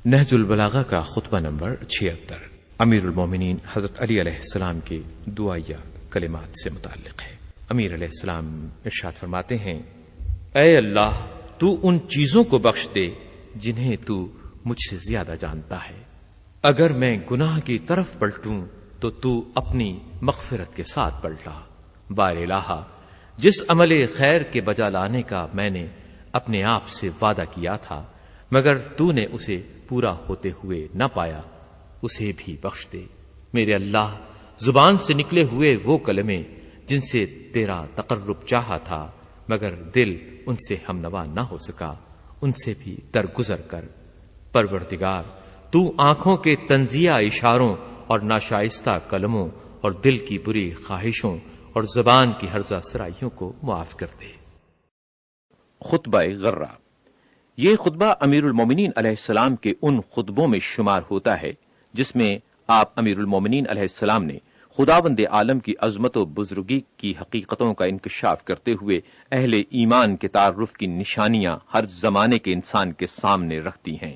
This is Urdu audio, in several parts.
نہج البلاغہ کا خطبہ نمبر 76 امیر المومنین حضرت علی علیہ السلام کے دعائیہ کلمات سے متعلق ہے۔ امیر علیہ السلام ارشاد فرماتے ہیں، اے اللہ تو ان چیزوں کو بخش دے جنہیں تو مجھ سے زیادہ جانتا ہے۔ اگر میں گناہ کی طرف پلٹوں تو اپنی مغفرت کے ساتھ پلٹا۔ بار الہ، جس عمل خیر کے بجا لانے کا میں نے اپنے آپ سے وعدہ کیا تھا مگر تو نے اسے پورا ہوتے ہوئے نہ پایا، اسے بھی بخش دے۔ میرے اللہ، زبان سے نکلے ہوئے وہ کلمے جن سے تیرا تقرب چاہا تھا مگر دل ان سے ہمنوا نہ ہو سکا، ان سے بھی درگزر کر۔ پروردگار، تو آنکھوں کے تنزیہ اشاروں اور ناشائستہ کلموں اور دل کی بری خواہشوں اور زبان کی ہرزہ سرائیوں کو معاف کر دے۔ خطبہ غرہ۔ یہ خطبہ امیر المومنین علیہ السلام کے ان خطبوں میں شمار ہوتا ہے جس میں آپ امیر المومنین علیہ السلام نے خداوند عالم کی عظمت و بزرگی کی حقیقتوں کا انکشاف کرتے ہوئے اہل ایمان کے تعارف کی نشانیاں ہر زمانے کے انسان کے سامنے رکھتی ہیں۔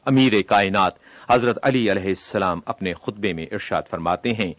امیر کائنات حضرت علی علیہ السلام اپنے خطبے میں ارشاد فرماتے ہیں،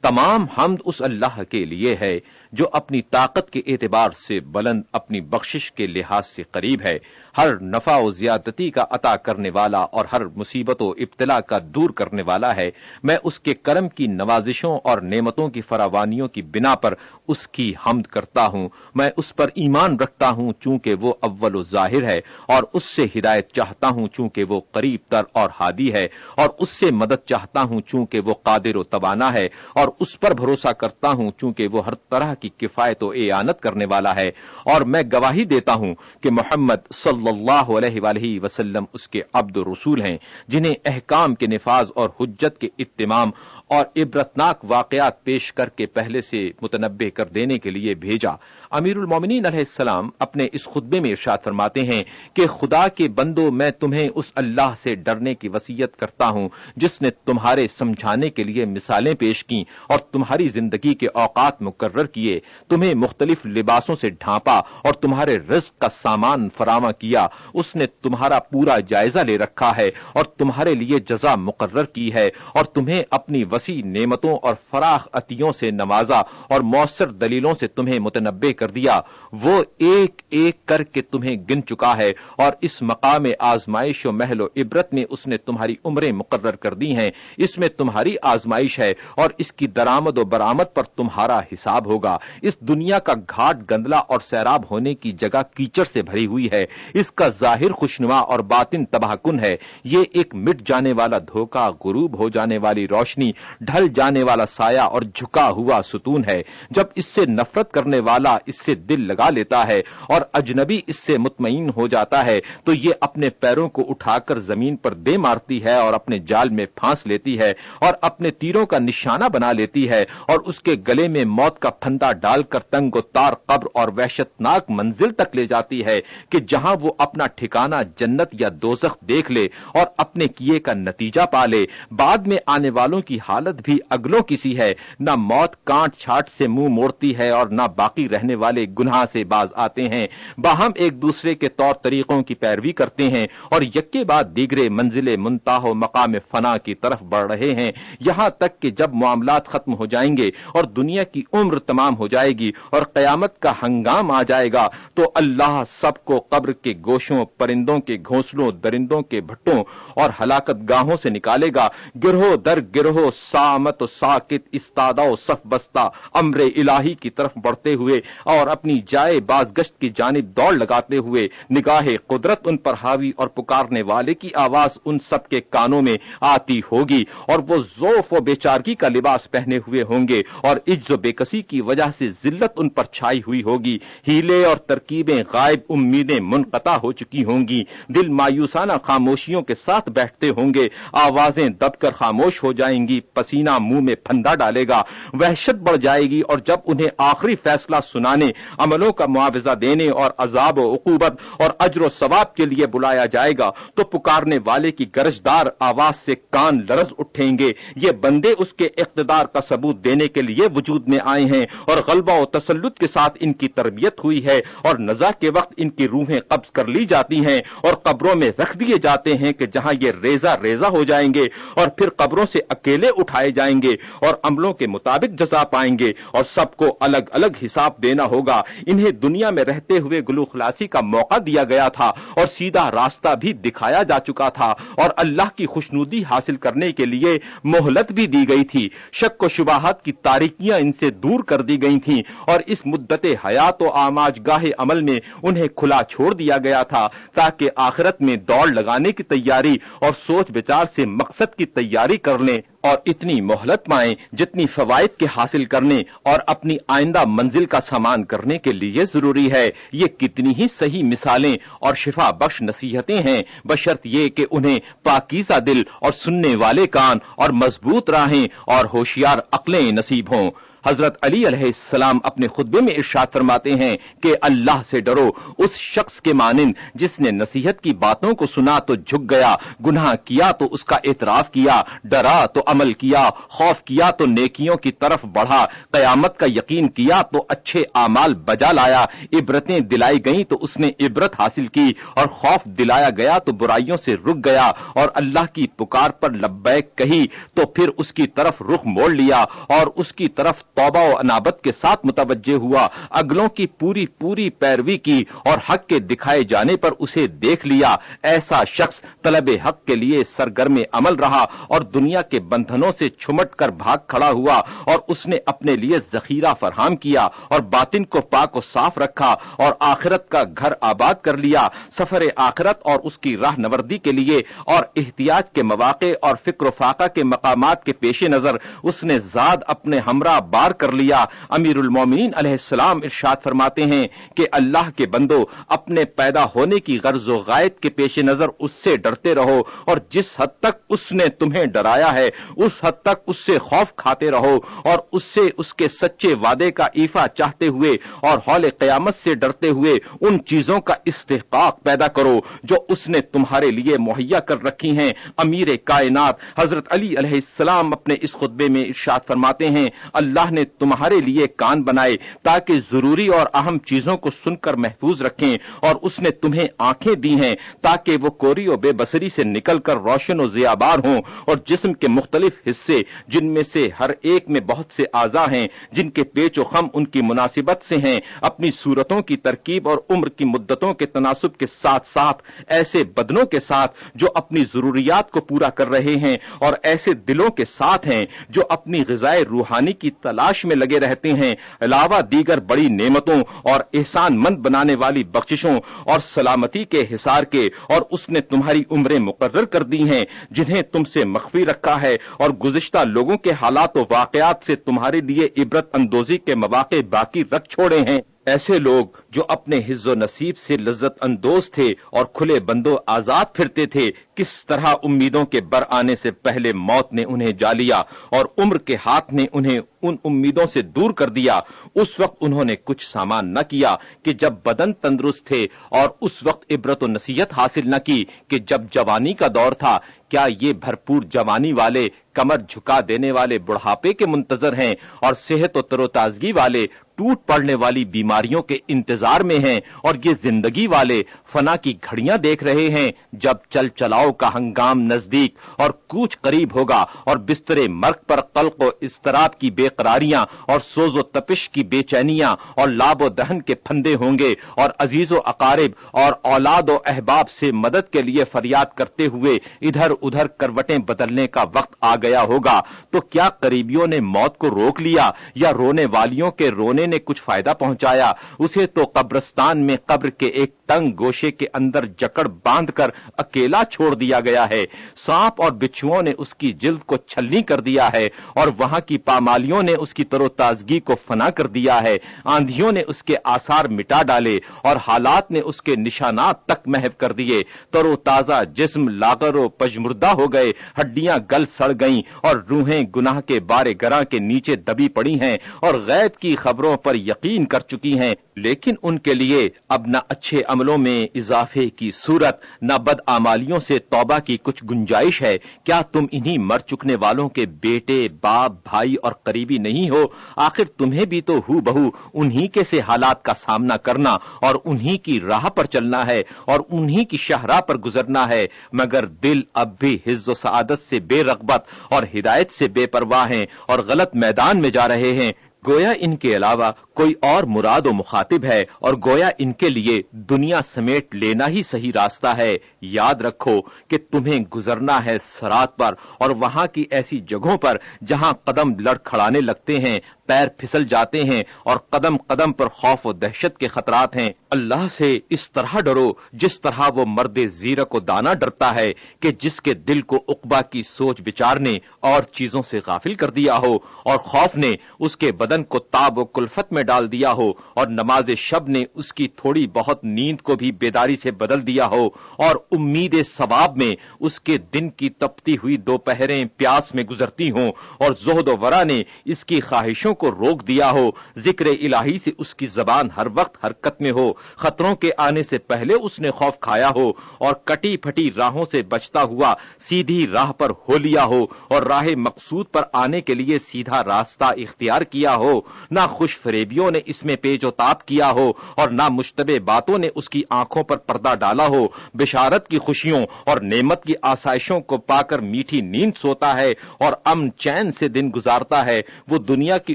تمام حمد اس اللہ کے لیے ہے جو اپنی طاقت کے اعتبار سے بلند، اپنی بخشش کے لحاظ سے قریب ہے، ہر نفع و زیادتی کا عطا کرنے والا اور ہر مصیبت و ابتلا کا دور کرنے والا ہے۔ میں اس کے کرم کی نوازشوں اور نعمتوں کی فراوانیوں کی بنا پر اس کی حمد کرتا ہوں۔ میں اس پر ایمان رکھتا ہوں چونکہ وہ اول و ظاہر ہے، اور اس سے ہدایت چاہتا ہوں چونکہ وہ قریب تر اور ہادی ہے، اور اس سے مدد چاہتا ہوں چونکہ وہ قادر و توانا ہے، اور اس پر بھروسہ کرتا ہوں چونکہ وہ ہر طرح کی کفایت و اعانت کرنے والا ہے۔ اور میں گواہی دیتا ہوں کہ محمد صلی اللہ علیہ وآلہ وسلم اس کے عبد و رسول ہیں، جنہیں احکام کے نفاذ اور حجت کے اتمام اور عبرتناک واقعات پیش کر کے پہلے سے متنبہ کر دینے کے لیے بھیجا۔ امیر المومنین علیہ السلام اپنے اس خطبے میں ارشاد فرماتے ہیں کہ خدا کے بندو، میں تمہیں اس اللہ سے ڈرنے کی وصیت کرتا ہوں جس نے تمہارے سمجھانے کے لیے مثالیں پیش کی اور تمہاری زندگی کے اوقات مقرر کیے، تمہیں مختلف لباسوں سے ڈھانپا اور تمہارے رزق کا سامان فراہم کیا۔ اس نے تمہارا پورا جائزہ لے رکھا ہے اور تمہارے لیے جزا مقرر کی ہے، اور تمہیں اپنی وسیع نعمتوں اور فراخ عطیوں سے نوازا اور مؤثر دلیلوں سے تمہیں متنبہ کر دیا۔ وہ ایک ایک کر کے تمہیں گن چکا ہے، اور اس مقام آزمائش و محل و عبرت میں اس نے تمہاری عمریں مقرر کر دی ہیں۔ اس میں تمہاری آزمائش ہے اور اس کی درآمد و برآمد پر تمہارا حساب ہوگا۔ اس دنیا کا گھاٹ گندلا اور سیراب ہونے کی جگہ کیچڑ سے بھری ہوئی ہے، اس کا ظاہر خوشنما اور باطن تباہ کن ہے۔ یہ ایک مٹ جانے والا دھوکہ، غروب ہو جانے والی روشنی، ڈھل جانے والا سایہ اور جھکا ہوا ستون ہے۔ جب اس سے نفرت کرنے والا اس سے دل لگا لیتا ہے اور اجنبی اس سے مطمئن ہو جاتا ہے تو یہ اپنے پیروں کو اٹھا کر زمین پر دے مارتی ہے اور اپنے جال میں پھانس لیتی ہے اور اپنے تیروں کا نشانہ بنا لیتی ہے، اور اس کے گلے میں موت کا پھندا ڈال کر تنگ و تار قبر اور وحشتناک منزل تک لے جاتی ہے کہ جہاں وہ اپنا ٹھکانہ جنت یا دوزخ دیکھ لے اور اپنے کیے کا نتیجہ پا لے۔ بعد میں آنے والوں کی حالت بھی اگلوں کسی ہے، نہ موت کانٹ چھاٹ سے منہ موڑتی ہے اور نہ باقی رہنے والے گناہ سے باز آتے ہیں۔ باہم ایک دوسرے کے طور طریقوں کی پیروی کرتے ہیں اور یکے بعد دیگرے منزل منتہا و مقام فنا کی طرف بڑھ رہے ہیں، یہاں تک کہ جب معاملات ختم ہو جائیں گے اور دنیا کی عمر تمام ہو جائے گی اور قیامت کا ہنگام آ جائے گا تو اللہ سب کو قبر کے گوشوں، پرندوں کے گھونسلوں، درندوں کے بھٹوں اور ہلاکت گاہوں سے نکالے گا، گروہ در گروہ، سامت و ساکت، استادہ و صف بستہ، امر الہی کی طرف بڑھتے ہوئے اور اپنی جائے بازگشت کی جانب دوڑ لگاتے ہوئے، نگاہ قدرت ان پر حاوی اور پکارنے والے کی آواز ان سب کے کانوں میں آتی ہوگی، اور وہ ذوف و بیچارگی کا لباس پہنے ہوئے ہوں گے اور عجز و بے کسی کی وجہ سے ذلت ان پر چھائی ہوئی ہوگی، ہیلے اور ترکیبیں غائب، امیدیں منقطع ہو چکی ہوں گی، دل مایوسانہ خاموشیوں کے ساتھ بیٹھتے ہوں گے، آوازیں دب کر خاموش ہو جائیں گی، پسینہ منہ میں پھندا ڈالے گا، وحشت بڑھ جائے گی، اور جب انہیں آخری فیصلہ سنانے، عملوں کا معاوضہ دینے اور عذاب و عقوبت اور اجر و ثواب کے لیے بلایا جائے گا تو پکارنے والے کی گرجدار آواز سے کان لرز اٹھیں گے، یہ بندے اس کے اقتدار کا ثبوت دینے کے لیے وجود میں آئے ہیں اور غلبہ و تسلط کے ساتھ ان کی تربیت ہوئی ہے، اور نزا کے وقت ان کی روحیں قبض کر لی جاتی ہیں اور قبروں میں رکھ دیے جاتے ہیں کہ جہاں یہ ریزہ ریزہ ہو جائیں گے، اور پھر قبروں سے اکیلے اٹھائے جائیں گے اور عملوں کے مطابق جزا پائیں گے، اور سب کو الگ الگ حساب دینا ہوگا۔ انہیں دنیا میں رہتے ہوئے گلو خلاصی کا موقع دیا گیا تھا اور سیدھا راستہ بھی دکھایا جا چکا تھا، اور اللہ کی خوشنودی حاصل کرنے کے لیے مہلت بھی دی گئی تھی۔ شک و شبہات کی تاریکیاں ان سے دور کر دی گئی تھیں، اور اس مدت حیات و آماج گاہ عمل میں انہیں کھلا چھوڑ دیا گیا تھا تاکہ آخرت میں دوڑ لگانے کی تیاری اور سوچ بچار سے مقصد کی تیاری کر لیں، اور اتنی مہلت پائیں جتنی فوائد کے حاصل کرنے اور اپنی آئندہ منزل کا سامان کرنے کے لیے ضروری ہے۔ یہ کتنی ہی صحیح مثالیں اور شفا بخش نصیحتیں ہیں، بشرط یہ کہ انہیں پاکیزہ دل اور سننے والے کان اور مضبوط راہیں اور ہوشیار عقلیں نصیب ہوں۔ حضرت علی علیہ السلام اپنے خطبے میں ارشاد فرماتے ہیں کہ اللہ سے ڈرو، اس شخص کے مانند جس نے نصیحت کی باتوں کو سنا تو جھک گیا، گناہ کیا تو اس کا اعتراف کیا، ڈرا تو عمل کیا، خوف کیا تو نیکیوں کی طرف بڑھا، قیامت کا یقین کیا تو اچھے اعمال بجا لایا، عبرتیں دلائی گئیں تو اس نے عبرت حاصل کی، اور خوف دلایا گیا تو برائیوں سے رک گیا، اور اللہ کی پکار پر لبیک کہی تو پھر اس کی طرف رخ موڑ لیا اور اس کی طرف توبہ و انابت کے ساتھ متوجہ ہوا، اگلوں کی پوری پوری پیروی کی اور حق کے دکھائے جانے پر اسے دیکھ لیا، ایسا شخص طلب حق کے لیے سرگرم عمل رہا اور دنیا کے بندھنوں سے چھمٹ کر بھاگ کھڑا ہوا، اور اس نے اپنے لیے ذخیرہ فراہم کیا اور باطن کو پاک و صاف رکھا اور آخرت کا گھر آباد کر لیا۔ سفر آخرت اور اس کی راہ نوردی کے لیے اور احتیاج کے مواقع اور فکر و فاقہ کے مقامات کے پیش نظر اس نے زاد اپنے ہمراہ بار کر لیا۔ امیر المومنین علیہ السلام ارشاد فرماتے ہیں کہ اللہ کے بندو، اپنے پیدا ہونے کی غرض و غایت کے پیش نظر اس سے ڈرتے رہو، اور جس حد تک اس نے تمہیں ڈرایا ہے اس حد تک اس سے خوف کھاتے رہو، اور اس سے اس کے سچے وعدے کا ایفا چاہتے ہوئے اور ہول قیامت سے ڈرتے ہوئے ان چیزوں کا استحقاق پیدا کرو جو اس نے تمہارے لیے مہیا کر رکھی ہیں۔ امیر کائنات حضرت علی علیہ السلام اپنے اس خطبے میں ارشاد فرماتے ہیں، اللہ نے تمہارے لیے کان بنائے تاکہ ضروری اور اہم چیزوں کو سن کر محفوظ رکھیں، اور اس نے تمہیں آنکھیں دی ہیں تاکہ وہ کوری و بے بصری سے نکل کر روشن و ضیابار ہوں، اور جسم کے مختلف حصے جن میں سے ہر ایک میں بہت سے اعضاء ہیں جن کے پیچ و خم ان کی مناسبت سے ہیں، اپنی صورتوں کی ترکیب اور عمر کی مدتوں کے تناسب کے ساتھ ساتھ ایسے بدنوں کے ساتھ جو اپنی ضروریات کو پورا کر رہے ہیں، اور ایسے دلوں کے ساتھ ہیں جو اپنی غذائے روحانی کی تلاش میں لگے رہتے ہیں، علاوہ دیگر بڑی نعمتوں اور احسان مند بنانے والی بخششوں اور سلامتی کے حصار کے، اور اس نے تمہاری عمریں مقرر کر دی ہیں جنہیں تم سے مخفی رکھا ہے، اور گزشتہ لوگوں کے حالات و واقعات سے تمہارے لیے عبرت اندوزی کے مواقع باقی رکھ چھوڑے ہیں۔ ایسے لوگ جو اپنے حظ و نصیب سے لذت اندوز تھے اور کھلے بندو آزاد پھرتے تھے، کس طرح امیدوں کے بر آنے سے پہلے موت نے انہیں جا لیا اور عمر کے ہاتھ نے انہیں ان امیدوں سے دور کر دیا۔ اس وقت انہوں نے کچھ سامان نہ کیا کہ جب بدن تندرست تھے، اور اس وقت عبرت و نصیحت حاصل نہ کی کہ جب جوانی کا دور تھا۔ کیا یہ بھرپور جوانی والے کمر جھکا دینے والے بڑھاپے کے منتظر ہیں، اور صحت و تر و تازگی والے ٹوٹ پڑنے والی بیماریوں کے انتظار میں ہیں، اور یہ زندگی والے فنا کی گھڑیاں دیکھ رہے ہیں جب چل چلاؤ کا ہنگام نزدیک اور کوچ قریب ہوگا، اور بستر مرگ پر قلق و اضطراب کی بے قراریاں اور سوز و تپش کی بے چینیاں اور لاب و دہن کے پھندے ہوں گے، اور عزیز و اقارب اور اولاد و احباب سے مدد کے لیے فریاد کرتے ہوئے ادھر ادھر کروٹیں بدلنے کا وقت آ گیا ہوگا۔ تو کیا قریبیوں نے موت کو روک لیا، یا رونے والیوں کے رونے نے کچھ فائدہ پہنچایا؟ اسے تو قبرستان میں قبر کے ایک تنگ گوشے کے اندر جکڑ باندھ کر اکیلا چھوڑ دیا گیا ہے۔ سانپ اور بچھوؤں نے اس کی جلد کو چھلنی کر دیا ہے، اور وہاں کی پامالیوں نے اس کی تر و تازگی کو فنا کر دیا ہے۔ آندھیوں نے اس کے آثار مٹا ڈالے، اور حالات نے اس کے نشانات تک محو کر دیے۔ تر و تازہ جسم لاغر و پژمردہ ہو گئے، ہڈیاں گل سڑ گئیں، اور روحیں گناہ کے بارے گراں کے نیچے دبی پڑی ہیں، اور غیب کی خبروں پر یقین کر چکی ہیں۔ لیکن ان کے لیے اب نہ اچھے عملوں میں اضافے کی صورت نہ بدعمالیوں سے توبہ کی کچھ گنجائش ہے۔ کیا تم انہی مر چکنے والوں کے بیٹے، باپ، بھائی اور قریبی نہیں ہو؟ آخر تمہیں بھی تو ہو بہو انہی کے سے حالات کا سامنا کرنا اور انہی کی راہ پر چلنا ہے اور انہی کی شاہراہ پر گزرنا ہے، مگر دل اب بھی حظ و سعادت سے بے رغبت اور ہدایت سے بے پرواہ ہیں اور غلط میدان میں جا رہے ہیں۔ گویا ان کے علاوہ کوئی اور مراد و مخاطب ہے اور گویا ان کے لیے دنیا سمیٹ لینا ہی صحیح راستہ ہے۔ یاد رکھو کہ تمہیں گزرنا ہے صراط پر اور وہاں کی ایسی جگہوں پر جہاں قدم لڑکھڑانے لگتے ہیں، پیر پھسل جاتے ہیں اور قدم قدم پر خوف و دہشت کے خطرات ہیں۔ اللہ سے اس طرح ڈرو جس طرح وہ مرد زیرک و دانا ڈرتا ہے کہ جس کے دل کو عقبہ کی سوچ بچار نے اور چیزوں سے غافل کر دیا ہو اور خوف نے اس کے بدن کو تاب و کلفت میں ڈال دیا ہو اور نماز شب نے اس کی تھوڑی بہت نیند کو بھی بیداری سے بدل دیا ہو اور امید ثواب میں اس کے دن کی تپتی ہوئی دوپہریں پیاس میں گزرتی ہوں اور زہد و ورع نے اس کی خواہشوں کو روک دیا ہو، ذکر الہی سے اس کی زبان ہر وقت حرکت میں ہو، خطروں کے آنے سے پہلے اس نے خوف کھایا ہو اور کٹی پھٹی راہوں سے بچتا ہوا سیدھی راہ پر ہو لیا ہو اور راہ مقصود پر آنے کے لیے سیدھا راستہ اختیار کیا ہو، نہ خوش فریبیوں نے اس میں پیچ و تاب کیا ہو اور نہ مشتبہ باتوں نے اس کی آنکھوں پر پردہ ڈالا ہو، بشارت کی خوشیوں اور نعمت کی آسائشوں کو پا کر میٹھی نیند سوتا ہے اور امن چین سے دن گزارتا ہے، وہ دنیا کی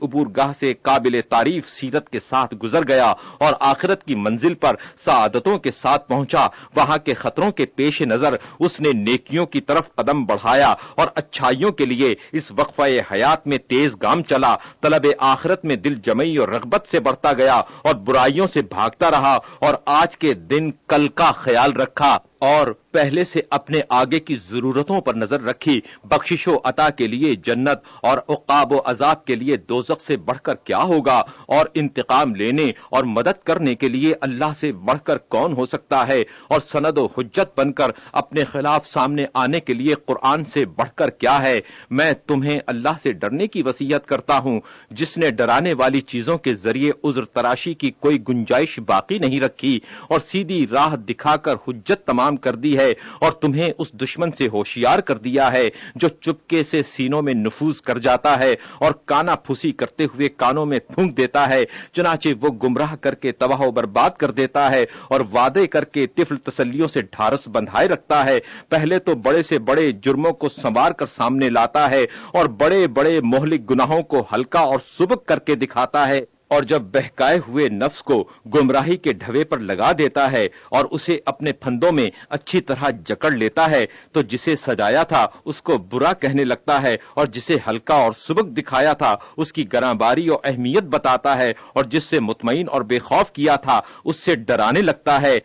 عبور گاہ سے قابل تعریف سیرت کے ساتھ گزر گیا اور آخرت کی منزل پر سعادتوں کے ساتھ پہنچا۔ وہاں کے خطروں کے پیش نظر اس نے نیکیوں کی طرف قدم بڑھایا اور اچھائیوں کے لیے اس وقفہ حیات میں تیز گام چلا، طلب آخرت میں دل جمعی اور رغبت سے بڑھتا گیا اور برائیوں سے بھاگتا رہا اور آج کے دن کل کا خیال رکھا اور پہلے سے اپنے آگے کی ضرورتوں پر نظر رکھی۔ بخشش و عطا کے لیے جنت اور عقاب و عذاب کے لیے دوزخ سے بڑھ کر کیا ہوگا، اور انتقام لینے اور مدد کرنے کے لیے اللہ سے بڑھ کر کون ہو سکتا ہے، اور سند و حجت بن کر اپنے خلاف سامنے آنے کے لیے قرآن سے بڑھ کر کیا ہے۔ میں تمہیں اللہ سے ڈرنے کی وصیت کرتا ہوں جس نے ڈرانے والی چیزوں کے ذریعے عذر تراشی کی کوئی گنجائش باقی نہیں رکھی اور سیدھی راہ دکھا کر حجت تمام کر دی ہے، اور تمہیں اس دشمن سے ہوشیار کر دیا ہے جو چپکے سے سینوں میں نفوذ کر جاتا ہے اور کانا پھوسی کرتے ہوئے کانوں میں پھونک دیتا ہے، چنانچہ وہ گمراہ کر کے تباہ و برباد کر دیتا ہے اور وعدے کر کے طفل تسلیوں سے ڈھارس بندھائے رکھتا ہے۔ پہلے تو بڑے سے بڑے جرموں کو سنوار کر سامنے لاتا ہے اور بڑے بڑے مہلک گناہوں کو ہلکا اور سبک کر کے دکھاتا ہے، اور جب بہکائے ہوئے نفس کو گمراہی کے ڈھوے پر لگا دیتا ہے اور اسے اپنے پھندوں میں اچھی طرح جکڑ لیتا ہے تو جسے سجایا تھا اس کو برا کہنے لگتا ہے اور جسے ہلکا اور سبک دکھایا تھا اس کی گراں باری اور اہمیت بتاتا ہے، اور جس سے مطمئن اور بے خوف کیا تھا اس سے ڈرانے لگتا ہے۔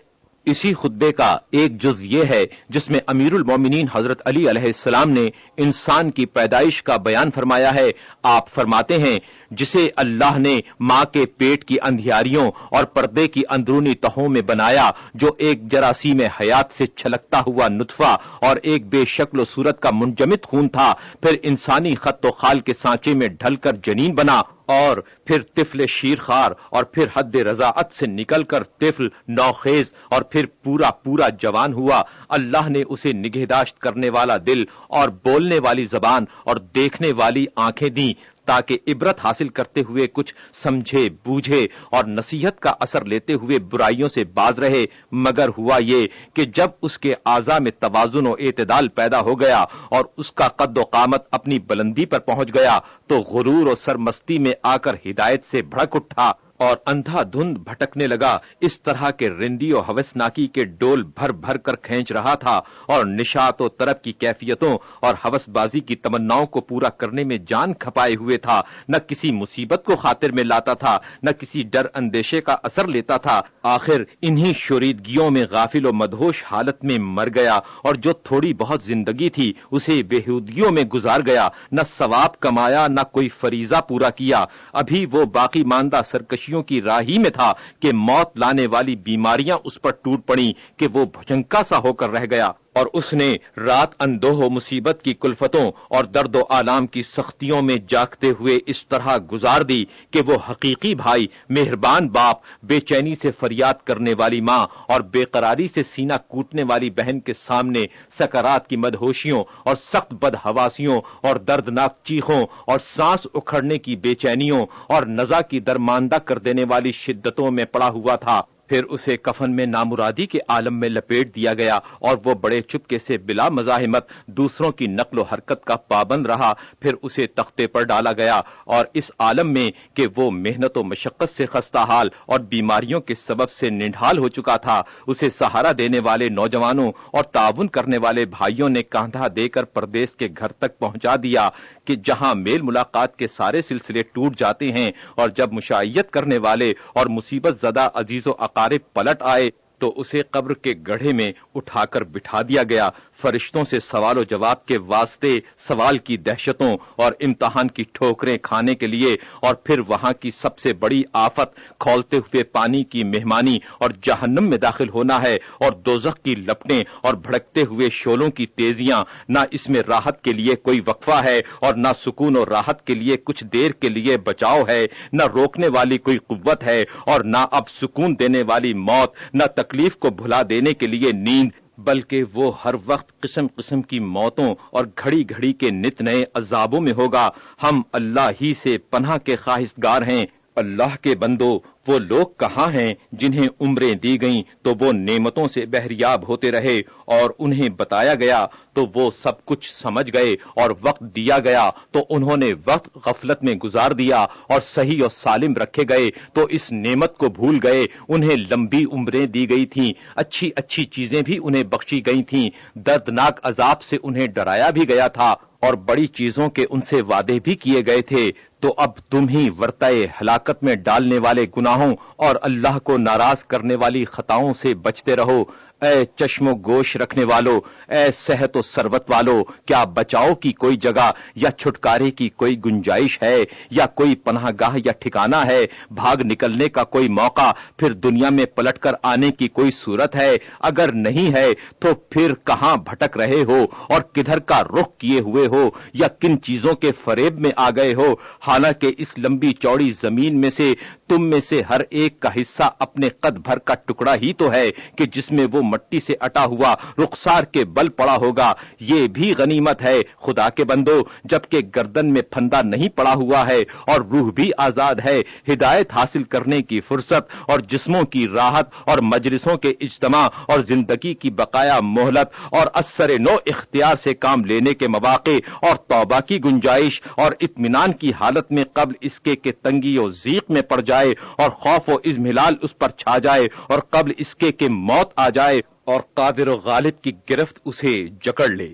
اسی خطبے کا ایک جز یہ ہے جس میں امیر المومنین حضرت علی علیہ السلام نے انسان کی پیدائش کا بیان فرمایا ہے۔ آپ فرماتے ہیں، جسے اللہ نے ماں کے پیٹ کی اندھیاریوں اور پردے کی اندرونی تہوں میں بنایا، جو ایک جراثیم حیات سے چھلکتا ہوا نطفہ اور ایک بے شکل و صورت کا منجمد خون تھا، پھر انسانی خط و خال کے سانچے میں ڈھل کر جنین بنا، اور پھر طفل شیرخوار، اور پھر حد رضاعت سے نکل کر طفل نوخیز، اور پھر پورا جوان ہوا۔ اللہ نے اسے نگہداشت کرنے والا دل اور بولنے والی زبان اور دیکھنے والی آنکھیں دیں تاکہ عبرت حاصل کرتے ہوئے کچھ سمجھے بوجھے اور نصیحت کا اثر لیتے ہوئے برائیوں سے باز رہے، مگر ہوا یہ کہ جب اس کے اعضاء میں توازن و اعتدال پیدا ہو گیا اور اس کا قد و قامت اپنی بلندی پر پہنچ گیا تو غرور و سرمستی میں آ کر ہدایت سے بھڑک اٹھا اور اندھا دھند بھٹکنے لگا، اس طرح کے رندی و ہوسناکی کے ڈول بھر بھر کر کھینچ رہا تھا اور نشاط و طرب کی کیفیتوں اور ہوس بازی کی تمناؤں کو پورا کرنے میں جان کھپائے ہوئے تھا، نہ کسی مصیبت کو خاطر میں لاتا تھا، نہ کسی ڈر اندیشے کا اثر لیتا تھا۔ آخر انہی شوریدگیوں میں غافل و مدہوش حالت میں مر گیا، اور جو تھوڑی بہت زندگی تھی اسے بےہودگیوں میں گزار گیا، نہ ثواب کمایا نہ کوئی فریضہ پورا کیا۔ ابھی وہ باقی ماندہ سرکشی کی راہی میں تھا کہ موت لانے والی بیماریاں اس پر ٹوٹ پڑیں کہ وہ بھجنکا سا ہو کر رہ گیا، اور اس نے رات اندوہ و مصیبت کی کلفتوں اور درد و آلام کی سختیوں میں جاگتے ہوئے اس طرح گزار دی کہ وہ حقیقی بھائی، مہربان باپ، بے چینی سے فریاد کرنے والی ماں اور بے قراری سے سینہ کوٹنے والی بہن کے سامنے سکرات کی مدہوشیوں اور سخت بدحواسیوں اور دردناک چیخوں اور سانس اکھڑنے کی بے چینیوں اور نزع کی درماندہ کر دینے والی شدتوں میں پڑا ہوا تھا۔ پھر اسے کفن میں نامرادی کے عالم میں لپیٹ دیا گیا اور وہ بڑے چپکے سے بلا مزاحمت دوسروں کی نقل و حرکت کا پابند رہا۔ پھر اسے تختے پر ڈالا گیا اور اس عالم میں کہ وہ محنت و مشقت سے خستہ حال اور بیماریوں کے سبب سے نڈھال ہو چکا تھا، اسے سہارا دینے والے نوجوانوں اور تعاون کرنے والے بھائیوں نے کاندھا دے کر پردیس کے گھر تک پہنچا دیا کہ جہاں میل ملاقات کے سارے سلسلے ٹوٹ جاتے ہیں، اور جب مشائیت کرنے والے اور مصیبت زدہ عزیز و اقارب پلٹ آئے تو اسے قبر کے گڑھے میں اٹھا کر بٹھا دیا گیا، فرشتوں سے سوال و جواب کے واسطے سوال کی دہشتوں اور امتحان کی ٹھوکریں کھانے کے لیے، اور پھر وہاں کی سب سے بڑی آفت کھولتے ہوئے پانی کی مہمانی اور جہنم میں داخل ہونا ہے، اور دوزخ کی لپٹیں اور بھڑکتے ہوئے شعلوں کی تیزیاں۔ نہ اس میں راحت کے لیے کوئی وقفہ ہے اور نہ سکون و راحت کے لیے کچھ دیر کے لیے بچاؤ ہے، نہ روکنے والی کوئی قوت ہے اور نہ اب سکون دینے والی موت، نہ تکلیف کو بھلا دینے کے لیے نیند، بلکہ وہ ہر وقت قسم قسم کی موتوں اور گھڑی گھڑی کے نت نئے عذابوں میں ہوگا۔ ہم اللہ ہی سے پناہ کے خواہشگار ہیں۔ اللہ کے بندو، وہ لوگ کہاں ہیں جنہیں عمریں دی گئیں تو وہ نعمتوں سے بہریاب ہوتے رہے، اور انہیں بتایا گیا تو وہ سب کچھ سمجھ گئے، اور وقت دیا گیا تو انہوں نے وقت غفلت میں گزار دیا، اور صحیح و سالم رکھے گئے تو اس نعمت کو بھول گئے۔ انہیں لمبی عمریں دی گئی تھیں، اچھی اچھی چیزیں بھی انہیں بخشی گئی تھیں، دردناک عذاب سے انہیں ڈرایا بھی گیا تھا، اور بڑی چیزوں کے ان سے وعدے بھی کیے گئے تھے۔ تو اب تم ہی ورطۂ ہلاکت میں ڈالنے والے گناہوں اور اللہ کو ناراض کرنے والی خطاؤں سے بچتے رہو۔ اے چشم و گوش رکھنے والو، اے صحت و ثروت والو، کیا بچاؤ کی کوئی جگہ یا چھٹکارے کی کوئی گنجائش ہے، یا کوئی پناہ گاہ یا ٹھکانہ ہے، بھاگ نکلنے کا کوئی موقع، پھر دنیا میں پلٹ کر آنے کی کوئی صورت ہے؟ اگر نہیں ہے تو پھر کہاں بھٹک رہے ہو اور کدھر کا رخ کیے ہوئے ہو، یا کن چیزوں کے فریب میں آ گئے ہو؟ حالانکہ اس لمبی چوڑی زمین میں سے تم میں سے ہر ایک کا حصہ اپنے قد بھر کا ٹکڑا ہی تو ہے کہ جس میں وہ مٹی سے اٹا ہوا رخسار کے بل پڑا ہوگا۔ یہ بھی غنیمت ہے خدا کے بندو، جبکہ گردن میں پھندا نہیں پڑا ہوا ہے اور روح بھی آزاد ہے۔ ہدایت حاصل کرنے کی فرصت اور جسموں کی راحت اور مجلسوں کے اجتماع اور زندگی کی بقایا مہلت اور اثر نو اختیار سے کام لینے کے مواقع اور توبہ کی گنجائش اور اطمینان کی حالت میں قبل اس کے کہ تنگی و ضیق میں پڑ جائے اور خوف و اضمحلال اس پر چھا جائے، اور قبل اس کے کہ موت آ جائے اور قادر و غالب کی گرفت اسے جکڑ لے۔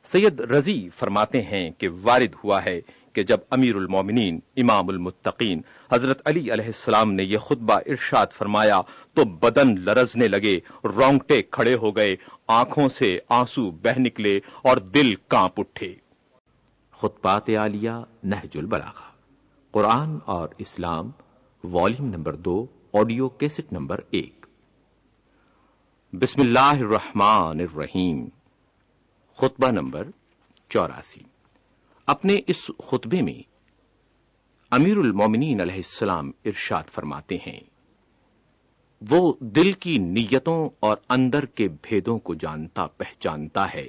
سید رضی فرماتے ہیں کہ وارد ہوا ہے کہ جب امیر المومنین امام المتقین حضرت علی علیہ السلام نے یہ خطبہ ارشاد فرمایا تو بدن لرزنے لگے، رونگٹے کھڑے ہو گئے، آنکھوں سے آنسو بہ نکلے اور دل کانپ اٹھے۔ خطبات عالیہ نہج البلاغہ، قرآن اور اسلام، volume number 2، audio cassette number 1۔ بسم اللہ الرحمن الرحیم۔ خطبہ نمبر 84۔ اپنے اس خطبے میں امیر المومنین علیہ السلام ارشاد فرماتے ہیں، وہ دل کی نیتوں اور اندر کے بھیدوں کو جانتا پہچانتا ہے،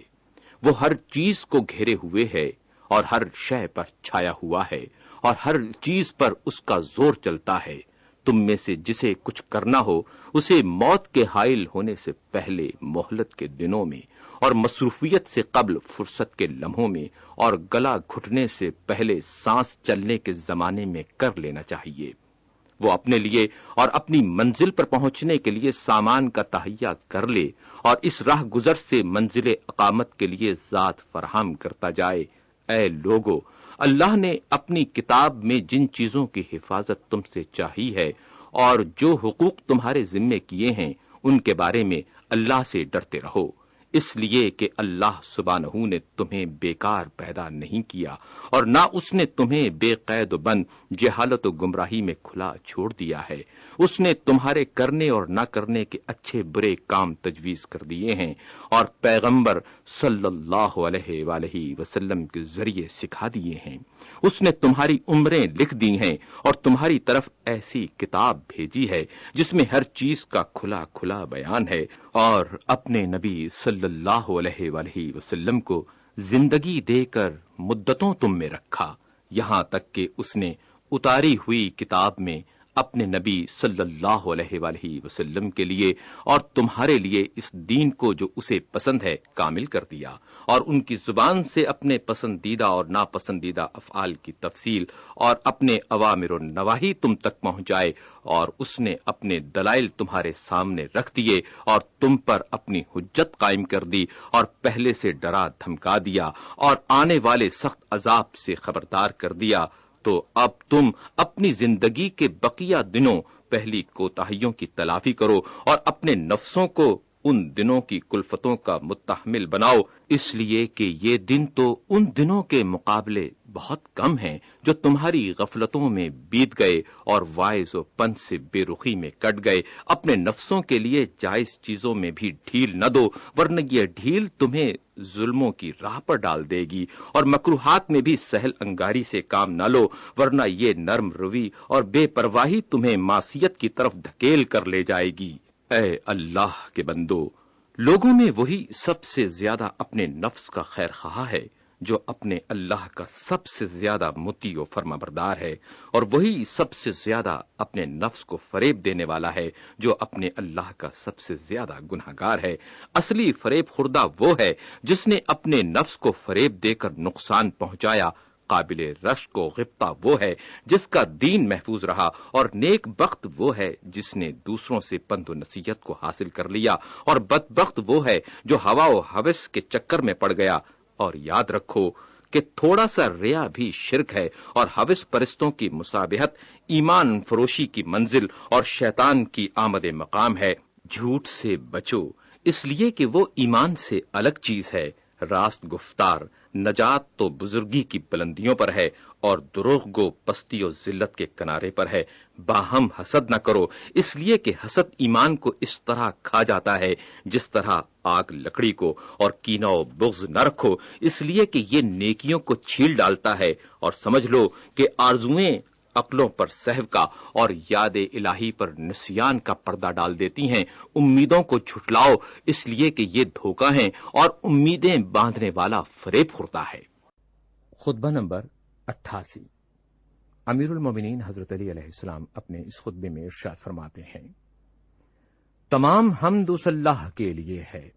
وہ ہر چیز کو گھیرے ہوئے ہے اور ہر شے پر چھایا ہوا ہے اور ہر چیز پر اس کا زور چلتا ہے۔ تم میں سے جسے کچھ کرنا ہو اسے موت کے حائل ہونے سے پہلے مہلت کے دنوں میں اور مصروفیت سے قبل فرصت کے لمحوں میں اور گلا گھٹنے سے پہلے سانس چلنے کے زمانے میں کر لینا چاہیے۔ وہ اپنے لیے اور اپنی منزل پر پہنچنے کے لیے سامان کا تہیہ کر لے اور اس راہ گزر سے منزل اقامت کے لیے ذات فراہم کرتا جائے۔ اے لوگو، اللہ نے اپنی کتاب میں جن چیزوں کی حفاظت تم سے چاہی ہے اور جو حقوق تمہارے ذمے کیے ہیں ان کے بارے میں اللہ سے ڈرتے رہو۔ اس لیے کہ اللہ سبحانہ نے تمہیں بیکار پیدا نہیں کیا اور نہ اس نے تمہیں بے قید و بند جہالت و گمراہی میں کھلا چھوڑ دیا ہے۔ اس نے تمہارے کرنے اور نہ کرنے کے اچھے برے کام تجویز کر دیے ہیں اور پیغمبر صلی اللہ علیہ وآلہ وسلم کے ذریعے سکھا دیے ہیں۔ اس نے تمہاری عمریں لکھ دی ہیں اور تمہاری طرف ایسی کتاب بھیجی ہے جس میں ہر چیز کا کھلا کھلا بیان ہے، اور اپنے نبی صلی اللہ علیہ وآلہ وسلم کو زندگی دے کر مدتوں تم میں رکھا، یہاں تک کہ اس نے اتاری ہوئی کتاب میں اپنے نبی صلی اللہ علیہ وآلہ وسلم کے لیے اور تمہارے لیے اس دین کو جو اسے پسند ہے کامل کر دیا، اور ان کی زبان سے اپنے پسندیدہ اور ناپسندیدہ افعال کی تفصیل اور اپنے اوامر و نواہی تم تک پہنچائے، اور اس نے اپنے دلائل تمہارے سامنے رکھ دیے اور تم پر اپنی حجت قائم کر دی اور پہلے سے ڈرا دھمکا دیا اور آنے والے سخت عذاب سے خبردار کر دیا، تو اب تم اپنی زندگی کے بقیہ دنوں پہلی کوتاہیوں کی تلافی کرو اور اپنے نفسوں کو ان دنوں کی کلفتوں کا متحمل بناؤ، اس لیے کہ یہ دن تو ان دنوں کے مقابلے بہت کم ہیں جو تمہاری غفلتوں میں بیت گئے اور وائز و پن سے بے رخی میں کٹ گئے۔ اپنے نفسوں کے لیے جائز چیزوں میں بھی ڈھیل نہ دو، ورنہ یہ ڈھیل تمہیں ظلموں کی راہ پر ڈال دے گی، اور مکروہات میں بھی سہل انگاری سے کام نہ لو، ورنہ یہ نرم روی اور بے پرواہی تمہیں معصیت کی طرف دھکیل کر لے جائے گی۔ اے اللہ کے بندو، لوگوں میں وہی سب سے زیادہ اپنے نفس کا خیر خواہ ہے جو اپنے اللہ کا سب سے زیادہ مطیع و فرما بردار ہے، اور وہی سب سے زیادہ اپنے نفس کو فریب دینے والا ہے جو اپنے اللہ کا سب سے زیادہ گناہگار ہے۔ اصلی فریب خوردہ وہ ہے جس نے اپنے نفس کو فریب دے کر نقصان پہنچایا۔ قابل رشک و غبطہ وہ ہے جس کا دین محفوظ رہا، اور نیک بخت وہ ہے جس نے دوسروں سے پند و نصیحت کو حاصل کر لیا، اور بدبخت وہ ہے جو ہوا و ہوس کے چکر میں پڑ گیا۔ اور یاد رکھو کہ تھوڑا سا ریا بھی شرک ہے، اور ہوس پرستوں کی مشابہت ایمان فروشی کی منزل اور شیطان کی آمد مقام ہے۔ جھوٹ سے بچو، اس لیے کہ وہ ایمان سے الگ چیز ہے۔ راست گفتار نجات تو بزرگی کی بلندیوں پر ہے، اور دروغ گو پستی و ذلت کے کنارے پر ہے۔ باہم حسد نہ کرو، اس لیے کہ حسد ایمان کو اس طرح کھا جاتا ہے جس طرح آگ لکڑی کو، اور کینہ و بغض نہ رکھو، اس لیے کہ یہ نیکیوں کو چھیل ڈالتا ہے، اور سمجھ لو کہ آرزوئیں عقلوں پر سہو کا اور یاد الہی پر نسیان کا پردہ ڈال دیتی ہیں۔ امیدوں کو جھٹلاؤ، اس لیے کہ یہ دھوکہ ہیں اور امیدیں باندھنے والا فریب خوردہ ہے۔ خطبہ نمبر 88۔ امیر المومنین حضرت علی علیہ السلام اپنے اس خطبے میں ارشاد فرماتے ہیں، تمام حمد اس اللہ کے لیے ہے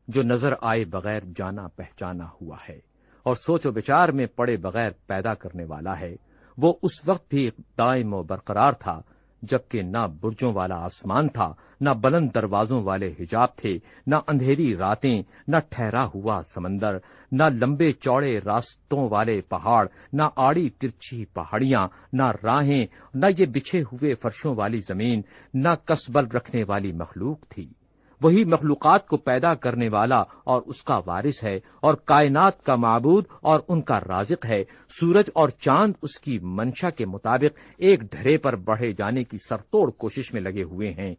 جو نظر آئے بغیر جانا پہچانا ہوا ہے اور سوچ و بچار میں پڑے بغیر پیدا کرنے والا ہے۔ وہ اس وقت بھی دائم و برقرار تھا جبکہ نہ برجوں والا آسمان تھا، نہ بلند دروازوں والے حجاب تھے، نہ اندھیری راتیں، نہ ٹھہرا ہوا سمندر، نہ لمبے چوڑے راستوں والے پہاڑ، نہ آڑی ترچھی پہاڑیاں، نہ راہیں، نہ یہ بچھے ہوئے فرشوں والی زمین، نہ کسبل رکھنے والی مخلوق تھی۔ وہی مخلوقات کو پیدا کرنے والا اور اس کا وارث ہے، اور کائنات کا معبود اور ان کا رازق ہے۔ سورج اور چاند اس کی منشا کے مطابق ایک ڈھرے پر بڑھے جانے کی سرتوڑ کوشش میں لگے ہوئے ہیں،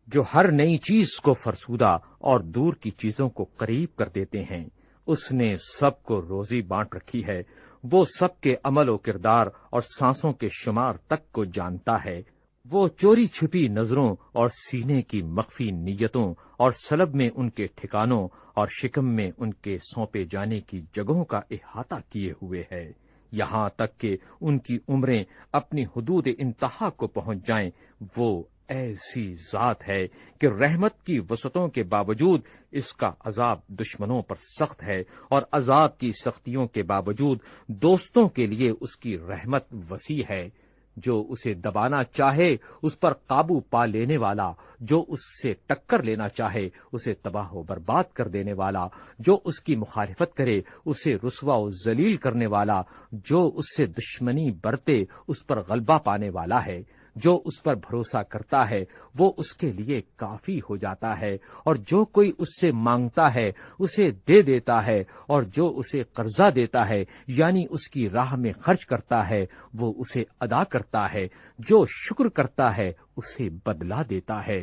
جو ہر نئی چیز کو فرسودہ اور دور کی چیزوں کو قریب کر دیتے ہیں۔ اس نے سب کو روزی بانٹ رکھی ہے، وہ سب کے عمل و کردار اور سانسوں کے شمار تک کو جانتا ہے۔ وہ چوری چھپی نظروں اور سینے کی مخفی نیتوں اور سلب میں ان کے ٹھکانوں اور شکم میں ان کے سونپے جانے کی جگہوں کا احاطہ کیے ہوئے ہے، یہاں تک کہ ان کی عمریں اپنی حدود انتہا کو پہنچ جائیں۔ وہ ایسی ذات ہے کہ رحمت کی وسعتوں کے باوجود اس کا عذاب دشمنوں پر سخت ہے، اور عذاب کی سختیوں کے باوجود دوستوں کے لیے اس کی رحمت وسیع ہے۔ جو اسے دبانا چاہے اس پر قابو پا لینے والا، جو اس سے ٹکر لینا چاہے اسے تباہ و برباد کر دینے والا، جو اس کی مخالفت کرے اسے رسوا و ذلیل کرنے والا، جو اس سے دشمنی برتے اس پر غلبہ پانے والا ہے۔ جو اس پر بھروسہ کرتا ہے وہ اس کے لیے کافی ہو جاتا ہے، اور جو کوئی اس سے مانگتا ہے اسے دے دیتا ہے، اور جو اسے قرضہ دیتا ہے یعنی اس کی راہ میں خرچ کرتا ہے وہ اسے ادا کرتا ہے، جو شکر کرتا ہے اسے بدلہ دیتا ہے۔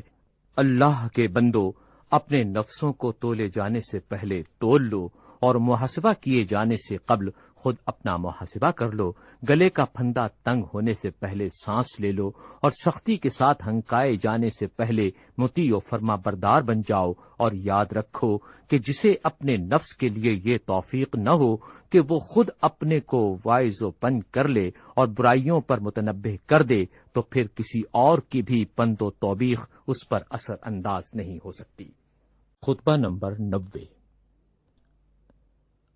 اللہ کے بندو، اپنے نفسوں کو تولے جانے سے پہلے تول لو، اور محاسبہ کیے جانے سے قبل خود اپنا محاسبہ کر لو۔ گلے کا پھندا تنگ ہونے سے پہلے سانس لے لو، اور سختی کے ساتھ ہنکائے جانے سے پہلے مطیع و فرما بردار بن جاؤ، اور یاد رکھو کہ جسے اپنے نفس کے لیے یہ توفیق نہ ہو کہ وہ خود اپنے کو واعظ و پند کر لے اور برائیوں پر متنبہ کر دے، تو پھر کسی اور کی بھی پند و توبیخ اس پر اثر انداز نہیں ہو سکتی۔ خطبہ نمبر 90۔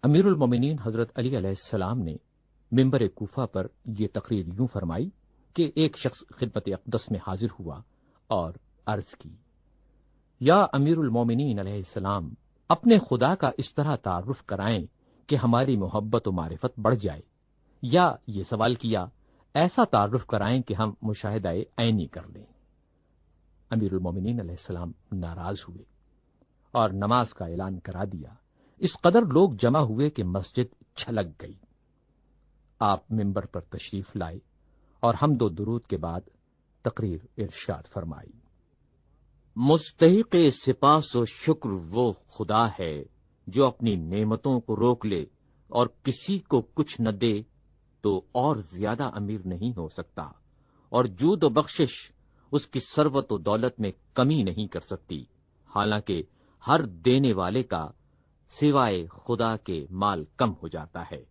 امیر المومنین حضرت علی علیہ السلام نے ممبر کوفہ پر یہ تقریر یوں فرمائی کہ ایک شخص خدمت اقدس میں حاضر ہوا اور عرض کی، یا امیر المومنین علیہ السلام، اپنے خدا کا اس طرح تعارف کرائیں کہ ہماری محبت و معرفت بڑھ جائے، یا یہ سوال کیا، ایسا تعارف کرائیں کہ ہم مشاہدہ عینی کر لیں۔ امیر المومنین علیہ السلام ناراض ہوئے اور نماز کا اعلان کرا دیا۔ اس قدر لوگ جمع ہوئے کہ مسجد چھلک گئی۔ آپ ممبر پر تشریف لائے اور حمد و درود کے بعد تقریر ارشاد فرمائی۔ مستحق سپاس و شکر وہ خدا ہے جو اپنی نعمتوں کو روک لے اور کسی کو کچھ نہ دے تو اور زیادہ امیر نہیں ہو سکتا، اور جود و بخشش اس کی ثروت و دولت میں کمی نہیں کر سکتی، حالانکہ ہر دینے والے کا سوائے خدا کے مال کم ہو جاتا ہے،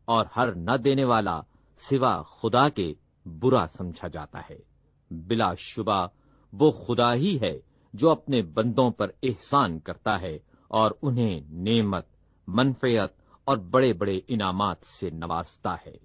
اور ہر نہ دینے والا سوا خدا کے برا سمجھا جاتا ہے۔ بلا شبہ وہ خدا ہی ہے جو اپنے بندوں پر احسان کرتا ہے اور انہیں نعمت، منفعت اور بڑے بڑے انعامات سے نوازتا ہے۔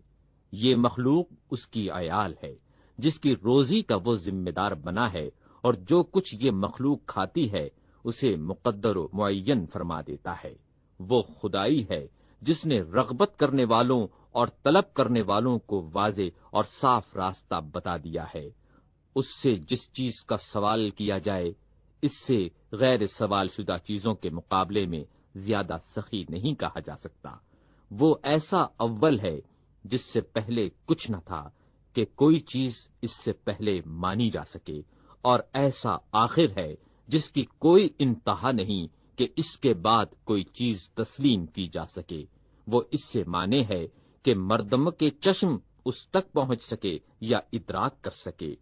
یہ مخلوق اس کی عیال ہے جس کی روزی کا وہ ذمہ دار بنا ہے، اور جو کچھ یہ مخلوق کھاتی ہے اسے مقدر و معین فرما دیتا ہے۔ وہ خدائی ہے جس نے رغبت کرنے والوں اور طلب کرنے والوں کو واضح اور صاف راستہ بتا دیا ہے۔ اس سے جس چیز کا سوال کیا جائے اس سے غیر سوال شدہ چیزوں کے مقابلے میں زیادہ سخی نہیں کہا جا سکتا۔ وہ ایسا اول ہے جس سے پہلے کچھ نہ تھا کہ کوئی چیز اس سے پہلے مانی جا سکے، اور ایسا آخر ہے جس کی کوئی انتہا نہیں کہ اس کے بعد کوئی چیز تسلیم کی جا سکے۔ وہ اس سے مانے ہے کہ مردم کے چشم اس تک پہنچ سکے یا ادراک کر سکے۔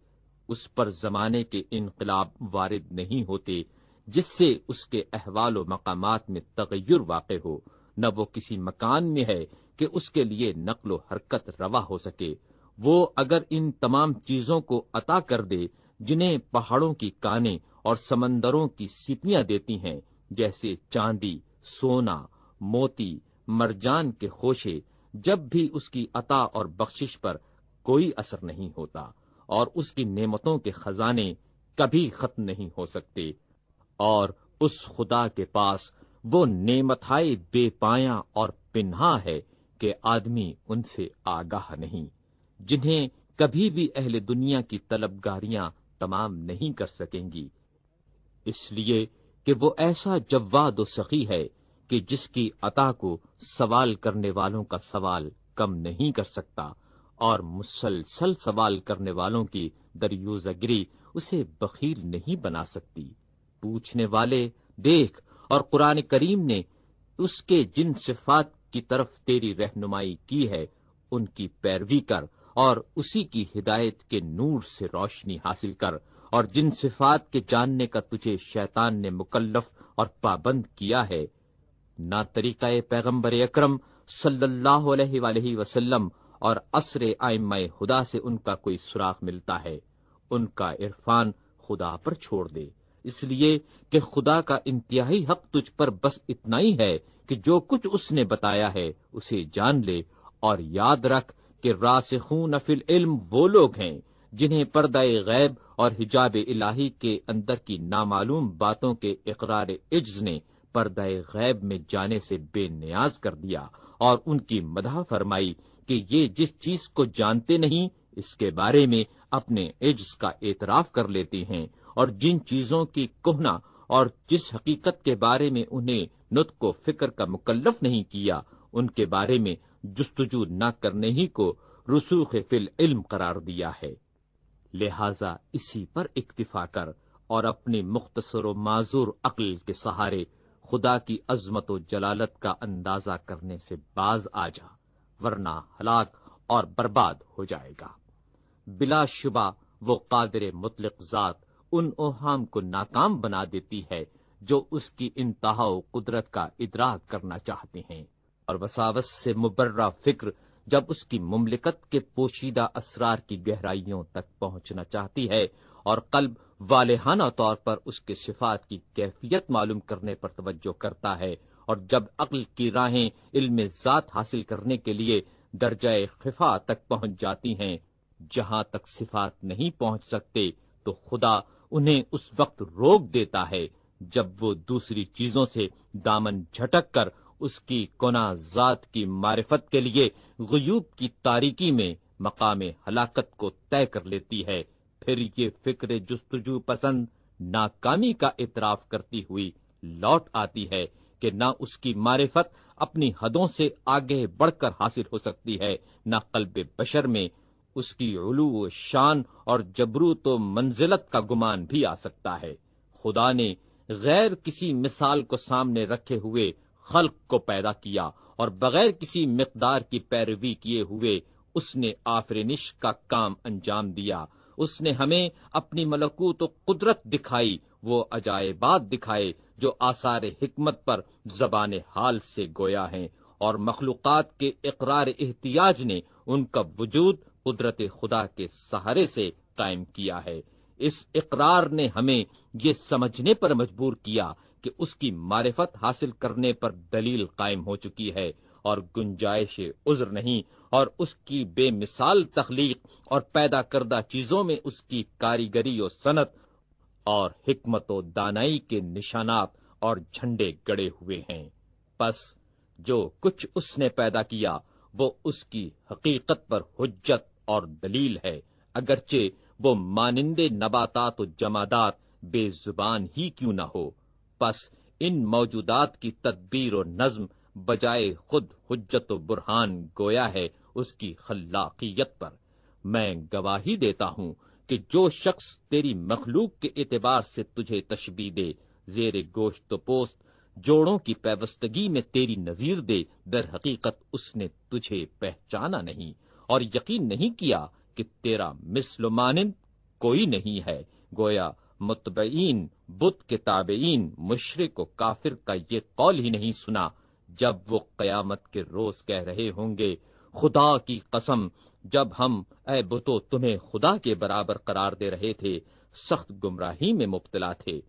اس پر زمانے کے انقلاب وارد نہیں ہوتے جس سے اس کے احوال و مقامات میں تغیر واقع ہو، نہ وہ کسی مکان میں ہے کہ اس کے لیے نقل و حرکت روا ہو سکے۔ وہ اگر ان تمام چیزوں کو عطا کر دے جنہیں پہاڑوں کی کانیں اور سمندروں کی سیپیاں دیتی ہیں، جیسے چاندی، سونا، موتی، مرجان کے خوشے، جب بھی اس کی عطا اور بخشش پر کوئی اثر نہیں ہوتا، اور اس کی نعمتوں کے خزانے کبھی ختم نہیں ہو سکتے، اور اس خدا کے پاس وہ نعمتائے بے پایاں اور پنہا ہے کہ آدمی ان سے آگاہ نہیں، جنہیں کبھی بھی اہل دنیا کی طلبگاریاں تمام نہیں کر سکیں گی، اس لیے کہ وہ ایسا جواد و سخی ہے کہ جس کی عطا کو سوال کرنے والوں کا سوال کم نہیں کر سکتا، اور مسلسل سوال کرنے والوں کی دریوزہ گری اسے بخیل نہیں بنا سکتی۔ پوچھنے والے دیکھ، اور قرآن کریم نے اس کے جن صفات کی طرف تیری رہنمائی کی ہے ان کی پیروی کر، اور اسی کی ہدایت کے نور سے روشنی حاصل کر، اور جن صفات کے جاننے کا تجھے شیطان نے مکلف اور پابند کیا ہے، نہ طریقہ پیغمبر اکرم صلی اللہ علیہ وآلہ وسلم اور عصر ائمہ خدا سے ان کا کوئی سراغ ملتا ہے، ان کا عرفان خدا پر چھوڑ دے، اس لیے کہ خدا کا انتہائی حق تجھ پر بس اتنا ہی ہے کہ جو کچھ اس نے بتایا ہے اسے جان لے، اور یاد رکھ کہ راسخون فی العلم وہ لوگ ہیں جنہیں پردہ غیب اور حجاب الہی کے اندر کی نامعلوم باتوں کے اقرار عجز نے پردہ غیب میں جانے سے بے نیاز کر دیا، اور ان کی مدح فرمائی کہ یہ جس چیز کو جانتے نہیں اس کے بارے میں اپنے عجز کا اعتراف کر لیتی ہیں اور جن چیزوں کی کہنا اور جس حقیقت کے بارے میں انہیں نطق و فکر کا مکلف نہیں کیا ان کے بارے میں جستجو نہ کرنے ہی کو رسوخ فی العلم قرار دیا ہے۔ لہذا اسی پر اکتفا کر اور اپنی مختصر و معذور عقل کے سہارے خدا کی عظمت و جلالت کا اندازہ کرنے سے باز آ جا، ورنہ ہلاک اور برباد ہو جائے گا۔ بلا شبہ وہ قادر مطلق ذات ان اوہام کو ناکام بنا دیتی ہے جو اس کی انتہا و قدرت کا ادراک کرنا چاہتے ہیں، اور وساوس سے مبرہ فکر جب اس کی مملکت کے پوشیدہ اسرار کی گہرائیوں تک پہنچنا چاہتی ہے اور قلب والہانہ طور پر اس کے صفات کی کیفیت معلوم کرنے پر توجہ کرتا ہے، اور جب عقل کی راہیں علم ذات حاصل کرنے کے لیے درجہ خفا تک پہنچ جاتی ہیں جہاں تک صفات نہیں پہنچ سکتے، تو خدا انہیں اس وقت روک دیتا ہے جب وہ دوسری چیزوں سے دامن جھٹک کر اس کی کنا ذات کی معرفت کے لیے غیوب کی تاریکی میں مقام ہلاکت کو طے کر لیتی ہے۔ پھر یہ فکر جستجو پسند ناکامی کا اعتراف کرتی ہوئی لوٹ آتی ہے کہ نہ اس کی معرفت اپنی حدوں سے آگے بڑھ کر حاصل ہو سکتی ہے، نہ قلب بشر میں اس کی علو و شان اور جبروت و منزلت کا گمان بھی آ سکتا ہے۔ خدا نے غیر کسی مثال کو سامنے رکھے ہوئے خلق کو پیدا کیا اور بغیر کسی مقدار کی پیروی کیے ہوئے اس نے آفرینش کا کام انجام دیا۔ اس نے ہمیں اپنی ملکوت و قدرت دکھائی، وہ عجائبات دکھائے جو آثار حکمت پر زبان حال سے گویا ہیں، اور مخلوقات کے اقرار احتیاج نے ان کا وجود قدرت خدا کے سہارے سے قائم کیا ہے۔ اس اقرار نے ہمیں یہ سمجھنے پر مجبور کیا کہ اس کی معرفت حاصل کرنے پر دلیل قائم ہو چکی ہے اور گنجائش عذر نہیں، اور اس کی بے مثال تخلیق اور پیدا کردہ چیزوں میں اس کی کاریگری و صنعت اور حکمت و دانائی کے نشانات اور جھنڈے گڑے ہوئے ہیں۔ پس جو کچھ اس نے پیدا کیا وہ اس کی حقیقت پر حجت اور دلیل ہے، اگرچہ وہ مانند نباتات و جمادات بے زبان ہی کیوں نہ ہو۔ پس ان موجودات کی تدبیر و نظم بجائے خود حجت و برہان گویا ہے اس کی خلاقیت پر۔ میں گواہی دیتا ہوں کہ جو شخص تیری مخلوق کے اعتبار سے تجھے تشبیہ دے، زیر گوشت و پوست جوڑوں کی پیوستگی میں تیری نظیر دے، در حقیقت اس نے تجھے پہچانا نہیں اور یقین نہیں کیا کہ تیرا مثل و مانند کوئی نہیں ہے۔ گویا متبعین بت کے تابعین مشرک و کافر کا یہ قول ہی نہیں سنا جب وہ قیامت کے روز کہہ رہے ہوں گے، خدا کی قسم جب ہم اے بتو تمہیں خدا کے برابر قرار دے رہے تھے، سخت گمراہی میں مبتلا تھے۔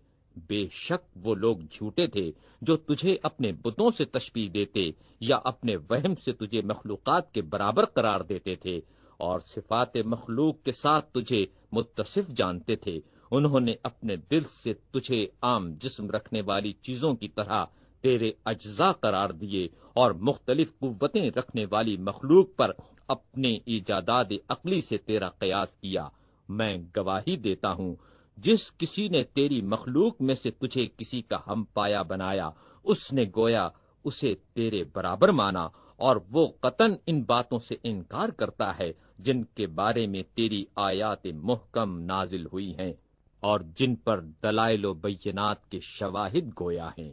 بے شک وہ لوگ جھوٹے تھے جو تجھے اپنے بتوں سے تشبیہ دیتے یا اپنے وہم سے تجھے مخلوقات کے برابر قرار دیتے تھے اور صفات مخلوق کے ساتھ تجھے متصف جانتے تھے۔ انہوں نے اپنے دل سے تجھے عام جسم رکھنے والی چیزوں کی طرح تیرے اجزاء قرار دیے اور مختلف قوتیں رکھنے والی مخلوق پر اپنے ایجادات عقلی سے تیرا قیاس کیا۔ میں گواہی دیتا ہوں جس کسی نے تیری مخلوق میں سے تجھے کسی کا ہم پایا بنایا، اس نے گویا اسے تیرے برابر مانا، اور وہ قطعاً ان باتوں سے انکار کرتا ہے جن کے بارے میں تیری آیات محکم نازل ہوئی ہیں اور جن پر دلائل و بینات کے شواہد گویا ہیں۔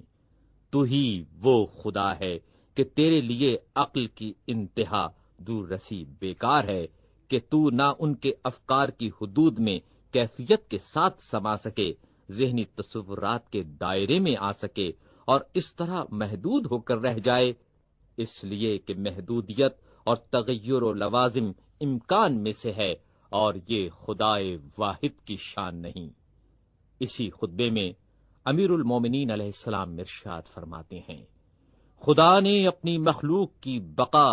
تو ہی وہ خدا ہے کہ تیرے لیے عقل کی انتہا دور رسی بیکار ہے کہ تو نہ ان کے افکار کی حدود میں کیفیت کے ساتھ سما سکے، ذہنی تصورات کے دائرے میں آ سکے اور اس طرح محدود ہو کر رہ جائے، اس لیے کہ محدودیت اور تغیر و لوازم امکان میں سے ہے اور یہ خدائے واحد کی شان نہیں۔ اسی خطبے میں امیر المومنین علیہ السلام ارشاد فرماتے ہیں، خدا نے اپنی مخلوق کی بقا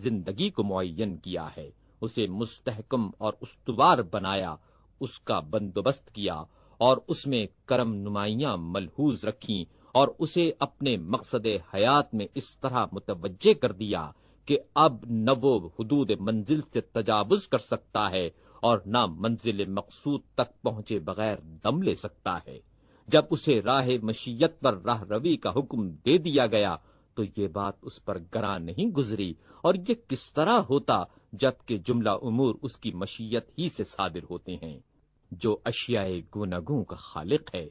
زندگی کو معین کیا ہے، اسے مستحکم اور استوار بنایا، اس کا بندوبست کیا اور اس میں کرم نمائیاں ملحوظ رکھیں اور اسے اپنے مقصد حیات میں اس طرح متوجہ کر دیا کہ اب نہ وہ حدود منزل سے تجاوز کر سکتا ہے اور نہ منزل مقصود تک پہنچے بغیر دم لے سکتا ہے۔ جب اسے راہ مشیت پر راہ روی کا حکم دے دیا گیا تو یہ بات اس پر گراں نہیں گزری، اور یہ کس طرح ہوتا جبکہ جملہ امور اس کی مشیت ہی سے صادر ہوتے ہیں۔ جو اشیاء گوناگوں کا خالق ہے،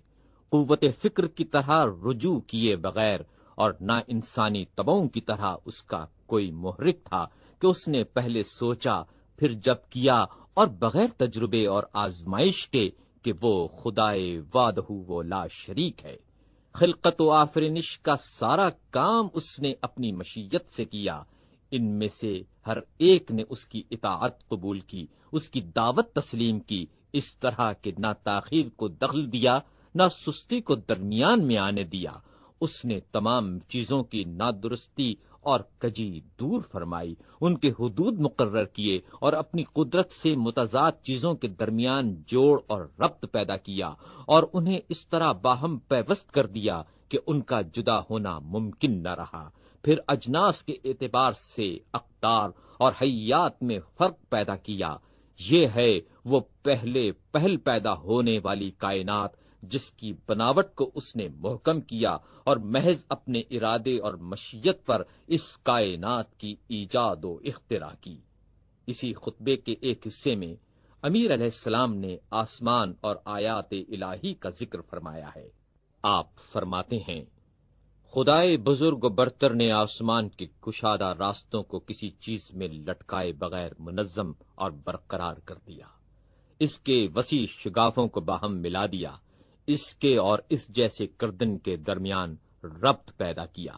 قوت فکر کی طرح رجوع کیے بغیر اور نہ انسانی طبعوں کی طرح اس کا کوئی محرک تھا کہ اس نے پہلے سوچا پھر جب کیا، اور بغیر تجربے اور آزمائش کے کہ وہ خدائے وحدہ و لا شریک ہے۔ خلقت و آفرینش کا سارا کام اس نے اپنی مشیت سے کیا۔ ان میں سے ہر ایک نے اس کی اطاعت قبول کی، اس کی دعوت تسلیم کی، اس طرح کہ نہ تاخیر کو دخل دیا نہ سستی کو درمیان میں آنے دیا۔ اس نے تمام چیزوں کی نادرستی اور کجی دور فرمائی، ان کے حدود مقرر کیے اور اپنی قدرت سے متضاد چیزوں کے درمیان جوڑ اور ربط پیدا کیا، اور انہیں اس طرح باہم پیوست کر دیا کہ ان کا جدا ہونا ممکن نہ رہا۔ پھر اجناس کے اعتبار سے اقدار اور حیات میں فرق پیدا کیا۔ یہ ہے وہ پہل پیدا ہونے والی کائنات جس کی بناوٹ کو اس نے محکم کیا اور محض اپنے ارادے اور مشیت پر اس کائنات کی ایجاد و اختراع کی۔ اسی خطبے کے ایک حصے میں امیر علیہ السلام نے آسمان اور آیات الہی کا ذکر فرمایا ہے۔ آپ فرماتے ہیں، خدائے بزرگ و برتر نے آسمان کے کشادہ راستوں کو کسی چیز میں لٹکائے بغیر منظم اور برقرار کر دیا، اس کے وسیع شگافوں کو باہم ملا دیا، اس کے اور اس جیسے کردن کے درمیان ربط پیدا کیا۔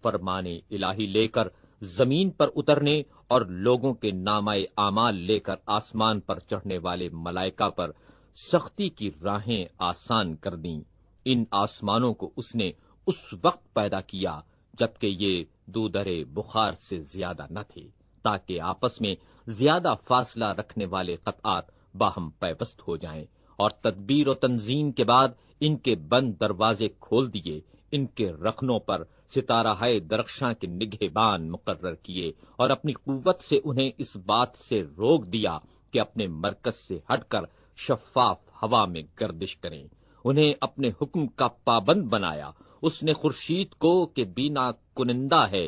فرمان الہی لے کر زمین پر اترنے اور لوگوں کے نامہ اعمال لے کر آسمان پر چڑھنے والے ملائکہ پر سختی کی راہیں آسان کر دیں۔ ان آسمانوں کو اس نے اس وقت پیدا کیا جبکہ یہ دودرے بخار سے زیادہ نہ تھے، تاکہ آپس میں زیادہ فاصلہ رکھنے والے قطعات باہم پیوست ہو جائیں، اور تدبیر و تنظیم کے بعد ان کے بند دروازے کھول دیے، ان کے رخنوں پر ستارہ ہے درخشاں کے نگہبان مقرر کیے، اور اپنی قوت سے انہیں اس بات سے روک دیا کہ اپنے مرکز سے ہٹ کر شفاف ہوا میں گردش کریں۔ انہیں اپنے حکم کا پابند بنایا۔ اس نے خورشید کو کہ بینا کنندہ ہے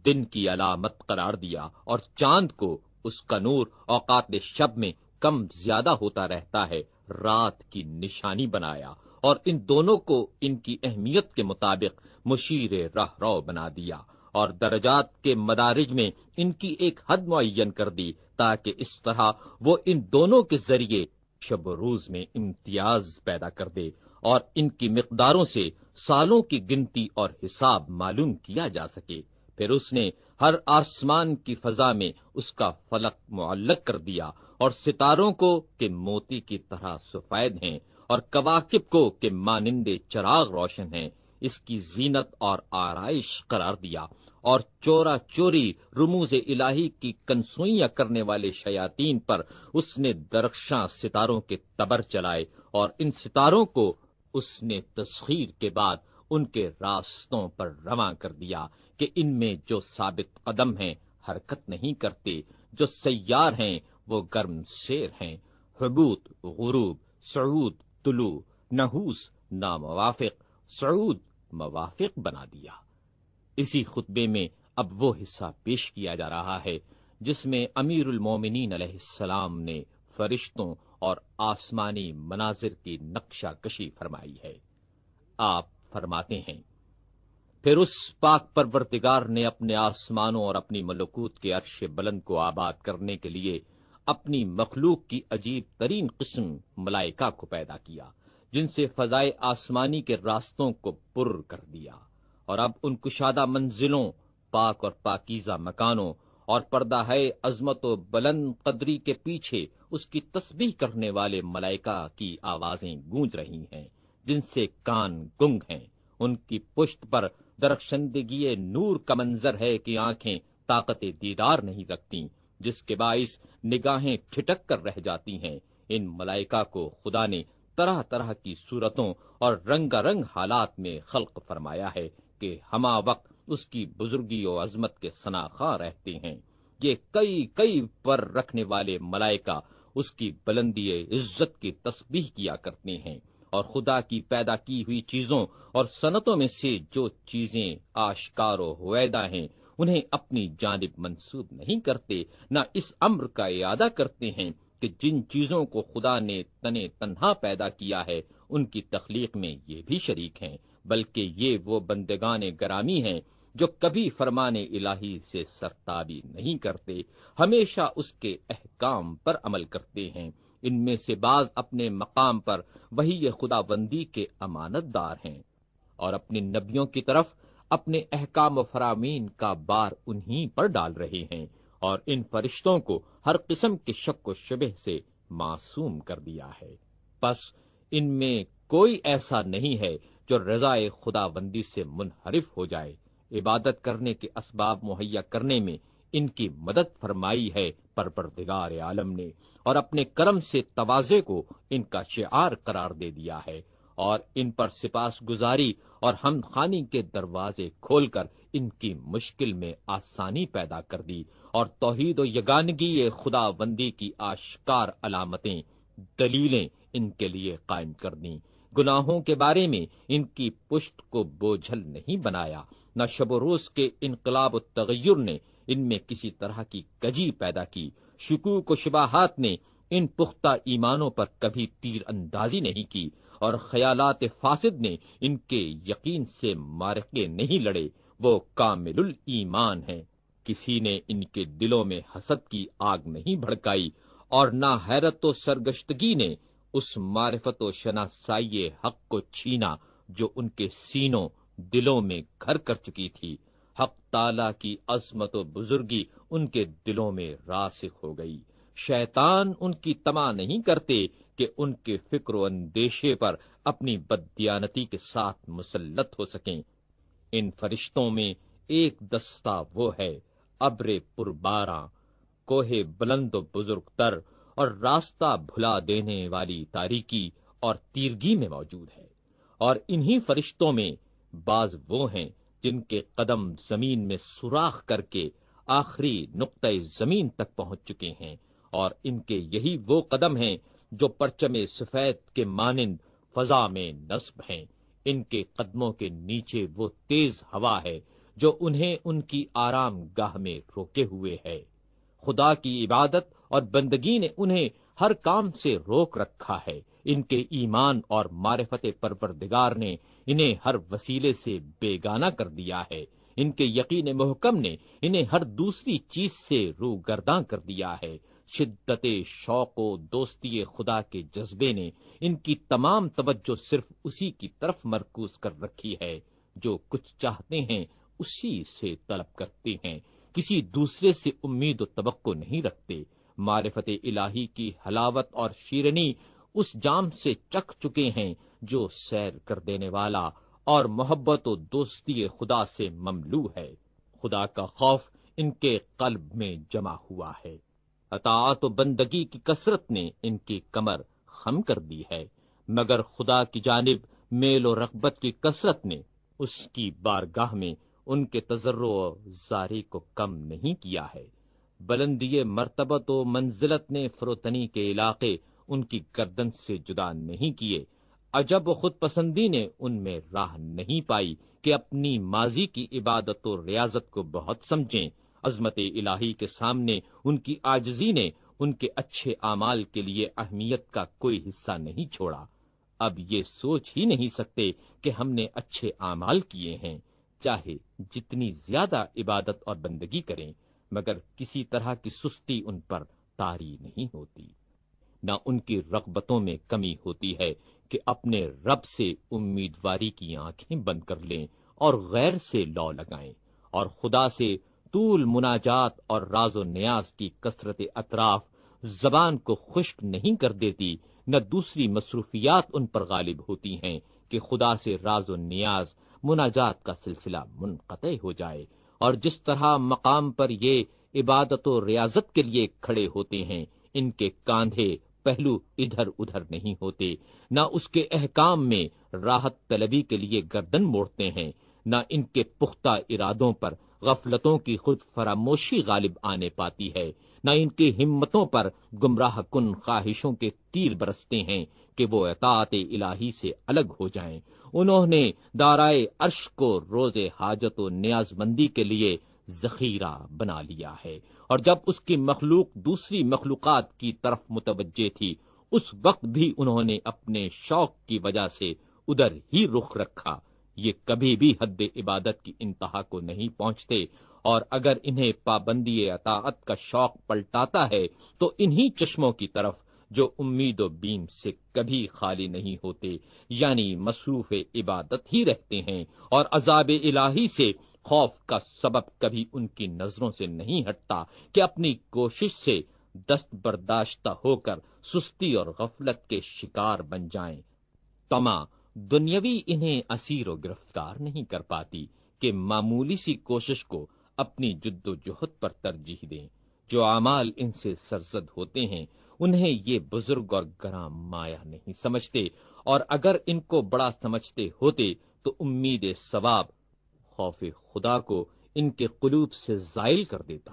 دن کی علامت قرار دیا، اور چاند کو اس کا نور اوقات شب میں کم زیادہ ہوتا رہتا ہے رات کی نشانی بنایا، اور ان دونوں کو ان کی اہمیت کے مطابق مشیر راہ رو بنا دیا، اور درجات کے مدارج میں ان کی ایک حد معین کر دی، تاکہ اس طرح وہ ان دونوں کے ذریعے شب و روز میں امتیاز پیدا کر دے، اور ان کی مقداروں سے سالوں کی گنتی اور حساب معلوم کیا جا سکے۔ پھر اس نے ہر آسمان کی فضا میں اس کا فلک معلق کر دیا، اور ستاروں کو کہ موتی کی طرح سفید ہیں، اور کواکب کو کہ مانند چراغ روشن ہیں، اس کی زینت اور آرائش قرار دیا، اور چورا چوری رموز الہی کی کنسوئیاں کرنے والے شیاطین پر اس نے درخشاں ستاروں کے تبر چلائے، اور ان ستاروں کو اس نے تسخیر کے بعد ان کے راستوں پر رواں کر دیا کہ ان میں جو ثابت قدم ہیں حرکت نہیں کرتے، جو سیار ہیں وہ گرم سیر ہیں، حبوط، غروب، صعود، طلوع، نحوس، ناموافق، صعود، موافق بنا دیا۔ اسی خطبے میں اب وہ حصہ پیش کیا جا رہا ہے جس میں امیر المومنین علیہ السلام نے فرشتوں اور آسمانی مناظر کی نقشہ کشی فرمائی ہے۔ آپ فرماتے ہیں، پھر اس پاک پروردگار نے اپنے آسمانوں اور اپنی ملکوت کے عرش بلند کو آباد کرنے کے لیے اپنی مخلوق کی عجیب ترین قسم ملائکہ کو پیدا کیا، جن سے فضائے آسمانی کے راستوں کو پر کر دیا، اور اب ان کشادہ منزلوں، پاک اور پاکیزہ مکانوں اور پردہ ہے عظمت و بلند قدری کے پیچھے اس کی تسبیح کرنے والے ملائکہ کی آوازیں گونج رہی ہیں، جن سے کان گنگ ہیں۔ ان کی پشت پر درخشندگی نور کا منظر ہے کہ آنکھیں طاقت دیدار نہیں رکھتی، جس کے باعث نگاہیں ٹھٹک کر رہ جاتی ہیں۔ ان ملائکہ کو خدا نے طرح طرح کی صورتوں اور رنگا رنگ حالات میں خلق فرمایا ہے کہ ہما وقت اس کی بزرگی و عظمت کے ثناخواں رہتے ہیں۔ یہ کئی کئی پر رکھنے والے ملائکہ اس کی بلندی عزت کی تسبیح کیا کرتے ہیں، اور خدا کی پیدا کی ہوئی چیزوں اور صنعتوں میں سے جو چیزیں آشکار و ہویدہ ہیں انہیں اپنی جانب منسوب نہیں کرتے، نہ اس امر کا اعادہ کرتے ہیں کہ جن چیزوں کو خدا نے تنے تنہا پیدا کیا ہے ان کی تخلیق میں یہ بھی شریک ہیں، بلکہ یہ وہ بندگان گرامی ہیں جو کبھی فرمان الہی سے سرتابی نہیں کرتے، ہمیشہ اس کے احکام پر عمل کرتے ہیں۔ ان میں سے بعض اپنے مقام پر وہی خداوندی کے امانت دار ہیں، اور اپنے نبیوں کی طرف اپنے احکام و فرامین کا بار انہی پر ڈال رہے ہیں، اور ان فرشتوں کو ہر قسم کے شک و شبہ سے معصوم کر دیا ہے۔ پس ان میں کوئی ایسا نہیں ہے جو رضائے خداوندی سے منحرف ہو جائے۔ عبادت کرنے کے اسباب مہیا کرنے میں ان کی مدد فرمائی ہے پروردگار عالم نے، اور اپنے کرم سے تواضع کو ان کا شعار قرار دے دیا ہے، اور ان پر سپاس گزاری اور حمد خوانی کے دروازے کھول کر ان کی مشکل میں آسانی پیدا کر دی، اور توحید و یگانگی خداوندی کی آشکار علامتیں، دلیلیں ان کے لیے قائم کر دیں۔ گناہوں کے بارے میں ان کی پشت کو بوجھل نہیں بنایا، نہ شب و روز کے انقلاب و تغیر نے ان میں کسی طرح کی کجی پیدا کی، شکوک و شبہات نے ان پختہ ایمانوں پر کبھی تیر اندازی نہیں کی، اور خیالات فاسد نے ان کے یقین سے معرکے نہیں لڑے۔ وہ کامل الایمان ہیں، کسی نے ان کے دلوں میں حسد کی آگ نہیں بھڑکائی، اور نہ حیرت و سرگشتگی نے اس معرفت و شناسائی حق کو چھینا جو ان کے سینوں دلوں میں گھر کر چکی تھی۔ حق تعالی کی عظمت و بزرگی ان کے دلوں میں راسخ ہو گئی۔ شیطان ان کی طمع نہیں کرتے کہ ان کے فکر و اندیشے پر اپنی بددیانتی کے ساتھ مسلط ہو سکیں۔ ان فرشتوں میں ایک دستہ وہ ہے، ابر پرباراں، کوہ بلند و بزرگ تر اور راستہ بھلا دینے والی تاریکی اور تیرگی میں موجود ہے، اور انہی فرشتوں میں بعض وہ ہیں جن کے قدم زمین میں سوراخ کر کے آخری نقطۂ زمین تک پہنچ چکے ہیں، اور ان کے یہی وہ قدم ہیں جو پرچم سفید کے مانند فضا میں نصب ہیں۔ ان کے قدموں کے نیچے وہ تیز ہوا ہے جو انہیں ان کی آرام گاہ میں روکے ہوئے ہے۔ خدا کی عبادت اور بندگی نے انہیں ہر کام سے روک رکھا ہے۔ ان کے ایمان اور معرفت پروردگار نے انہیں ہر وسیلے سے بیگانہ کر دیا ہے۔ ان کے یقین محکم نے انہیں ہر دوسری چیز سے روگرداں کر دیا ہے۔ شدت شوق و دوستی خدا کے جذبے نے ان کی تمام توجہ صرف اسی کی طرف مرکوز کر رکھی ہے۔ جو کچھ چاہتے ہیں اسی سے طلب کرتے ہیں، کسی دوسرے سے امید و توقع نہیں رکھتے۔ معرفت الہی کی حلاوت اور شیرنی اس جام سے چکھ چکے ہیں جو سیر کر دینے والا اور محبت و دوستی خدا سے مملو ہے۔ خدا کا خوف ان کے قلب میں جمع ہوا ہے۔ اطاعت و بندگی کی کثرت نے ان کی کمر خم کر دی ہے، مگر خدا کی جانب میل و رغبت کی کثرت نے اس کی بارگاہ میں ان کے تضرع و زاری کو کم نہیں کیا ہے۔ بلندی مرتبت و منزلت نے فروتنی کے علاقے ان کی گردن سے جدا نہیں کیے۔ عجب و خود پسندی نے ان میں راہ نہیں پائی کہ اپنی ماضی کی عبادت و ریاضت کو بہت سمجھیں۔ عظمت الہی کے سامنے ان کی عاجزی نے ان کے اچھے اعمال کے لیے اہمیت کا کوئی حصہ نہیں چھوڑا۔ اب یہ سوچ ہی نہیں سکتے کہ ہم نے اچھے اعمال کیے ہیں، چاہے جتنی زیادہ عبادت اور بندگی کریں، مگر کسی طرح کی سستی ان پر طاری نہیں ہوتی، نہ ان کی رغبتوں میں کمی ہوتی ہے کہ اپنے رب سے امیدواری کی آنکھیں بند کر لیں اور غیر سے لو لگائیں، اور خدا سے طول مناجات اور راز و نیاز کی کثرت اطراف زبان کو خشک نہیں کر دیتی، نہ دوسری مصروفیات ان پر غالب ہوتی ہیں کہ خدا سے راز و نیاز مناجات کا سلسلہ منقطع ہو جائے۔ اور جس طرح مقام پر یہ عبادت و ریاضت کے لیے کھڑے ہوتے ہیں، ان کے کاندھے پہلو ادھر ادھر نہیں ہوتے، نہ اس کے احکام میں راحت طلبی کے لیے گردن موڑتے ہیں، نہ ان کے پختہ ارادوں پر غفلتوں کی خود فراموشی غالب آنے پاتی ہے، نہ ان کی ہمتوں پر گمراہ کن خواہشوں کے تیر برستے ہیں کہ وہ اطاعت الہی سے الگ ہو جائیں۔ انہوں نے دارائے عرش کو روز حاجت و نیاز مندی کے لیے ذخیرہ بنا لیا ہے، اور جب اس کی مخلوق دوسری مخلوقات کی طرف متوجہ تھی، اس وقت بھی انہوں نے اپنے شوق کی وجہ سے ادھر ہی رخ رکھا۔ یہ کبھی بھی حد عبادت کی انتہا کو نہیں پہنچتے، اور اگر انہیں پابندی اطاعت کا شوق پلٹاتا ہے تو انہی چشموں کی طرف جو امید و بیم سے کبھی خالی نہیں ہوتے، یعنی مصروف عبادت ہی رہتے ہیں، اور عذاب الہی سے خوف کا سبب کبھی ان کی نظروں سے نہیں ہٹتا کہ اپنی کوشش سے دست برداشتہ ہو کر سستی اور غفلت کے شکار بن جائیں۔ طمع دنیاوی انہیں اسیر و گرفتار نہیں کر پاتی کہ معمولی سی کوشش کو اپنی جد و جہد پر ترجیح دیں۔ جو اعمال ان سے سرزد ہوتے ہیں انہیں یہ بزرگ اور گراں مایہ نہیں سمجھتے، اور اگر ان کو بڑا سمجھتے ہوتے تو امید ثواب، خوف خدا کو ان کے قلوب سے زائل کر دیتا۔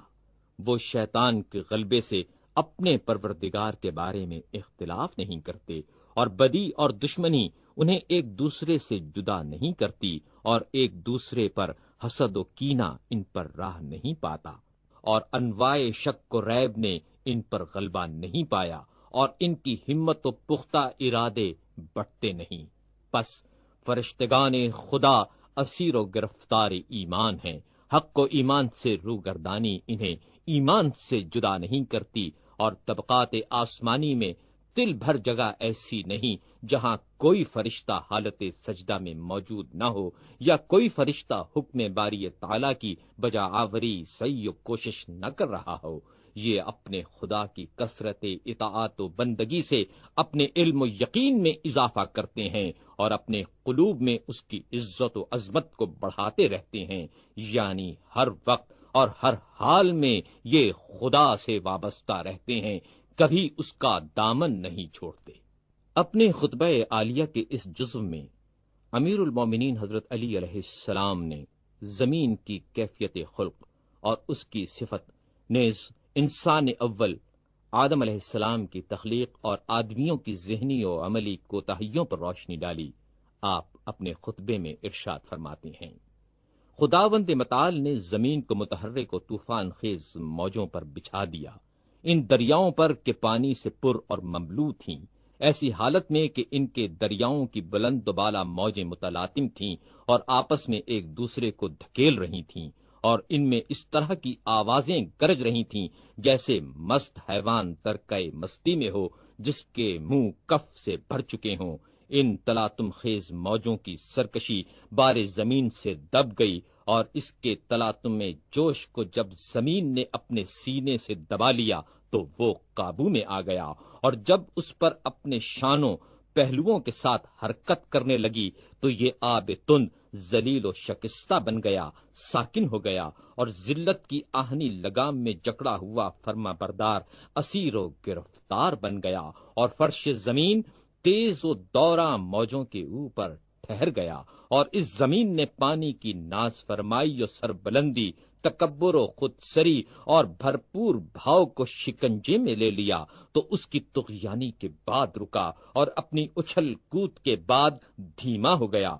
وہ شیطان کے غلبے سے اپنے پروردگار کے بارے میں اختلاف نہیں کرتے، اور بدی اور دشمنی انہیں ایک دوسرے سے جدا نہیں کرتی، اور ایک دوسرے پر حسد و کینہ ان پر راہ نہیں پاتا، اور انواع شک و ریب نے ان پر غلبہ نہیں پایا، اور ان کی ہمت و پختہ ارادے بٹتے نہیں۔ پس فرشتگان خدا اسیر و گرفتار ایمان ہیں، حق و ایمان سے روگردانی انہیں ایمان سے جدا نہیں کرتی، اور طبقات آسمانی میں تل بھر جگہ ایسی نہیں جہاں کوئی فرشتہ حالت سجدہ میں موجود نہ ہو، یا کوئی فرشتہ حکم باری تعالیٰ کی بجا آوری سعی و کوشش نہ کر رہا ہو۔ یہ اپنے خدا کی کثرت اطاعت و بندگی سے اپنے علم و یقین میں اضافہ کرتے ہیں، اور اپنے قلوب میں اس کی عزت و عظمت کو بڑھاتے رہتے ہیں، یعنی ہر وقت اور ہر حال میں یہ خدا سے وابستہ رہتے ہیں، کبھی اس کا دامن نہیں چھوڑتے۔ اپنے خطبہ عالیہ کے اس جزو میں امیر المومنین حضرت علی علیہ السلام نے زمین کی کیفیت خلق اور اس کی صفت، نیز انسان اول آدم علیہ السلام کی تخلیق اور آدمیوں کی ذہنی و عملی کوتاہیوں پر روشنی ڈالی۔ آپ اپنے خطبے میں ارشاد فرماتے ہیں، خداوند متعال نے زمین کو متحرک و طوفان خیز موجوں پر بچھا دیا، ان دریاؤں پر کہ پانی سے پر اور مملو تھیں، ایسی حالت میں کہ ان کے دریاؤں کی بلند و بالا موجیں متلاطم تھیں اور آپس میں ایک دوسرے کو دھکیل رہی تھیں، اور ان میں اس طرح کی آوازیں گرج رہی تھیں جیسے مست حیوان ترکۂ مستی میں ہو جس کے منہ کف سے بھر چکے ہوں۔ ان تلاطم خیز موجوں کی سرکشی بار زمین سے دب گئی، اور اس کے تلاطم میں جوش کو جب زمین نے اپنے سینے سے دبا لیا تو وہ قابو میں آ گیا، اور جب اس پر اپنے شانوں پہلوؤں کے ساتھ حرکت کرنے لگی تو یہ آب تند ذلیل و شکستہ بن گیا، ساکن ہو گیا، اور ذلت کی آہنی لگام میں جکڑا ہوا فرما بردار اسیر و گرفتار بن گیا، اور فرش زمین تیز و دوراں موجوں کے اوپر ٹھہر گیا، اور اس زمین نے پانی کی ناز فرمائی و سربلندی، تکبر و خود سری اور بھرپور بھاؤ کو شکنجے میں لے لیا، تو اس کی طغیانی کے بعد رکا اور اپنی اچھل کود کے بعد دھیما ہو گیا۔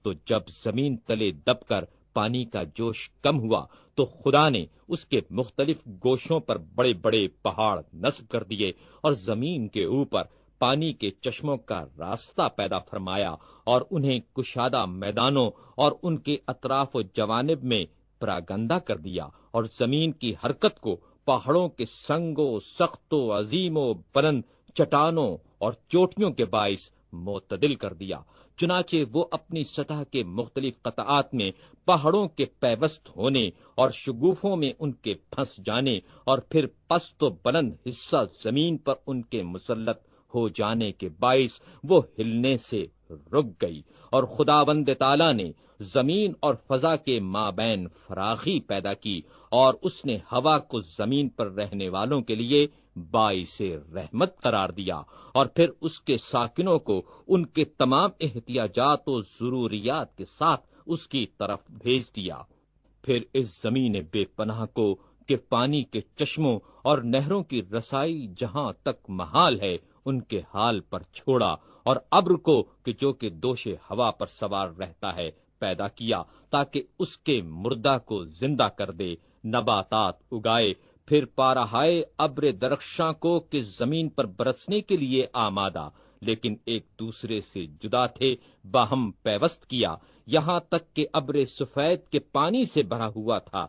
تو جب زمین تلے دب کر پانی کا جوش کم ہوا تو خدا نے اس کے مختلف گوشوں پر بڑے بڑے پہاڑ نصب کر دیے، اور زمین کے اوپر پانی کے چشموں کا راستہ پیدا فرمایا، اور انہیں کشادہ میدانوں اور ان کے اطراف و جوانب میں پراگندہ کر دیا، اور زمین کی حرکت کو پہاڑوں کے سنگ و سخت و عظیم و بلند چٹانوں اور چوٹیوں کے باعث معتدل کر دیا، چنانچہ وہ اپنی سطح کے مختلف قطعات میں پہاڑوں کے پیوست ہونے اور شگوفوں میں ان کے پھنس جانے، اور پھر پست و بلند حصہ زمین پر ان کے مسلط ہو جانے کے باعث وہ ہلنے سے رک گئی، اور خداوند تعالیٰ نے زمین اور فضا کے مابین فراخی پیدا کی، اور اس نے ہوا کو زمین پر رہنے والوں کے لیے باعث رحمت قرار دیا، اور پھر اس کے ساکنوں کو ان کے تمام احتیاجات و ضروریات کے ساتھ اس کی طرف بھیج دیا۔ پھر اس زمین بے پناہ کو کہ پانی کے چشموں اور نہروں کی رسائی جہاں تک محال ہے ان کے حال پر چھوڑا، اور ابر کو کہ جو کہ دوش ہوا پر سوار رہتا ہے پیدا کیا تاکہ اس کے مردہ کو زندہ کر دے، نباتات اگائے، پھر پارہائے ابر درخشاں کو کہ زمین پر برسنے کے لیے آمادہ لیکن ایک دوسرے سے جدا تھے، باہم پیوست کیا، یہاں تک کہ ابر سفید کے پانی سے بھرا ہوا تھا،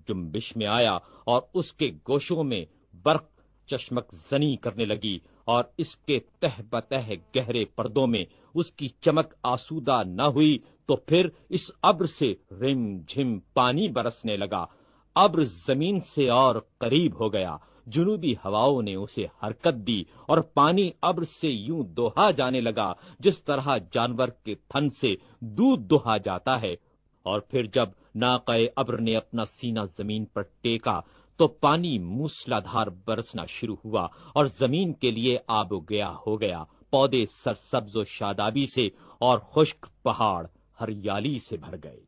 جنبش میں آیا اور اس کے گوشوں میں برق چشمک زنی کرنے لگی، اور اس کے تہ بتہ گہرے پردوں میں اس کی چمک آسودہ نہ ہوئی، تو پھر اس ابر سے رم جھم پانی برسنے لگا، ابر زمین سے اور قریب ہو گیا، جنوبی ہواؤں نے اسے حرکت دی اور پانی ابر سے یوں دوہا جانے لگا جس طرح جانور کے تھن سے دودھ دوہا جاتا ہے، اور پھر جب ناقہ ابر نے اپنا سینہ زمین پر ٹیکا تو پانی موسلادھار برسنا شروع ہوا اور زمین کے لیے آب و گیا ہو گیا، پودے سرسبز و شادابی سے اور خشک پہاڑ ہریالی سے بھر گئے۔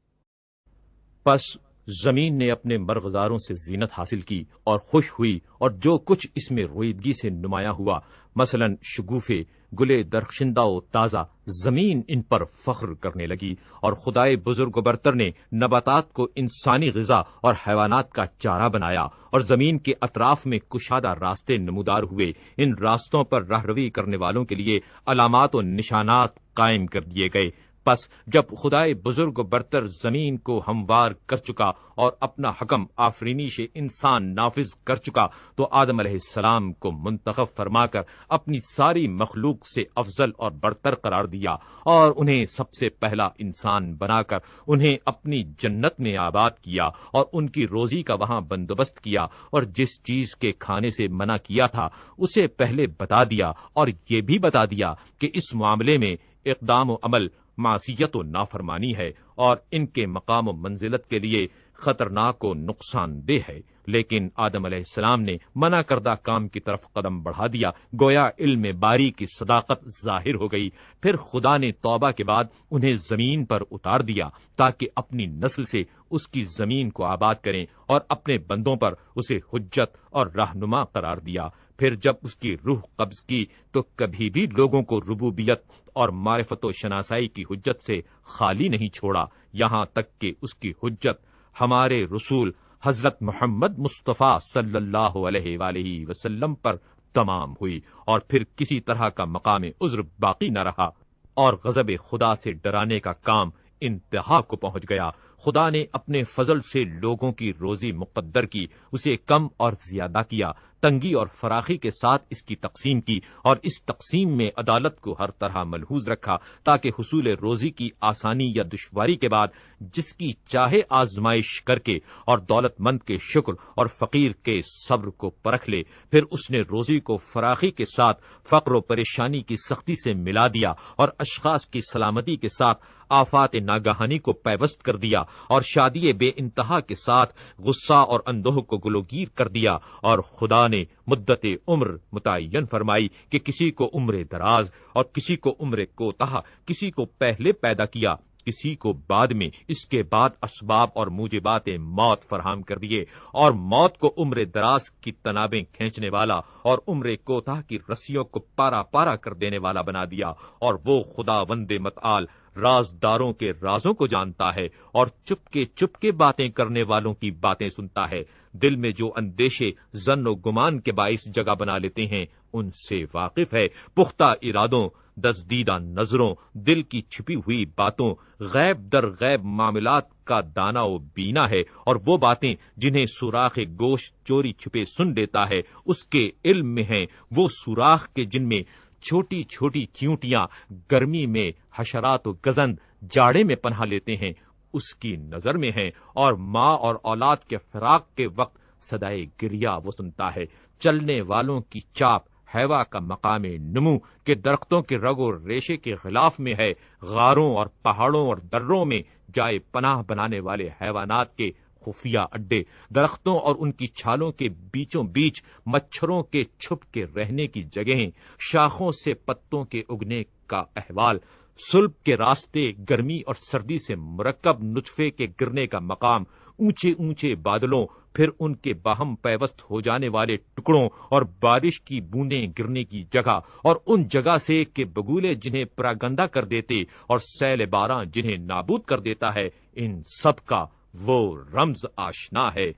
پس زمین نے اپنے مرغزاروں سے زینت حاصل کی اور خوش ہوئی، اور جو کچھ اس میں رویدگی سے نمایاں ہوا، مثلا شگوفے، گلے درخشندہ و تازہ، زمین ان پر فخر کرنے لگی، اور خدائے بزرگ و برتر نے نباتات کو انسانی غذا اور حیوانات کا چارہ بنایا، اور زمین کے اطراف میں کشادہ راستے نمودار ہوئے، ان راستوں پر راہروی کرنے والوں کے لیے علامات و نشانات قائم کر دیے گئے۔ پس جب خدائے بزرگ و برتر زمین کو ہموار کر چکا اور اپنا حکم آفرینش انسان نافذ کر چکا تو آدم علیہ السلام کو منتخب فرما کر اپنی ساری مخلوق سے افضل اور برتر قرار دیا، اور انہیں سب سے پہلا انسان بنا کر انہیں اپنی جنت میں آباد کیا، اور ان کی روزی کا وہاں بندوبست کیا، اور جس چیز کے کھانے سے منع کیا تھا اسے پہلے بتا دیا، اور یہ بھی بتا دیا کہ اس معاملے میں اقدام و عمل معصیت و نافرمانی ہے، اور ان کے مقام و منزلت کے لیے خطرناک و نقصان دہ ہے، لیکن آدم علیہ السلام نے منع کردہ کام کی طرف قدم بڑھا دیا، گویا علم باری کی صداقت ظاہر ہو گئی۔ پھر خدا نے توبہ کے بعد انہیں زمین پر اتار دیا تاکہ اپنی نسل سے اس کی زمین کو آباد کریں، اور اپنے بندوں پر اسے حجت اور رہنما قرار دیا۔ پھر جب اس کی روح قبض کی تو کبھی بھی لوگوں کو ربوبیت اور معرفت و شناسائی کی حجت سے خالی نہیں چھوڑا، یہاں تک کہ اس کی حجت ہمارے رسول حضرت محمد مصطفیٰ صلی اللہ علیہ وآلہ وسلم پر تمام ہوئی، اور پھر کسی طرح کا مقام عذر باقی نہ رہا، اور غضب خدا سے ڈرانے کا کام انتہا کو پہنچ گیا۔ خدا نے اپنے فضل سے لوگوں کی روزی مقدر کی، اسے کم اور زیادہ کیا، تنگی اور فراخی کے ساتھ اس کی تقسیم کی، اور اس تقسیم میں عدالت کو ہر طرح ملحوظ رکھا تاکہ حصول روزی کی آسانی یا دشواری کے بعد جس کی چاہے آزمائش کر کے اور دولت مند کے شکر اور فقیر کے صبر کو پرکھ لے۔ پھر اس نے روزی کو فراخی کے ساتھ فقر و پریشانی کی سختی سے ملا دیا، اور اشخاص کی سلامتی کے ساتھ آفات ناگہانی کو پیوست کر دیا، اور شادی بے انتہا کے ساتھ غصہ اور اندوہ کو گلوگیر کر دیا، اور خدا نے مدت عمر متعین فرمائی کہ کسی کو عمر دراز اور کسی کو عمر کوتاہ، کسی کو پہلے پیدا کیا، کسی کو بعد میں، اس کے بعد اسباب اور موجبات موت فراہم کر دیے، اور موت کو عمر دراز کی تنابیں کھینچنے والا اور عمر کوتاہ کی رسیوں کو پارا پارا کر دینے والا بنا دیا، اور وہ خداوند متعال رازداروں کے رازوں کو جانتا ہے اور چپ کے باتیں کرنے والوں کی باتیں سنتا ہے، دل میں جو اندیشے ظن و گمان کے باعث جگہ بنا لیتے ہیں ان سے واقف ہے، پختہ ارادوں، دزدیدہ نظروں، دل کی چھپی ہوئی باتوں، غیب در غیب معاملات کا دانا و بینا ہے، اور وہ باتیں جنہیں سوراخ گوشت چوری چھپے سن لیتا ہے اس کے علم میں ہیں، وہ سوراخ کے جن میں چھوٹی چھوٹی چیونٹیاں گرمی میں، حشرات و گزند جاڑے میں پناہ لیتے ہیں اس کی نظر میں ہیں، اور ماں اور اولاد کے فراق کے وقت صدائے گریا وہ سنتا ہے، چلنے والوں کی چاپ حیوا کا مقام نمو کے درختوں کے رگ و ریشے کے غلاف میں ہے، غاروں اور پہاڑوں اور دروں میں جائے پناہ بنانے والے حیوانات کے خفیہ اڈے، درختوں اور ان کی چھالوں کے بیچوں بیچ مچھروں کے چھپ کے رہنے کی جگہیں، شاخوں سے پتوں کے اگنے کا احوال، سلب کے راستے، گرمی اور سردی سے مرکب نطفے کے گرنے کا مقام، اونچے اونچے بادلوں، پھر ان کے باہم پیوست ہو جانے والے ٹکڑوں، اور بارش کی بوندیں گرنے کی جگہ، اور ان جگہ سے کہ بگولے جنہیں پراگندہ کر دیتے اور سیل باراں جنہیں نابود کر دیتا ہے، ان سب کا وہ رمز آشنا ہے۔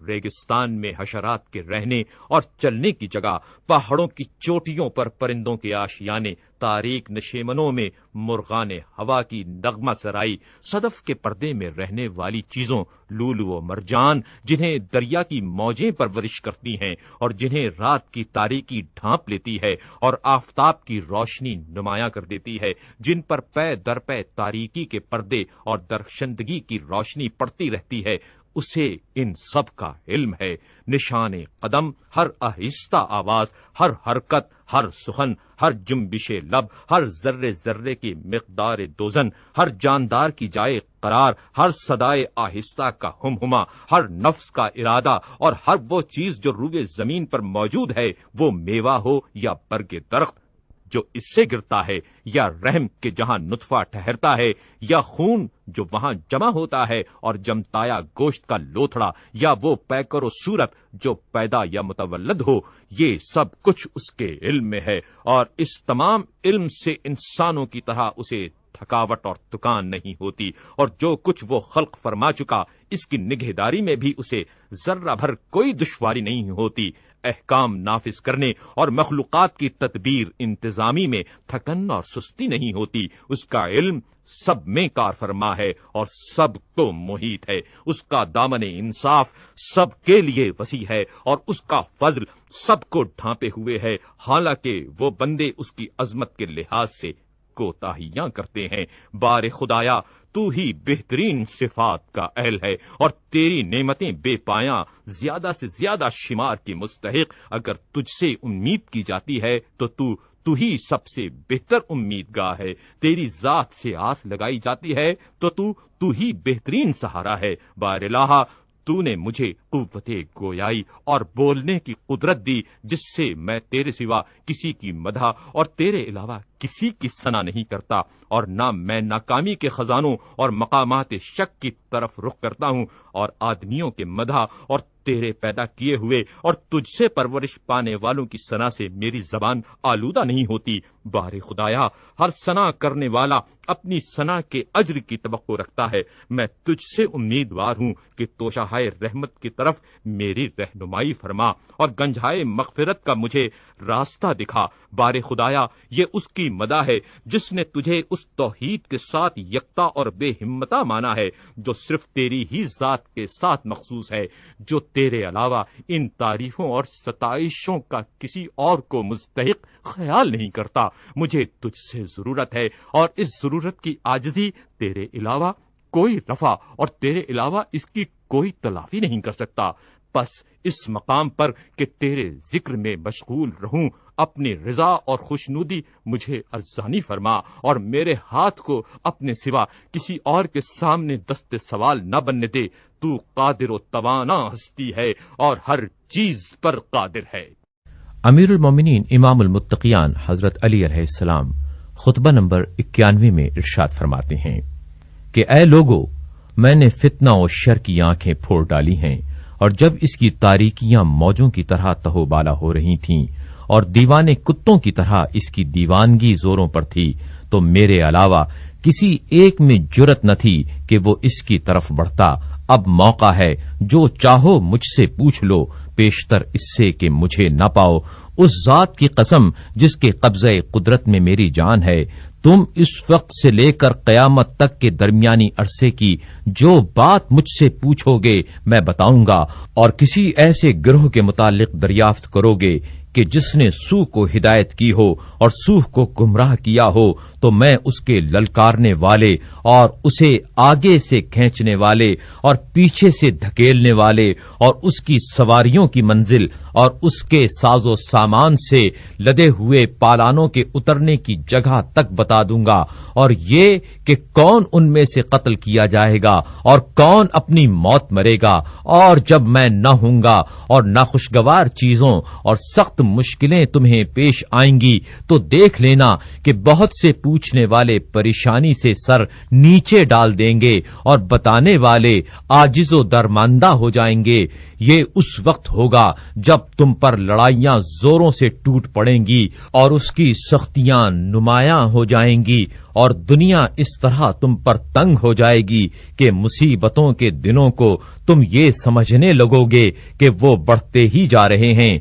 ریگستان میں حشرات کے رہنے اور چلنے کی جگہ، پہاڑوں کی چوٹیوں پر پرندوں کے آشیانے، تاریک نشیمنوں میں مرغان ہوا کی نغمہ سرائی، صدف کے پردے میں رہنے والی چیزوں، لولو و مرجان جنہیں دریا کی موجیں پرورش کرتی ہیں اور جنہیں رات کی تاریکی ڈھانپ لیتی ہے اور آفتاب کی روشنی نمایاں کر دیتی ہے، جن پر پے در پے تاریکی کے پردے اور درخشندگی کی روشنی پڑتی رہتی ہے، اسے ان سب کا علم ہے۔ نشان قدم، ہر آہستہ آواز، ہر حرکت، ہر سخن، ہر جنبش لب، ہر ذرے ذرے کی مقدار دوزن، ہر جاندار کی جائے قرار، ہر صدائے آہستہ کا ہمہمہ، ہر نفس کا ارادہ، اور ہر وہ چیز جو روئے زمین پر موجود ہے، وہ میوہ ہو یا برگ درخت، جو اس سے گرتا ہے، یا رحم کے جہاں نطفہ ٹھہرتا ہے، یا خون جو وہاں جمع ہوتا ہے اور جمتایا گوشت کا لوتھڑا، یا وہ پیکر و صورت جو پیدا یا متولد ہو، یہ سب کچھ اس کے علم میں ہے، اور اس تمام علم سے انسانوں کی طرح اسے تھکاوٹ اور تکان نہیں ہوتی، اور جو کچھ وہ خلق فرما چکا، اس کی نگہداری میں بھی اسے ذرہ بھر کوئی دشواری نہیں ہوتی۔ احکام نافذ کرنے اور مخلوقات کی تدبیر انتظامی میں تھکن اور سستی نہیں ہوتی۔ اس کا علم سب میں کار فرما ہے اور سب کو محیط ہے۔ اس کا دامن انصاف سب کے لیے وسیع ہے اور اس کا فضل سب کو ڈھانپے ہوئے ہے، حالانکہ وہ بندے اس کی عظمت کے لحاظ سے کوتاہیاں کرتے ہیں۔ بار خدایا، تو ہی بہترین صفات کا اہل ہے اور تیری نعمتیں بے پایاں، زیادہ سے زیادہ شمار کی مستحق۔ اگر تجھ سے امید کی جاتی ہے تو ہی سب سے بہتر امیدگاہ ہے، تیری ذات سے آس لگائی جاتی ہے تو ہی بہترین سہارا ہے۔ بار الہ، تو نے مجھے قوت گویائی اور بولنے کی قدرت دی، جس سے میں تیرے سوا کسی کی مدح اور تیرے علاوہ کسی کی ثنا نہیں کرتا، اور نہ میں ناکامی کے خزانوں اور مقامات شک کی طرف رخ کرتا ہوں، اور آدمیوں کے مدح اور تیرے پیدا کیے ہوئے اور تجھ سے پرورش پانے والوں کی ثنا سے میری زبان آلودہ نہیں ہوتی۔ بار خدایا، ہر ثنا کرنے والا اپنی ثنا کے اجر کی توقع رکھتا ہے۔ میں تجھ سے امیدوار ہوں کہ توشہائے رحمت کی طرف میری رہنمائی فرما اور گنجائے مغفرت کا مجھے راستہ دکھا۔ بار خدایا، یہ اس کی مدح ہے جس نے تجھے اس توحید کے ساتھ یکتا اور بے ہمتا مانا ہے جو صرف تیری ہی ذات کے ساتھ مخصوص ہے، جو تیرے علاوہ ان تعریفوں اور ستائشوں کا کسی اور کو مستحق خیال نہیں کرتا۔ مجھے تجھ سے ضرورت ہے، اور اس ضرورت کی عاجزی تیرے علاوہ کوئی رفع اور تیرے علاوہ اس کی کوئی تلافی نہیں کر سکتا۔ پس اس مقام پر کہ تیرے ذکر میں مشغول رہوں، اپنی رضا اور خوشنودی مجھے ارزانی فرما، اور میرے ہاتھ کو اپنے سوا کسی اور کے سامنے دست سوال نہ بننے دے۔ تو قادر و توانا ہستی ہے اور ہر چیز پر قادر ہے۔ امیر المومنین امام المتقیان حضرت علی علیہ السلام خطبہ نمبر 91 میں ارشاد فرماتے ہیں کہ اے لوگو، میں نے فتنہ و شر کی آنکھیں پھوڑ ڈالی ہیں، اور جب اس کی تاریکیاں موجوں کی طرح تہو بالا ہو رہی تھیں اور دیوانے کتوں کی طرح اس کی دیوانگی زوروں پر تھی، تو میرے علاوہ کسی ایک میں جرت نہ تھی کہ وہ اس کی طرف بڑھتا۔ اب موقع ہے، جو چاہو مجھ سے پوچھ لو، پیشتر اس سے کہ مجھے نہ پاؤ۔ اس ذات کی قسم جس کے قبضہ قدرت میں میری جان ہے، تم اس وقت سے لے کر قیامت تک کے درمیانی عرصے کی جو بات مجھ سے پوچھو گے میں بتاؤں گا، اور کسی ایسے گروہ کے متعلق دریافت کرو گے کہ جس نے سوہ کو ہدایت کی ہو اور سوہ کو گمراہ کیا ہو، تو میں اس کے للکارنے والے اور اسے آگے سے کھینچنے والے اور پیچھے سے دھکیلنے والے اور اس کی سواریوں کی منزل اور اس کے ساز و سامان سے لدے ہوئے پالانوں کے اترنے کی جگہ تک بتا دوں گا، اور یہ کہ کون ان میں سے قتل کیا جائے گا اور کون اپنی موت مرے گا، اور جب میں نہ ہوں گا اور ناخوشگوار چیزوں اور سخت وقت مشکلیں تمہیں پیش آئیں گی تو دیکھ لینا کہ بہت سے پوچھنے والے پریشانی سے سر نیچے ڈال دیں گے اور بتانے والے عاجز و درماندہ ہو جائیں گے۔ یہ اس وقت ہوگا جب تم پر لڑائیاں زوروں سے ٹوٹ پڑیں گی اور اس کی سختیاں نمایاں ہو جائیں گی، اور دنیا اس طرح تم پر تنگ ہو جائے گی کہ مصیبتوں کے دنوں کو تم یہ سمجھنے لگو گے کہ وہ بڑھتے ہی جا رہے ہیں۔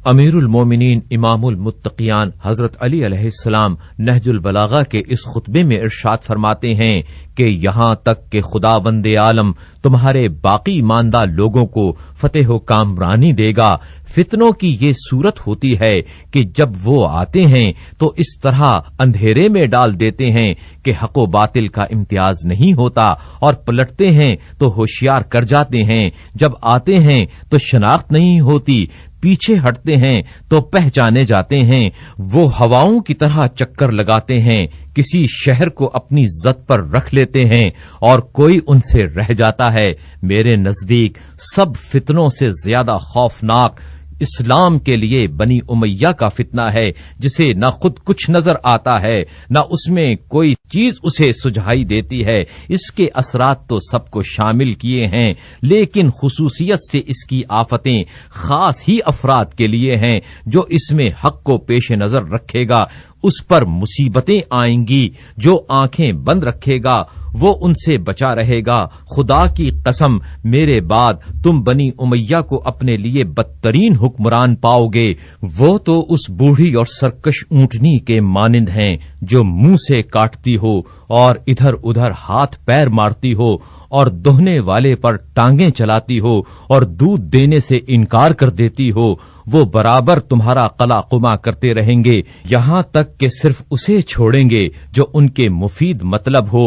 امیر المومنین امام المتقیان حضرت علی علیہ السلام نہج البلاغہ کے اس خطبے میں ارشاد فرماتے ہیں کہ یہاں تک کہ خداوند عالم تمہارے باقی ماندہ لوگوں کو فتح و کامرانی دے گا، فتنوں کی یہ صورت ہوتی ہے کہ جب وہ آتے ہیں تو اس طرح اندھیرے میں ڈال دیتے ہیں کہ حق و باطل کا امتیاز نہیں ہوتا، اور پلٹتے ہیں تو ہوشیار کر جاتے ہیں، جب آتے ہیں تو شناخت نہیں ہوتی، پیچھے ہٹتے ہیں تو پہچانے جاتے ہیں۔ وہ ہواؤں کی طرح چکر لگاتے ہیں، کسی شہر کو اپنی زد پر رکھ لیتے ہیں اور کوئی ان سے رہ جاتا ہے۔ میرے نزدیک سب فتنوں سے زیادہ خوفناک اسلام کے لیے بنی امیہ کا فتنہ ہے، جسے نہ خود کچھ نظر آتا ہے، نہ اس میں کوئی چیز اسے سجھائی دیتی ہے۔ اس کے اثرات تو سب کو شامل کیے ہیں، لیکن خصوصیت سے اس کی آفتیں خاص ہی افراد کے لیے ہیں۔ جو اس میں حق کو پیش نظر رکھے گا اس پر مصیبتیں آئیں گی، جو آنکھیں بند رکھے گا وہ ان سے بچا رہے گا۔ خدا کی قسم، میرے بعد تم بنی امیہ کو اپنے لیے بدترین حکمران پاؤ گے۔ وہ تو اس بوڑھی اور سرکش اونٹنی کے مانند ہیں جو منہ سے کاٹتی ہو اور ادھر ادھر ہاتھ پیر مارتی ہو اور دہنے والے پر ٹانگیں چلاتی ہو اور دودھ دینے سے انکار کر دیتی ہو۔ وہ برابر تمہارا قلا قما کرتے رہیں گے یہاں تک کہ صرف اسے چھوڑیں گے جو ان کے مفید مطلب ہو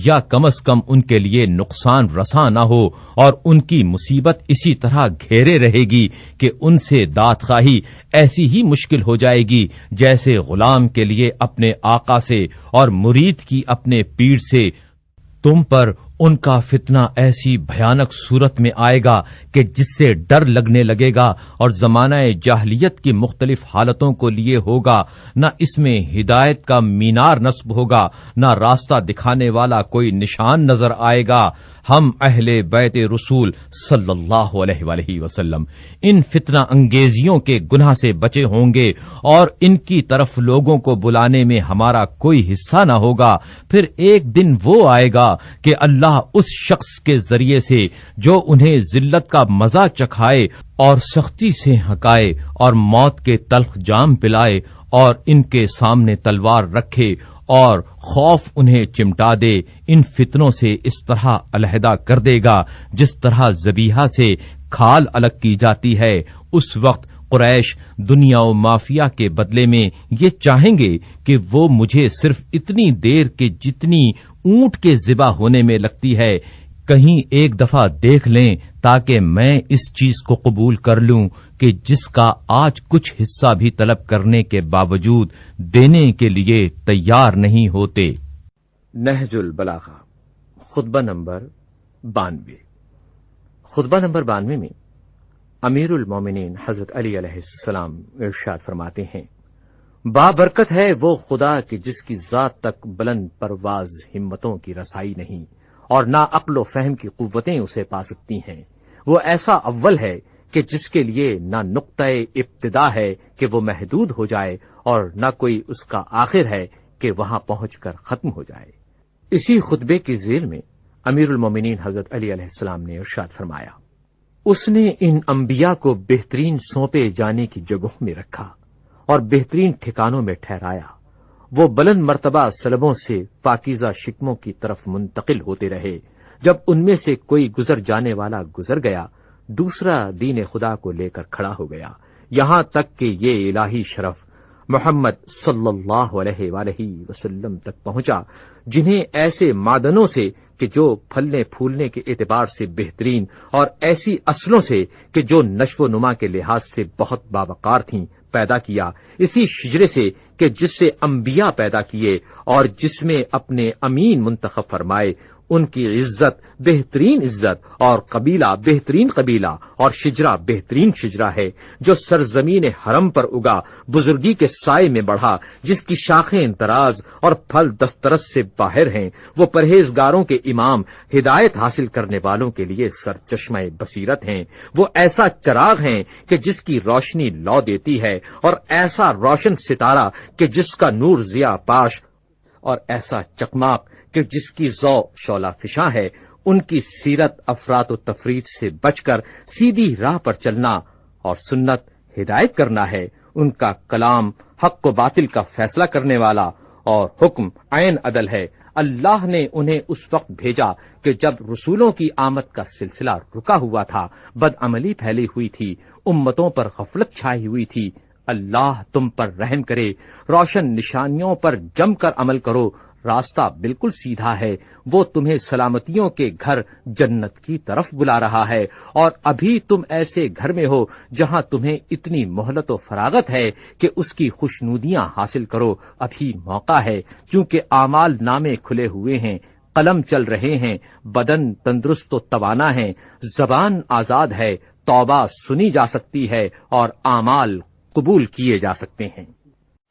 یا کم از کم ان کے لیے نقصان رساں نہ ہو، اور ان کی مصیبت اسی طرح گھیرے رہے گی کہ ان سے داد خواہی ایسی ہی مشکل ہو جائے گی جیسے غلام کے لیے اپنے آقا سے اور مرید کی اپنے پیر سے۔ تم پر ان کا فتنہ ایسی بھیانک صورت میں آئے گا کہ جس سے ڈر لگنے لگے گا، اور زمانہ جاہلیت کی مختلف حالتوں کو لیے ہوگا۔ نہ اس میں ہدایت کا مینار نصب ہوگا، نہ راستہ دکھانے والا کوئی نشان نظر آئے گا۔ ہم اہل بیت رسول صلی اللہ علیہ وآلہ وسلم ان فتنہ انگیزیوں کے گناہ سے بچے ہوں گے، اور ان کی طرف لوگوں کو بلانے میں ہمارا کوئی حصہ نہ ہوگا۔ پھر ایک دن وہ آئے گا کہ اللہ اس شخص کے ذریعے سے جو انہیں ذلت کا مزہ چکھائے اور سختی سے ہکائے اور موت کے تلخ جام پلائے، اور ان کے سامنے تلوار رکھے اور خوف انہیں چمٹا دے، ان فتنوں سے اس طرح علیحدہ کر دے گا جس طرح ذبیحہ سے کھال الگ کی جاتی ہے۔ اس وقت قریش دنیا و مافیا کے بدلے میں یہ چاہیں گے کہ وہ مجھے صرف اتنی دیر کے جتنی اونٹ کے ذبح ہونے میں لگتی ہے کہیں ایک دفعہ دیکھ لیں، تاکہ میں اس چیز کو قبول کر لوں کہ جس کا آج کچھ حصہ بھی طلب کرنے کے باوجود دینے کے لیے تیار نہیں ہوتے۔ نہج البلاغہ خطبہ نمبر 92۔ خطبہ نمبر 92 میں امیر المومنین حضرت علی علیہ السلام ارشاد فرماتے ہیں، بابرکت ہے وہ خدا کہ جس کی ذات تک بلند پرواز ہمتوں کی رسائی نہیں، اور نہ عقل و فہم کی قوتیں اسے پا سکتی ہیں۔ وہ ایسا اول ہے کہ جس کے لیے نہ نقطۂ ابتدا ہے کہ وہ محدود ہو جائے، اور نہ کوئی اس کا آخر ہے کہ وہاں پہنچ کر ختم ہو جائے۔ اسی خطبے کی ذیل میں امیر المومنین حضرت علی علیہ السلام نے ارشاد فرمایا، اس نے ان انبیاء کو بہترین سونپے جانے کی جگہوں میں رکھا اور بہترین ٹھکانوں میں ٹھہرایا۔ وہ بلند مرتبہ سلبوں سے پاکیزہ شکموں کی طرف منتقل ہوتے رہے۔ جب ان میں سے کوئی گزر جانے والا گزر گیا، دوسرا دین خدا کو لے کر کھڑا ہو گیا، یہاں تک کہ یہ الہی شرف محمد صلی اللہ علیہ وآلہ وسلم تک پہنچا، جنہیں ایسے معدنوں سے کہ جو پھلنے پھولنے کے اعتبار سے بہترین، اور ایسی اصلوں سے کہ جو نشو و نما کے لحاظ سے بہت باوقار تھیں، پیدا کیا، اسی شجرے سے کہ جس سے انبیاء پیدا کیے اور جس میں اپنے امین منتخب فرمائے، ان کی عزت بہترین عزت اور قبیلہ بہترین قبیلہ اور شجرہ بہترین شجرہ ہے، جو سرزمین حرم پر اگا، بزرگی کے سائے میں بڑھا، جس کی شاخیں دراز اور پھل دسترس سے باہر ہیں۔ وہ پرہیزگاروں کے امام، ہدایت حاصل کرنے والوں کے لیے سرچشمہ بصیرت ہیں۔ وہ ایسا چراغ ہیں کہ جس کی روشنی لو دیتی ہے، اور ایسا روشن ستارہ کہ جس کا نور ضیاء پاش، اور ایسا چکماق کہ جس کی ضوء شعلہ فشاں ہے۔ ان کی سیرت افراط و تفریط سے بچ کر سیدھی راہ پر چلنا اور سنت ہدایت کرنا ہے۔ ان کا کلام حق و باطل کا فیصلہ کرنے والا اور حکم عین عدل ہے۔ اللہ نے انہیں اس وقت بھیجا کہ جب رسولوں کی آمد کا سلسلہ رکا ہوا تھا، بدعملی پھیلی ہوئی تھی، امتوں پر غفلت چھائی ہوئی تھی۔ اللہ تم پر رحم کرے، روشن نشانیوں پر جم کر عمل کرو، راستہ بالکل سیدھا ہے۔ وہ تمہیں سلامتیوں کے گھر جنت کی طرف بلا رہا ہے، اور ابھی تم ایسے گھر میں ہو جہاں تمہیں اتنی مہلت و فراغت ہے کہ اس کی خوشنودیاں حاصل کرو۔ ابھی موقع ہے، چونکہ اعمال نامے کھلے ہوئے ہیں، قلم چل رہے ہیں، بدن تندرست و توانا ہے، زبان آزاد ہے، توبہ سنی جا سکتی ہے اور اعمال قبول کیے جا سکتے ہیں۔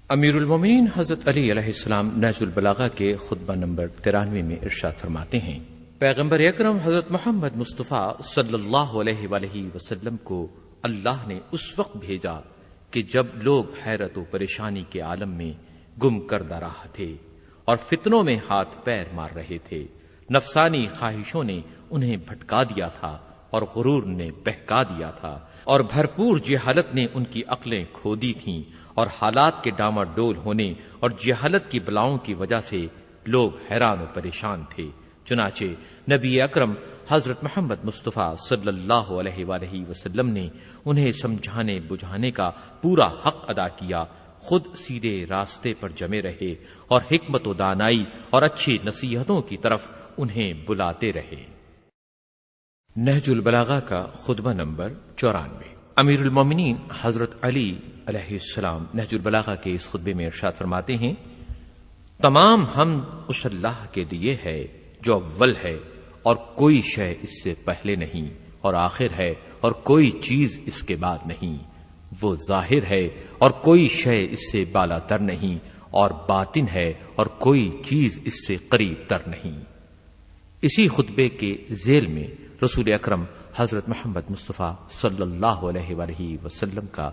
امیر المومنین حضرت علی علیہ السلام نہج البلاغہ کے خطبہ نمبر 93 میں ارشاد فرماتے ہیں، پیغمبر اکرم حضرت محمد مصطفیٰ صلی اللہ علیہ وآلہ وسلم کو اللہ نے اس وقت بھیجا کہ جب لوگ حیرت و پریشانی کے عالم میں گم کردہ راہ تھے اور فتنوں میں ہاتھ پیر مار رہے تھے۔ نفسانی خواہشوں نے انہیں بھٹکا دیا تھا اور غرور نے بہکا دیا تھا، اور بھرپور جہالت نے ان کی عقلیں کھو دی تھیں، اور حالات کے ڈاماڈول ہونے اور جہالت کی بلاؤں کی وجہ سے لوگ حیران و پریشان تھے۔ چنانچہ نبی اکرم حضرت محمد مصطفیٰ صلی اللہ علیہ وآلہ وسلم نے انہیں سمجھانے بجھانے کا پورا حق ادا کیا، خود سیدھے راستے پر جمے رہے اور حکمت و دانائی اور اچھی نصیحتوں کی طرف انہیں بلاتے رہے۔ نہج البلاغہ کا خطبہ نمبر 94۔ امیر المومنین حضرت علی علیہ السلام نہج البلاغہ کے اس خطبے میں ارشاد فرماتے ہیں، تمام حمد اس اللہ کے لیے ہے جو اول ہے اور کوئی شے اس سے پہلے نہیں، اور آخر ہے اور کوئی چیز اس کے بعد نہیں۔ وہ ظاہر ہے اور کوئی شے اس سے بالا تر نہیں، اور باطن ہے اور کوئی چیز اس سے قریب تر نہیں۔ اسی خطبے کے ذیل میں رسول اکرم حضرت محمد مصطفیٰ صلی اللہ علیہ وآلہ وسلم کا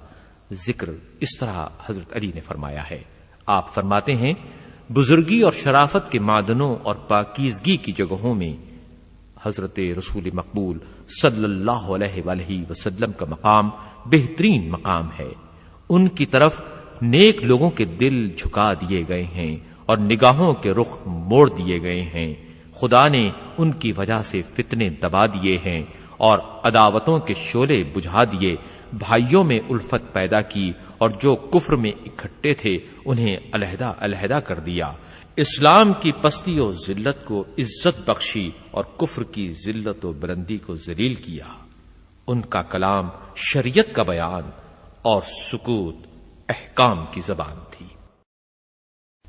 ذکر اس طرح حضرت علی نے فرمایا ہے۔ آپ فرماتے ہیں، بزرگی اور شرافت کے معدنوں اور پاکیزگی کی جگہوں میں حضرت رسول مقبول صلی اللہ علیہ وآلہ وسلم کا مقام بہترین مقام ہے۔ ان کی طرف نیک لوگوں کے دل جھکا دیے گئے ہیں اور نگاہوں کے رخ موڑ دیے گئے ہیں۔ خدا نے ان کی وجہ سے فتنے دبا دیے ہیں اور عداوتوں کے شعلے بجھا دیے، بھائیوں میں الفت پیدا کی، اور جو کفر میں اکٹھے تھے انہیں علیحدہ علیحدہ کر دیا۔ اسلام کی پستی و ذلت کو عزت بخشی اور کفر کی ذلت و بلندی کو ذلیل کیا۔ ان کا کلام شریعت کا بیان اور سکوت احکام کی زبان تھی۔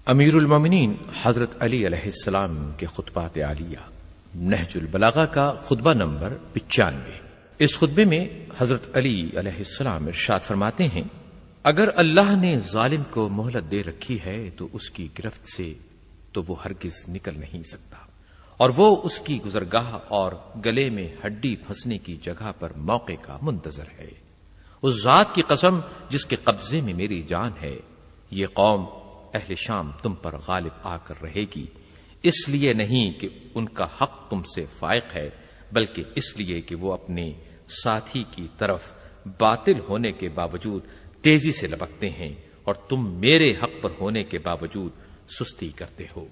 امیر المومنین حضرت علی علیہ السلام کے خطبات عالیہ نہج البلاغہ کا خطبہ نمبر 95۔ اس خطبے میں حضرت علی علیہ السلام ارشاد فرماتے ہیں، اگر اللہ نے ظالم کو مہلت دے رکھی ہے تو اس کی گرفت سے تو وہ ہرگز نکل نہیں سکتا، اور وہ اس کی گزرگاہ اور گلے میں ہڈی پھنسنے کی جگہ پر موقع کا منتظر ہے۔ اس ذات کی قسم جس کے قبضے میں میری جان ہے، یہ قوم اہل شام تم پر غالب آ کر رہے گی، اس لیے نہیں کہ ان کا حق تم سے فائق ہے، بلکہ اس لیے کہ وہ اپنے ساتھی کی طرف باطل ہونے کے باوجود تیزی سے لپکتے ہیں، اور تم میرے حق پر ہونے کے باوجود سستی کرتے ہو۔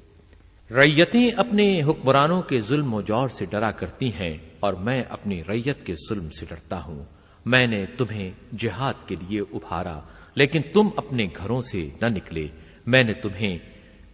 رعیتیں اپنے حکمرانوں کے ظلم و جور سے ڈرا کرتی ہیں، اور میں اپنی رعیت کے ظلم سے ڈرتا ہوں۔ میں نے تمہیں جہاد کے لیے ابھارا، لیکن تم اپنے گھروں سے نہ نکلے۔ میں نے تمہیں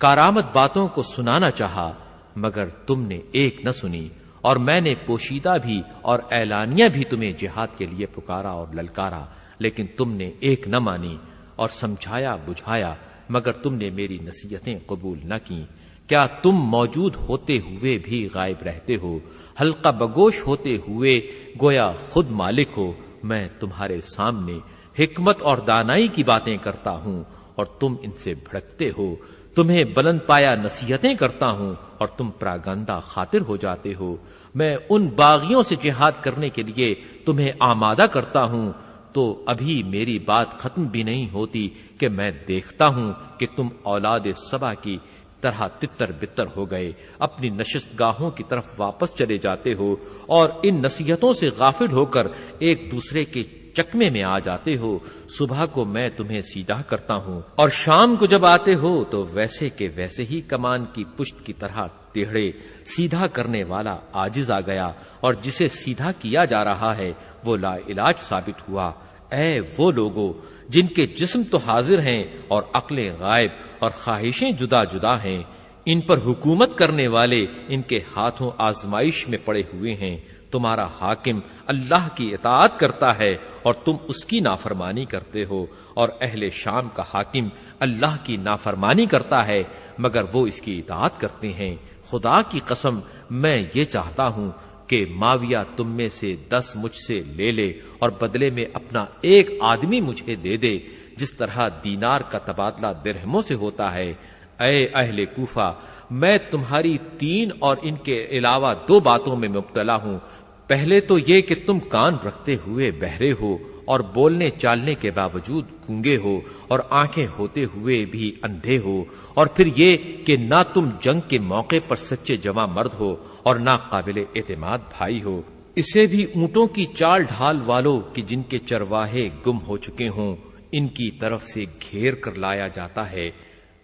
کارآمد باتوں کو سنانا چاہا، مگر تم نے ایک نہ سنی، اور میں نے پوشیدہ بھی اور اعلانیہ بھی تمہیں جہاد کے لیے پکارا اور للکارا، لیکن تم نے ایک نہ مانی، اور سمجھایا بجھایا، مگر تم نے میری نصیحتیں قبول نہ کی۔ کیا تم موجود ہوتے ہوئے بھی غائب رہتے ہو؟ حلقہ بگوش ہوتے ہوئے گویا خود مالک ہو۔ میں تمہارے سامنے حکمت اور دانائی کی باتیں کرتا ہوں اور تم ان سے بھڑکتے ہو۔ تمہیں بلند پایا نصیحتیں کرتا ہوں اور تم پراگندہ خاطر ہو جاتے ہو۔ میں ان باغیوں سے جہاد کرنے کے لیے تمہیں آمادہ کرتا ہوں تو ابھی میری بات ختم بھی نہیں ہوتی کہ میں دیکھتا ہوں کہ تم اولاد سبا کی طرح تتر بتر ہو گئے، اپنی نشست گاہوں کی طرف واپس چلے جاتے ہو اور ان نصیحتوں سے غافل ہو کر ایک دوسرے کے چکمے میں آ جاتے ہو۔ صبح کو میں تمہیں سیدھا کرتا ہوں اور شام کو جب آتے ہو تو ویسے کے ویسے ہی کمان کی پشت کی طرح ٹیڑھے۔ سیدھا کرنے والا عاجز آ گیا اور جسے سیدھا کیا جا رہا ہے وہ لا علاج ثابت ہوا۔ اے وہ لوگوں جن کے جسم تو حاضر ہیں اور عقلیں غائب اور خواہشیں جدا جدا ہیں، ان پر حکومت کرنے والے ان کے ہاتھوں آزمائش میں پڑے ہوئے ہیں۔ تمہارا حاکم اللہ کی اطاعت کرتا ہے اور تم اس کی نافرمانی کرتے ہو، اور اہل شام کا حاکم اللہ کی نافرمانی کرتا ہے مگر وہ اس کی اطاعت کرتے ہیں۔ خدا کی قسم میں یہ چاہتا ہوں کہ معاویہ تم میں سے 10 مجھ سے لے لے اور بدلے میں اپنا ایک آدمی مجھے دے دے، جس طرح دینار کا تبادلہ درہموں سے ہوتا ہے۔ اے اہل کوفہ، میں تمہاری 3 اور ان کے علاوہ 2 باتوں میں مبتلا ہوں۔ پہلے تو یہ کہ تم کان رکھتے ہوئے بہرے ہو اور بولنے چالنے کے باوجود گونگے ہو اور آنکھیں ہوتے ہوئے بھی اندھے ہو، اور پھر یہ کہ نہ تم جنگ کے موقع پر سچے جواں مرد ہو اور نہ قابل اعتماد بھائی ہو۔ اسے بھی اونٹوں کی چال ڈھال والوں کہ جن کے چرواہے گم ہو چکے ہوں ان کی طرف سے گھیر کر لایا جاتا ہے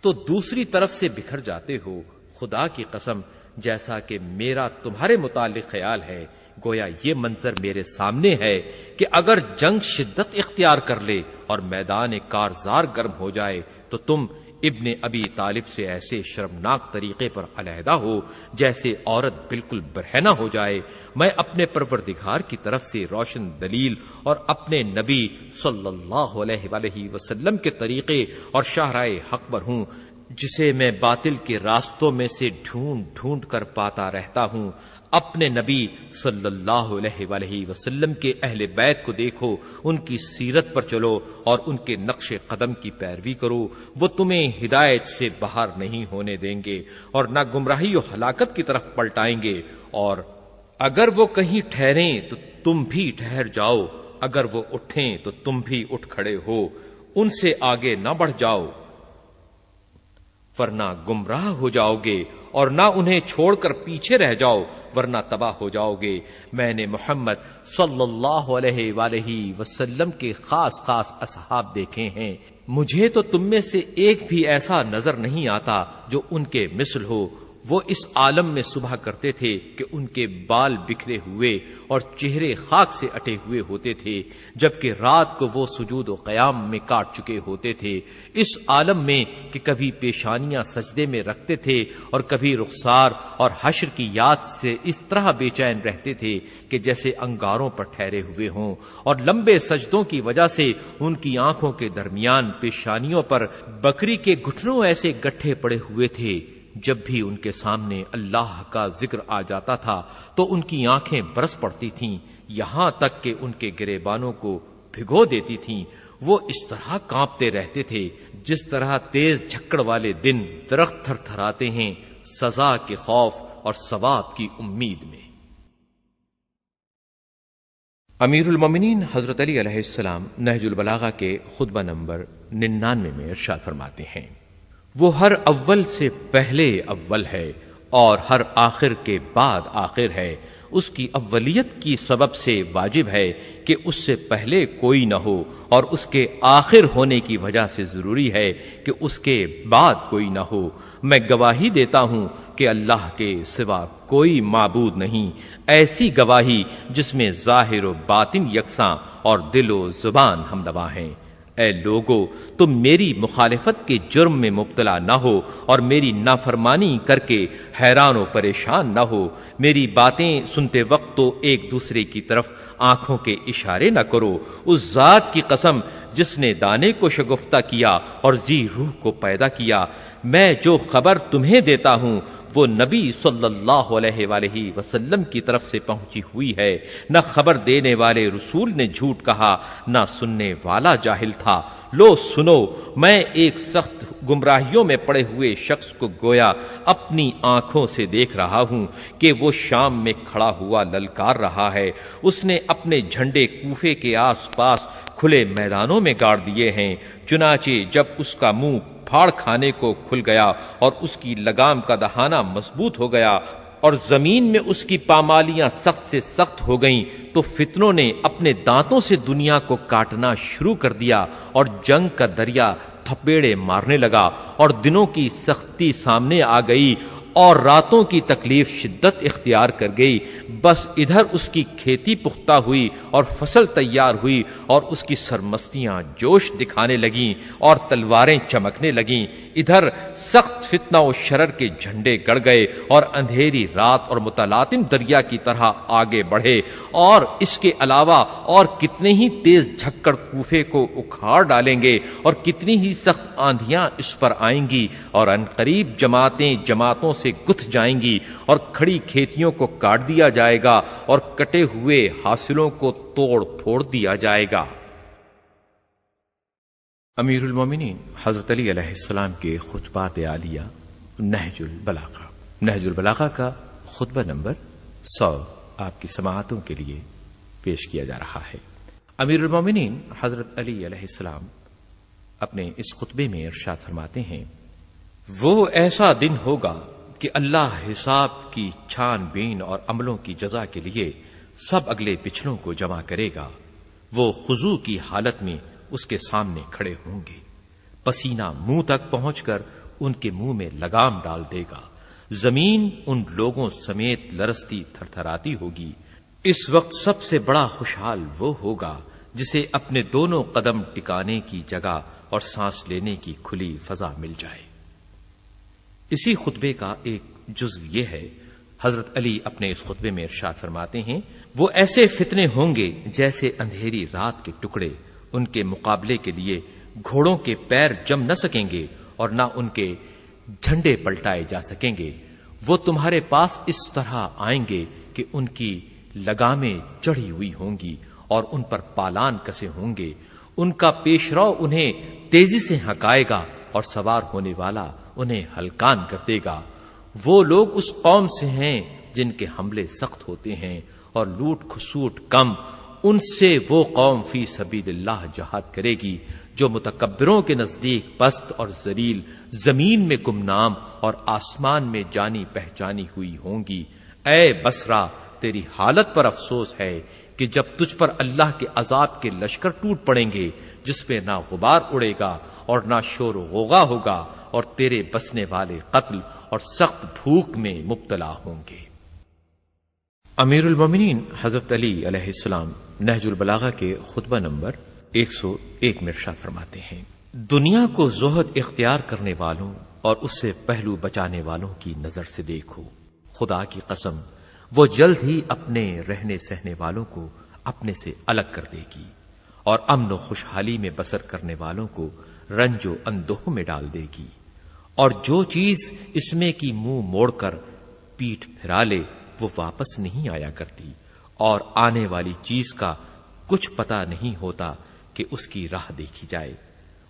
تو دوسری طرف سے بکھر جاتے ہو۔ خدا کی قسم جیسا کہ میرا تمہارے متعلق خیال ہے، گویا یہ منظر میرے سامنے ہے کہ اگر جنگ شدت اختیار کر لے اور میدان کارزار گرم ہو جائے تو تم ابن ابی طالب سے ایسے شرمناک طریقے پر علیحدہ ہو جیسے عورت بالکل برہنہ ہو جائے۔ میں اپنے پروردگار کی طرف سے روشن دلیل اور اپنے نبی صلی اللہ علیہ وآلہ وسلم کے طریقے اور شاہراہ حق پر ہوں، جسے میں باطل کے راستوں میں سے ڈھونڈ ڈھونڈ کر پاتا رہتا ہوں۔ اپنے نبی صلی اللہ علیہ وآلہ وسلم کے اہل بیت کو دیکھو، ان کی سیرت پر چلو اور ان کے نقش قدم کی پیروی کرو۔ وہ تمہیں ہدایت سے باہر نہیں ہونے دیں گے اور نہ گمراہی و ہلاکت کی طرف پلٹائیں گے، اور اگر وہ کہیں ٹھہریں تو تم بھی ٹھہر جاؤ، اگر وہ اٹھیں تو تم بھی اٹھ کھڑے ہو۔ ان سے آگے نہ بڑھ جاؤ ورنہ گمراہ ہو جاؤ گے، اور نہ انہیں چھوڑ کر پیچھے رہ جاؤ ورنہ تباہ ہو جاؤ گے۔ میں نے محمد صلی اللہ علیہ وآلہ وسلم کے خاص خاص اصحاب دیکھے ہیں، مجھے تو تم میں سے ایک بھی ایسا نظر نہیں آتا جو ان کے مثل ہو۔ وہ اس عالم میں صبح کرتے تھے کہ ان کے بال بکھرے ہوئے اور چہرے خاک سے اٹے ہوئے ہوتے تھے، جبکہ رات کو وہ سجود و قیام میں کاٹ چکے ہوتے تھے۔ اس عالم میں کہ کبھی پیشانیاں سجدے میں رکھتے تھے اور کبھی رخسار اور حشر کی یاد سے اس طرح بے چین رہتے تھے کہ جیسے انگاروں پر ٹھہرے ہوئے ہوں، اور لمبے سجدوں کی وجہ سے ان کی آنکھوں کے درمیان پیشانیوں پر بکری کے گھٹنوں ایسے گٹھے پڑے ہوئے تھے۔ جب بھی ان کے سامنے اللہ کا ذکر آ جاتا تھا تو ان کی آنکھیں برس پڑتی تھیں، یہاں تک کہ ان کے گریبانوں کو بھگو دیتی تھیں۔ وہ اس طرح کانپتے رہتے تھے جس طرح تیز جھکڑ والے دن درخت تھر تھراتے ہیں، سزا کے خوف اور ثواب کی امید میں۔ امیر المومنین حضرت علی علیہ السلام نہج البلاغہ کے خطبہ نمبر 99 میں ارشاد فرماتے ہیں، وہ ہر اول سے پہلے اول ہے اور ہر آخر کے بعد آخر ہے۔ اس کی اولیت کی سبب سے واجب ہے کہ اس سے پہلے کوئی نہ ہو، اور اس کے آخر ہونے کی وجہ سے ضروری ہے کہ اس کے بعد کوئی نہ ہو۔ میں گواہی دیتا ہوں کہ اللہ کے سوا کوئی معبود نہیں، ایسی گواہی جس میں ظاہر و باطن یکساں اور دل و زبان ہمنوا ہیں۔ اے لوگو، تم میری مخالفت کے جرم میں مبتلا نہ ہو اور میری نافرمانی کر کے حیران و پریشان نہ ہو۔ میری باتیں سنتے وقت تو ایک دوسرے کی طرف آنکھوں کے اشارے نہ کرو۔ اس ذات کی قسم جس نے دانے کو شگفتہ کیا اور ذی روح کو پیدا کیا، میں جو خبر تمہیں دیتا ہوں وہ نبی صلی اللہ علیہ وآلہ وسلم کی طرف سے پہنچی ہوئی ہے۔ نہ خبر دینے والے رسول نے جھوٹ کہا، نہ سننے والا جاہل تھا۔ لو سنو، میں ایک سخت گمراہیوں میں پڑے ہوئے شخص کو گویا اپنی آنکھوں سے دیکھ رہا ہوں کہ وہ شام میں کھڑا ہوا للکار رہا ہے۔ اس نے اپنے جھنڈے کوفے کے آس پاس کھلے میدانوں میں گاڑ دیے ہیں، چنانچہ جب اس کا منہ پھاڑ کھانے کو کھل گیا اور اس کی لگام کا دہانہ مضبوط ہو گیا اور زمین میں اس کی پامالیاں سخت سے سخت ہو گئیں، تو فتنوں نے اپنے دانتوں سے دنیا کو کاٹنا شروع کر دیا اور جنگ کا دریا تھپیڑے مارنے لگا اور دنوں کی سختی سامنے آ گئی اور راتوں کی تکلیف شدت اختیار کر گئی۔ بس ادھر اس کی کھیتی پختہ ہوئی اور فصل تیار ہوئی اور اس کی سرمستیاں جوش دکھانے لگیں اور تلواریں چمکنے لگیں، ادھر سخت فتنہ و شرر کے جھنڈے گڑ گئے اور اندھیری رات اور متلاطم دریا کی طرح آگے بڑھے، اور اس کے علاوہ اور کتنے ہی تیز جھکڑ کوفے کو اکھاڑ ڈالیں گے اور کتنی ہی سخت آندھیاں اس پر آئیں گی، اور عنقریب جماعتیں جماعتوں سے گتھ جائیں گی اور کھڑی کھیتیوں کو کاٹ دیا جائے گا اور کٹے ہوئے حاصلوں کو توڑ پھوڑ دیا جائے گا۔ امیر المومنین حضرت علی علیہ السلام کے خطبات عالیہ نہج البلاغہ۔ نہج البلاغہ کا خطبہ نمبر 100 آپ کی سماعتوں کے لیے پیش کیا جا رہا ہے۔ امیر المومنین حضرت علی علیہ السلام اپنے اس خطبے میں ارشاد فرماتے ہیں، وہ ایسا دن ہوگا کہ اللہ حساب کی چھان بین اور عملوں کی جزا کے لیے سب اگلے پچھلوں کو جمع کرے گا۔ وہ خضوع کی حالت میں اس کے سامنے کھڑے ہوں گے، پسینہ منہ تک پہنچ کر ان کے منہ میں لگام ڈال دے گا، زمین ان لوگوں سمیت لرزتی تھرتھراتی ہوگی۔ اس وقت سب سے بڑا خوشحال وہ ہوگا جسے اپنے دونوں قدم ٹکانے کی جگہ اور سانس لینے کی کھلی فضا مل جائے۔ اسی خطبے کا ایک جزو یہ ہے، حضرت علی اپنے اس خطبے میں ارشاد فرماتے ہیں، وہ ایسے فتنے ہوں گے جیسے اندھیری رات کے ٹکڑے، ان کے مقابلے کے لیے گھوڑوں کے پیر جم نہ سکیں گے اور نہ ان کے جھنڈے پلٹائے جا سکیں گے۔ وہ تمہارے پاس اس طرح آئیں گے کہ ان کی لگامیں چڑھی ہوئی ہوں گی اور ان پر پالان کسے ہوں گے، ان کا پیشرو انہیں تیزی سے ہکائے گا اور سوار ہونے والا انہیں ہلکان کر دے گا۔ وہ لوگ اس قوم سے ہیں جن کے حملے سخت ہوتے ہیں اور لوٹ کھسوٹ کم، ان سے وہ قوم فی سبیل اللہ جہاد کرے گی جو متکبروں کے نزدیک پست اور ذلیل، زمین میں گمنام اور آسمان میں جانی پہچانی ہوئی ہوں گی۔ اے بصرہ، تیری حالت پر افسوس ہے کہ جب تجھ پر اللہ کے عذاب کے لشکر ٹوٹ پڑیں گے جس پہ نہ غبار اڑے گا اور نہ شور و غوغا ہوگا، اور تیرے بسنے والے قتل اور سخت بھوک میں مبتلا ہوں گے۔ امیر المومنین حضرت علی علیہ السلام نہج البلاغہ کے خطبہ نمبر 101 میں ارشاد فرماتے ہیں، دنیا کو زہد اختیار کرنے والوں اور اس سے پہلو بچانے والوں کی نظر سے دیکھو، خدا کی قسم وہ جلد ہی اپنے رہنے سہنے والوں کو اپنے سے الگ کر دے گی اور امن و خوشحالی میں بسر کرنے والوں کو رنج و اندوہ میں ڈال دے گی، اور جو چیز اس میں کی منہ موڑ کر پیٹھ پھرا لے وہ واپس نہیں آیا کرتی، اور آنے والی چیز کا کچھ پتہ نہیں ہوتا کہ اس کی راہ دیکھی جائے۔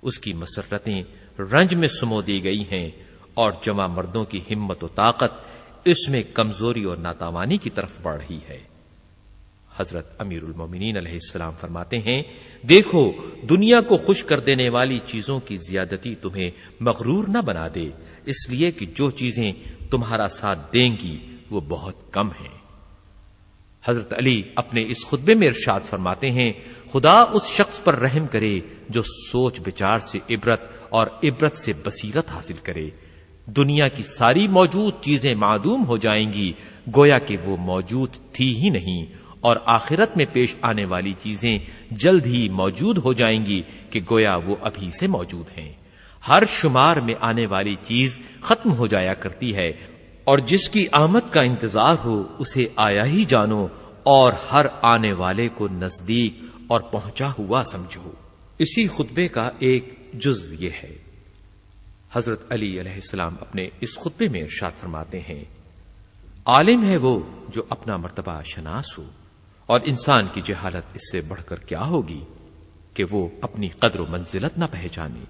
اس کی مسرتیں رنج میں سمو دی گئی ہیں، اور جمع مردوں کی ہمت و طاقت اس میں کمزوری اور ناتوانی کی طرف بڑھ رہی ہے۔ حضرت امیر المومنین علیہ السلام فرماتے ہیں، دیکھو دنیا کو خوش کر دینے والی چیزوں کی زیادتی تمہیں مغرور نہ بنا دے، اس لیے کہ جو چیزیں تمہارا ساتھ دیں گی وہ بہت کم ہیں۔ حضرت علی اپنے اس خطبے میں ارشاد فرماتے ہیں، خدا اس شخص پر رحم کرے جو سوچ بچار سے عبرت اور عبرت سے بصیرت حاصل کرے۔ دنیا کی ساری موجود چیزیں معدوم ہو جائیں گی گویا کہ وہ موجود تھی ہی نہیں، اور آخرت میں پیش آنے والی چیزیں جلد ہی موجود ہو جائیں گی کہ گویا وہ ابھی سے موجود ہیں۔ ہر شمار میں آنے والی چیز ختم ہو جایا کرتی ہے، اور جس کی آمد کا انتظار ہو اسے آیا ہی جانو، اور ہر آنے والے کو نزدیک اور پہنچا ہوا سمجھو۔ اسی خطبے کا ایک جزو یہ ہے، حضرت علی علیہ السلام اپنے اس خطبے میں ارشاد فرماتے ہیں، عالم ہے وہ جو اپنا مرتبہ شناس ہو، اور انسان کی جہالت اس سے بڑھ کر کیا ہوگی کہ وہ اپنی قدر و منزلت نہ پہچانے۔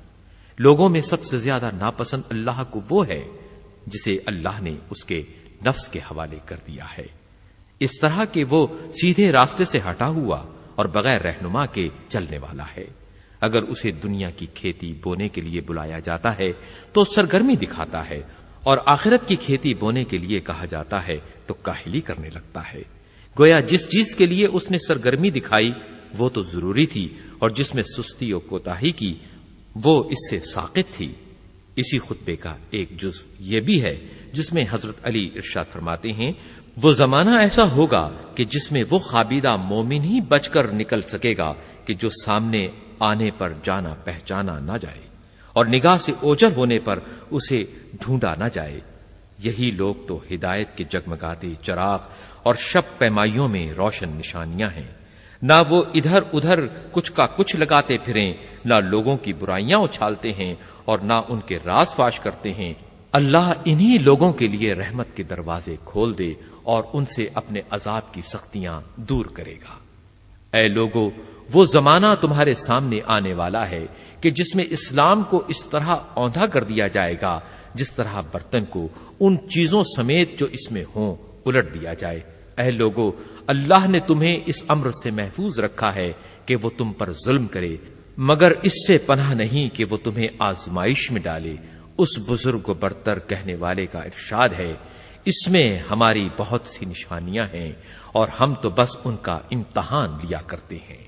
لوگوں میں سب سے زیادہ ناپسند اللہ کو وہ ہے جسے اللہ نے اس کے نفس کے حوالے کر دیا ہے، اس طرح کہ وہ سیدھے راستے سے ہٹا ہوا اور بغیر رہنما کے چلنے والا ہے۔ اگر اسے دنیا کی کھیتی بونے کے لیے بلایا جاتا ہے تو سرگرمی دکھاتا ہے، اور آخرت کی کھیتی بونے کے لیے کہا جاتا ہے تو کاہلی کرنے لگتا ہے۔ گویا جس چیز کے لیے اس نے سرگرمی دکھائی وہ تو ضروری تھی، اور جس میں سستی و کوتاہی کی وہ اس سے ساقط تھی۔ اسی خطبے کا ایک جزو یہ بھی ہے جس میں حضرت علی ارشاد فرماتے ہیں، وہ زمانہ ایسا ہوگا کہ جس میں وہ خوابیدہ مومن ہی بچ کر نکل سکے گا کہ جو سامنے آنے پر جانا پہچانا نہ جائے، اور نگاہ سے اوجھل ہونے پر اسے ڈھونڈا نہ جائے۔ یہی لوگ تو ہدایت کے جگمگاتے چراغ اور شب پیمائیوں میں روشن نشانیاں ہیں۔ نہ وہ ادھر ادھر کچھ کا کچھ لگاتے پھریں، نہ لوگوں کی برائیاں اچھالتے ہیں اور نہ ان کے راز فاش کرتے ہیں۔ اللہ انہی لوگوں کے لیے رحمت کے دروازے کھول دے اور ان سے اپنے عذاب کی سختیاں دور کرے گا۔ اے لوگو، وہ زمانہ تمہارے سامنے آنے والا ہے کہ جس میں اسلام کو اس طرح اوندھا کر دیا جائے گا جس طرح برتن کو ان چیزوں سمیت جو اس میں ہوں الٹ دیا جائے۔ اے لوگو، اللہ نے تمہیں اس امر سے محفوظ رکھا ہے کہ وہ تم پر ظلم کرے، مگر اس سے پناہ نہیں کہ وہ تمہیں آزمائش میں ڈالے۔ اس بزرگ و برتر کہنے والے کا ارشاد ہے، اس میں ہماری بہت سی نشانیاں ہیں اور ہم تو بس ان کا امتحان لیا کرتے ہیں۔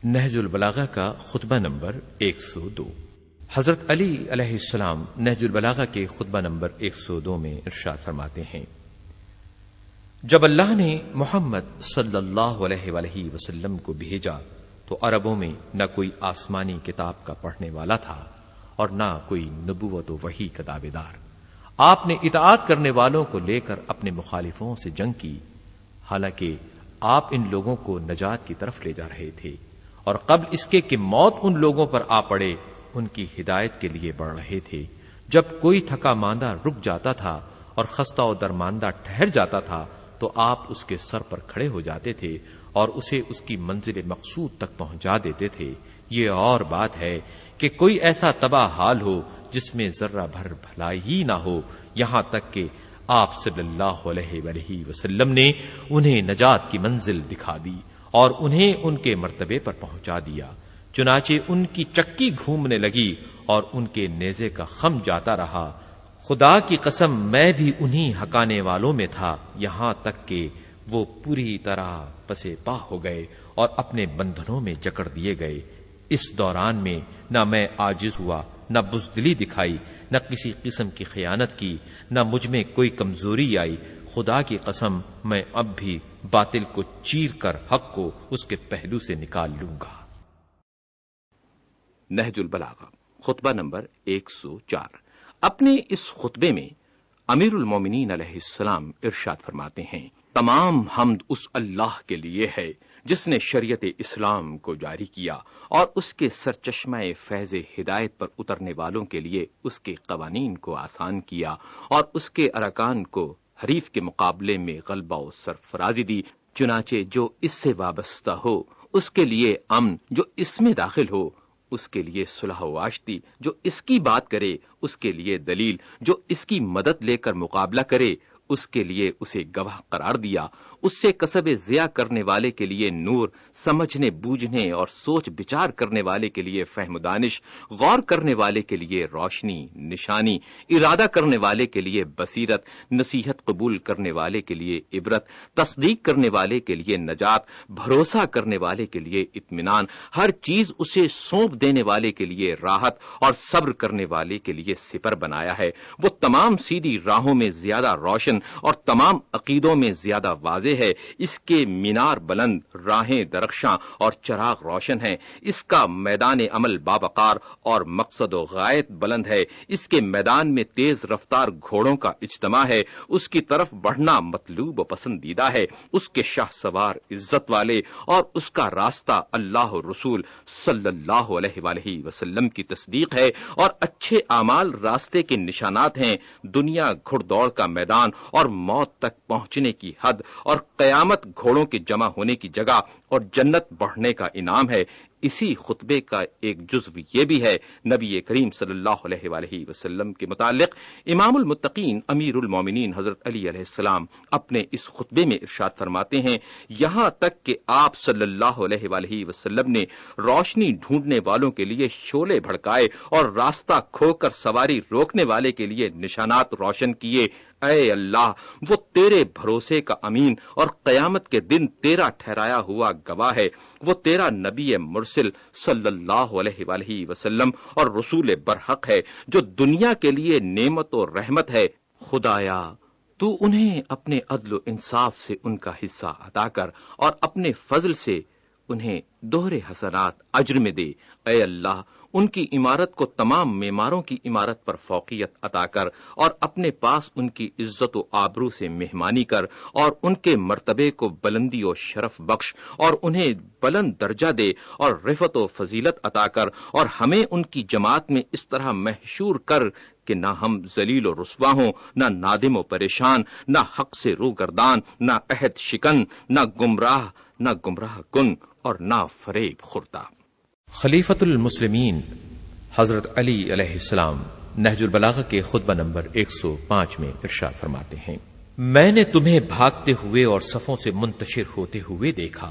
نہج البلاغہ کا خطبہ نمبر 102۔ حضرت علی علیہ السلام نہج البلاغہ کے خطبہ نمبر 102 میں ارشاد فرماتے ہیں، جب اللہ نے محمد صلی اللہ علیہ وآلہ وسلم کو بھیجا تو عربوں میں نہ کوئی آسمانی کتاب کا پڑھنے والا تھا اور نہ کوئی نبوت و وحی کا دعوے دار۔ آپ نے اطاعت کرنے والوں کو لے کر اپنے مخالفوں سے جنگ کی، حالانکہ آپ ان لوگوں کو نجات کی طرف لے جا رہے تھے، اور قبل اس کے کہ موت ان لوگوں پر آ پڑے ان کی ہدایت کے لیے بڑھ رہے تھے۔ جب کوئی تھکا ماندہ رک جاتا تھا اور خستہ و درماندہ ٹھہر جاتا تھا تو آپ اس کے سر پر کھڑے ہو جاتے تھے اور اسے اس کی منزل مقصود تک پہنچا دیتے تھے۔ یہ اور بات ہے کہ کوئی ایسا تباہ حال ہو جس میں ذرہ بھر بھلائی ہی نہ ہو، یہاں تک کہ آپ صلی اللہ علیہ وآلہ وسلم نے انہیں نجات کی منزل دکھا دی اور انہیں ان کے مرتبے پر پہنچا دیا۔ چنانچہ ان کی چکی گھومنے لگی اور ان کے نیزے کا خم جاتا رہا۔ خدا کی قسم میں بھی انہی ہکانے والوں میں تھا، یہاں تک کہ وہ پوری طرح پسے پا ہو گئے اور اپنے بندھنوں میں جکڑ دیے گئے۔ اس دوران میں نہ میں عاجز ہوا، نہ بزدلی دکھائی، نہ کسی قسم کی خیانت کی، نہ مجھ میں کوئی کمزوری آئی۔ خدا کی قسم میں اب بھی باطل کو چیر کر حق کو اس کے پہلو سے نکال لوں گا۔ نہج البلاغہ خطبہ نمبر 104۔ اپنے اس خطبے میں امیر المومنین علیہ السلام ارشاد فرماتے ہیں، تمام حمد اس اللہ کے لیے ہے جس نے شریعت اسلام کو جاری کیا اور اس کے سرچشمہ فیض ہدایت پر اترنے والوں کے لیے اس کے قوانین کو آسان کیا اور اس کے ارکان کو حریف کے مقابلے میں غلبہ و سرفرازی دی۔ چنانچہ جو اس سے وابستہ ہو اس کے لیے امن، جو اس میں داخل ہو اس کے لیے صلح و آشتی، جو اس کی بات کرے اس کے لیے دلیل، جو اس کی مدد لے کر مقابلہ کرے اس کے لیے اسے گواہ قرار دیا، اس سے کسب ضیاء کرنے والے کے لیے نور، سمجھنے بوجھنے اور سوچ بچار کرنے والے کے لیے فہم و دانش، غور کرنے والے کے لیے روشنی، نشانی، ارادہ کرنے والے کے لیے بصیرت، نصیحت قبول کرنے والے کے لیے عبرت، تصدیق کرنے والے کے لیے نجات، بھروسہ کرنے والے کے لیے اطمینان، ہر چیز اسے سونپ دینے والے کے لیے راحت اور صبر کرنے والے کے لیے سپر بنایا ہے۔ وہ تمام سیدھی راہوں میں زیادہ روشن اور تمام عقیدوں میں زیادہ واضح واضح ہے، اس کے مینار بلند، راہیں درخشاں اور چراغ روشن ہیں، اس کا میدان عمل باوقار اور مقصد و غایت بلند ہے، اس کے میدان میں تیز رفتار گھوڑوں کا اجتماع ہے، اس کی طرف بڑھنا مطلوب و پسندیدہ ہے، اس کے شاہ سوار عزت والے اور اس کا راستہ اللہ اور رسول صلی اللہ علیہ وآلہ وسلم کی تصدیق ہے، اور اچھے اعمال راستے کے نشانات ہیں، دنیا گھڑ دوڑ کا میدان اور موت تک پہنچنے کی حد، اور قیامت گھوڑوں کے جمع ہونے کی جگہ، اور جنت بڑھنے کا انعام ہے۔ اسی خطبے کا ایک جزو یہ بھی ہے، نبی کریم صلی اللہ علیہ وآلہ وسلم کے متعلق امام المتقین امیر المومنین حضرت علی علیہ السلام اپنے اس خطبے میں ارشاد فرماتے ہیں، یہاں تک کہ آپ صلی اللہ علیہ وآلہ وسلم نے روشنی ڈھونڈنے والوں کے لیے شعلے بھڑکائے اور راستہ کھو کر سواری روکنے والے کے لیے نشانات روشن کیے۔ اے اللہ، وہ تیرے بھروسے کا امین اور قیامت کے دن تیرا ٹھہرایا ہوا گواہ ہے، وہ تیرا نبی مرسل صلی اللہ علیہ وآلہ وسلم اور رسول برحق ہے، جو دنیا کے لیے نعمت و رحمت ہے۔ خدایا، تو انہیں اپنے عدل و انصاف سے ان کا حصہ عطا کر اور اپنے فضل سے انہیں دوہرے حسنات اجر میں دے۔ اے اللہ، ان کی عمارت کو تمام معماروں کی عمارت پر فوقیت عطا کر اور اپنے پاس ان کی عزت و آبرو سے مہمانی کر، اور ان کے مرتبے کو بلندی و شرف بخش اور انہیں بلند درجہ دے اور رفعت و فضیلت عطا کر، اور ہمیں ان کی جماعت میں اس طرح محشور کر کہ نہ ہم ذلیل و رسوا ہوں، نہ نادم و پریشان، نہ حق سے روگردان، نہ عہد شکن، نہ گمراہ کن اور نہ فریب خوردہ۔ خلیفۃ المسلمین حضرت علی علیہ السلام نہج البلاغہ کے خطبہ نمبر 105 میں ارشاد فرماتے ہیں، میں نے تمہیں بھاگتے ہوئے اور صفوں سے منتشر ہوتے ہوئے دیکھا،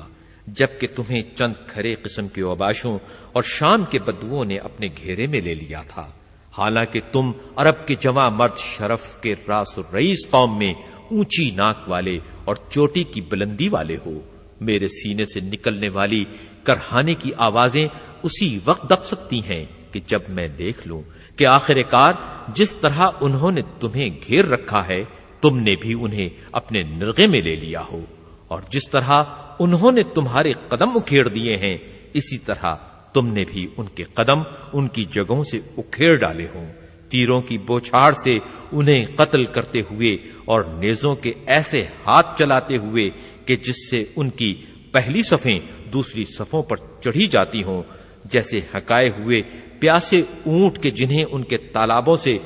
جبکہ تمہیں چند کھرے قسم کے اوباشوں اور شام کے بدوؤں نے اپنے گھیرے میں لے لیا تھا، حالانکہ تم عرب کے جوان مرد شرف کے راس و رئیس قوم میں اونچی ناک والے اور چوٹی کی بلندی والے ہو۔ میرے سینے سے نکلنے والی کرہانے کی آوازیں اسی وقت دب سکتی ہیں کہ جب میں دیکھ لوں کہ آخر کار جس طرح انہوں نے تمہیں گھیر رکھا ہے، تم نے بھی انہیں اپنے نرغے میں لے لیا ہو، اور جس طرح انہوں نے تمہارے قدم اکھیڑ دیے ہیں، اسی طرح تم نے بھی ان کے قدم ان کی جگہوں سے اکھیڑ ڈالے ہوں۔ تیروں کی بوچھاڑ سے انہیں قتل کرتے ہوئے اور نیزوں کے ایسے ہاتھ چلاتے ہوئے کہ جس سے ان کی پہلی صفیں دوسری صفوں پر چڑھی جاتی ہوں، جیسے ہکائے ہوئے پیاسے اونٹ کے جنہیں ان کے تالابوں سے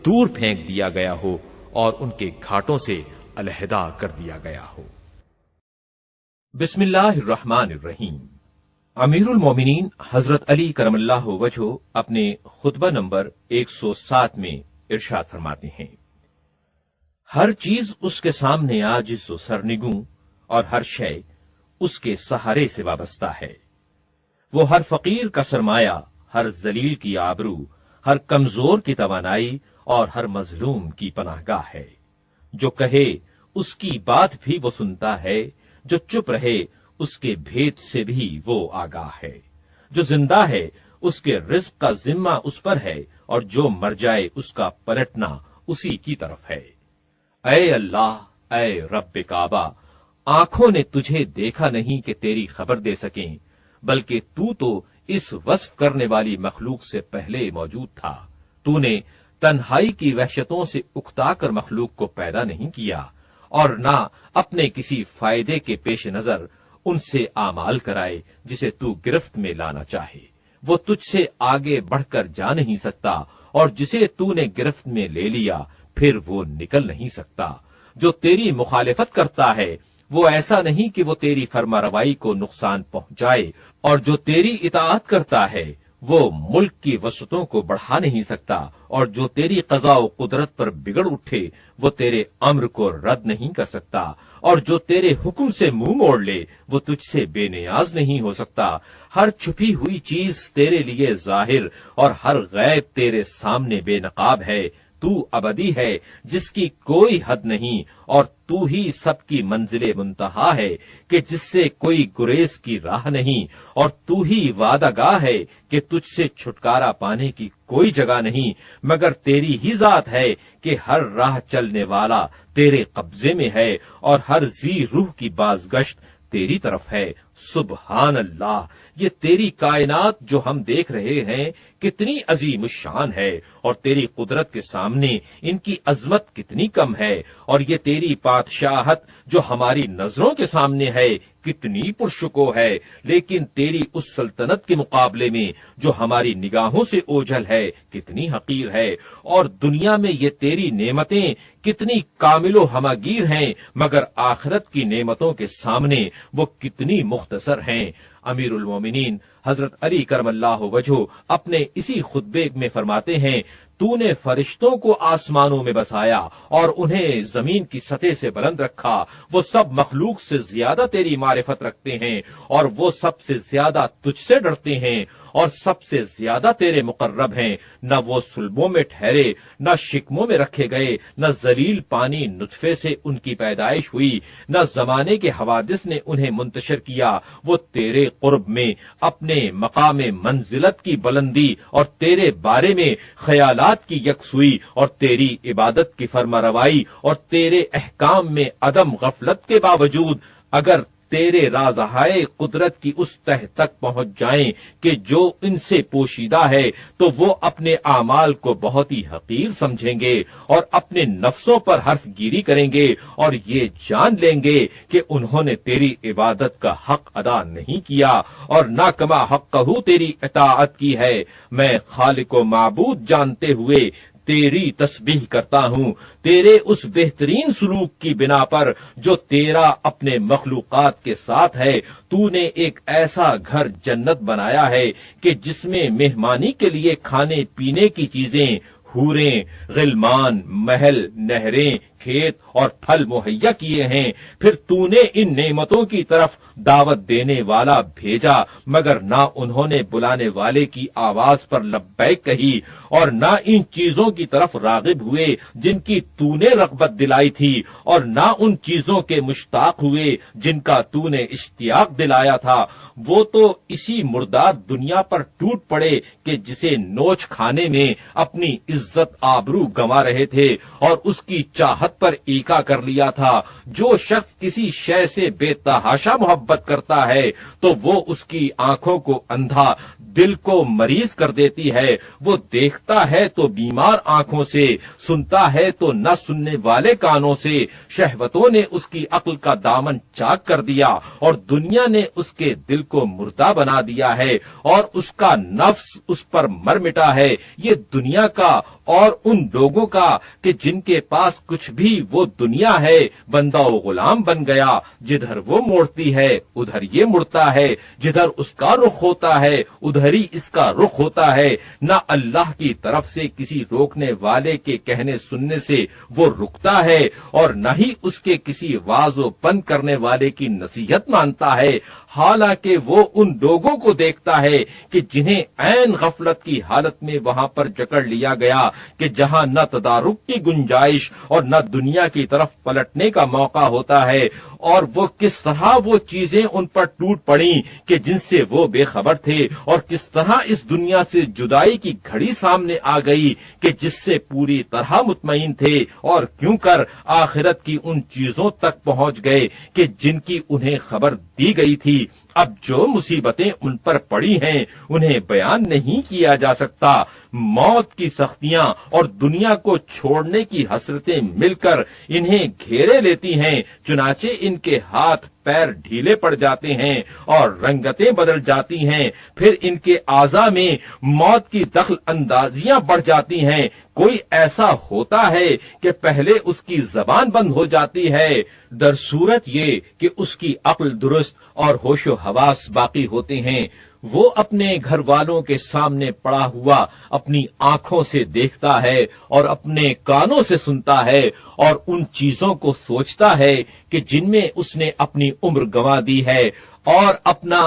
دور پھینک دیا گیا ہو اور ان کے گھاٹوں سے علیحدہ کر دیا گیا ہو۔ بسم اللہ الرحمن الرحیم۔ امیر المومنین حضرت علی کرم اللہ وجہہ اپنے خطبہ نمبر 107 میں ارشاد فرماتے ہیں، ہر چیز اس کے سامنے عاجز و سرنگوں اور ہر شے اس کے سہارے سے وابستہ ہے۔ وہ ہر فقیر کا سرمایہ، ہر ذلیل کی آبرو، ہر کمزور کی توانائی اور ہر مظلوم کی پناہ گاہ ہے۔ جو کہے اس کی بات بھی وہ سنتا ہے، جو چپ رہے اس کے بھید سے بھی وہ آگاہ ہے۔ جو زندہ ہے اس کے رزق کا ذمہ اس پر ہے، اور جو مر جائے اس کا پلٹنا اسی کی طرف ہے۔ اے اللہ، اے رب کعبہ، آنکھوں نے تجھے دیکھا نہیں کہ تیری خبر دے سکیں، بلکہ تو اس وصف کرنے والی مخلوق سے پہلے موجود تھا۔ تو نے تنہائی کی وحشتوں سے اکتا کر مخلوق کو پیدا نہیں کیا، اور نہ اپنے کسی فائدے کے پیش نظر ان سے اعمال کرائے جسے تو گرفت میں لانا چاہے۔ وہ تجھ سے آگے بڑھ کر جا نہیں سکتا، اور جسے تو نے گرفت میں لے لیا پھر وہ نکل نہیں سکتا۔ جو تیری مخالفت کرتا ہے وہ ایسا نہیں کہ وہ تیری فرما روائی کو نقصان پہنچائے، اور جو تیری اطاعت کرتا ہے وہ ملک کی وسعتوں کو بڑھا نہیں سکتا، اور جو تیری قضاء و قدرت پر بگڑ اٹھے وہ تیرے امر کو رد نہیں کر سکتا، اور جو تیرے حکم سے منہ موڑ لے وہ تجھ سے بے نیاز نہیں ہو سکتا۔ ہر چھپی ہوئی چیز تیرے لیے ظاہر اور ہر غیب تیرے سامنے بے نقاب ہے۔ تو ابدی ہے جس کی کوئی حد نہیں، اور تو ہی سب کی منزل منتہا ہے کہ جس سے کوئی گریز کی راہ نہیں، اور تو ہی وعدہ گاہ ہے کہ تجھ سے چھٹکارا پانے کی کوئی جگہ نہیں مگر تیری ہی ذات ہے کہ ہر راہ چلنے والا تیرے قبضے میں ہے اور ہر ذی روح کی بازگشت تیری طرف ہے۔ سبحان اللہ، یہ تیری کائنات جو ہم دیکھ رہے ہیں کتنی عظیم الشان ہے، اور تیری قدرت کے سامنے ان کی عظمت کتنی کم ہے، اور یہ تیری بادشاہت جو ہماری نظروں کے سامنے ہے کتنی پرشکو ہے، لیکن تیری اس سلطنت کے مقابلے میں جو ہماری نگاہوں سے اوجھل ہے کتنی حقیر ہے، اور دنیا میں یہ تیری نعمتیں کتنی کامل و ہماگیر ہیں، مگر آخرت کی نعمتوں کے سامنے وہ کتنی مختصر ہیں۔ امیر المومنین حضرت علی کرم اللہ وجہہ اپنے اسی خطبے میں فرماتے ہیں، تو نے فرشتوں کو آسمانوں میں بسایا اور انہیں زمین کی سطح سے بلند رکھا، وہ سب مخلوق سے زیادہ تیری معرفت رکھتے ہیں، اور وہ سب سے زیادہ تجھ سے ڈرتے ہیں، اور سب سے زیادہ تیرے مقرب ہیں۔ نہ وہ صلبوں میں ٹھہرے، نہ شکموں میں رکھے گئے، نہ ذلیل پانی نطفے سے ان کی پیدائش ہوئی، نہ زمانے کے حوادث نے انہیں منتشر کیا، وہ تیرے قرب میں اپنے مقام منزلت کی بلندی اور تیرے بارے میں خیالات کی یکسوئی اور تیری عبادت کی فرمانروائی اور تیرے احکام میں عدم غفلت کے باوجود اگر تیرے رازہائے قدرت کی اس تہ تک پہنچ جائیں کہ جو ان سے پوشیدہ ہے، تو وہ اپنے اعمال کو بہت ہی حقیر سمجھیں گے اور اپنے نفسوں پر حرف گیری کریں گے، اور یہ جان لیں گے کہ انہوں نے تیری عبادت کا حق ادا نہیں کیا اور نہ کما حقہ تیری اطاعت کی ہے۔ میں خالق و معبود جانتے ہوئے تیری تسبیح کرتا ہوں، تیرے اس بہترین سلوک کی بنا پر جو تیرا اپنے مخلوقات کے ساتھ ہے۔ تو نے ایک ایسا گھر جنت بنایا ہے کہ جس میں مہمانی کے لیے کھانے پینے کی چیزیں، حوریں، غلمان، محل، نہریں، کھیت اور پھل مہیا کیے ہیں۔ پھر تو نے ان نعمتوں کی طرف دعوت دینے والا بھیجا، مگر نہ انہوں نے بلانے والے کی آواز پر لبیک کہی، اور نہ ان چیزوں کی طرف راغب ہوئے جن کی تو نے رغبت دلائی تھی، اور نہ ان چیزوں کے مشتاق ہوئے جن کا تو نے اشتیاق دلایا تھا۔ وہ تو اسی مردار دنیا پر ٹوٹ پڑے کہ جسے نوچ کھانے میں اپنی عزت آبرو گنوا رہے تھے اور اس کی چاہت پر ایکا کر لیا تھا۔ جو شخص کسی شے سے بے تحاشا محبت کرتا ہے تو وہ اس کی آنکھوں کو اندھا، دل کو مریض کر دیتی ہے۔ وہ دیکھتا ہے تو بیمار آنکھوں سے، سنتا ہے تو نہ سننے والے کانوں سے۔ شہوتوں نے اس کی عقل کا دامن چاک کر دیا اور دنیا نے اس کے دل کو مردہ بنا دیا ہے، اور اس کا نفس اس پر مر مٹا ہے۔ یہ دنیا کا اور ان لوگوں کا کہ جن کے پاس کچھ بھی وہ دنیا ہے، بندہ و غلام بن گیا۔ جدھر وہ موڑتی ہے ادھر یہ مڑتا ہے، جدھر اس کا رخ ہوتا ہے ادھر ہی اس کا رخ ہوتا ہے۔ نہ اللہ کی طرف سے کسی روکنے والے کے کہنے سننے سے وہ رکتا ہے، اور نہ ہی اس کے کسی واز و پن کرنے والے کی نصیحت مانتا ہے۔ حالانکہ وہ ان لوگوں کو دیکھتا ہے کہ جنہیں عین غفلت کی حالت میں وہاں پر جکڑ لیا گیا کہ جہاں نہ تدارک کی گنجائش اور نہ دنیا کی طرف پلٹنے کا موقع ہوتا ہے، اور وہ کس طرح وہ چیزیں ان پر ٹوٹ پڑیں کہ جن سے وہ بے خبر تھے، اور کس طرح اس دنیا سے جدائی کی گھڑی سامنے آ گئی کہ جس سے پوری طرح مطمئن تھے، اور کیوں کر آخرت کی ان چیزوں تک پہنچ گئے کہ جن کی انہیں خبر دی گئی تھی۔ اب جو مصیبتیں ان پر پڑی ہیں انہیں بیان نہیں کیا جا سکتا۔ موت کی سختیاں اور دنیا کو چھوڑنے کی حسرتیں مل کر انہیں گھیرے لیتی ہیں، چنانچہ ان کے ہاتھ پیر ڈھیلے پڑ جاتے ہیں اور رنگتیں بدل جاتی ہیں۔ پھر ان کے اعضاء میں موت کی دخل اندازیاں بڑھ جاتی ہیں۔ کوئی ایسا ہوتا ہے کہ پہلے اس کی زبان بند ہو جاتی ہے، در صورت یہ کہ اس کی عقل درست اور ہوش و حواس باقی ہوتے ہیں۔ وہ اپنے گھر والوں کے سامنے پڑا ہوا اپنی آنکھوں سے دیکھتا ہے اور اپنے کانوں سے سنتا ہے، اور ان چیزوں کو سوچتا ہے کہ جن میں اس نے اپنی عمر گنوا دی ہے اور اپنا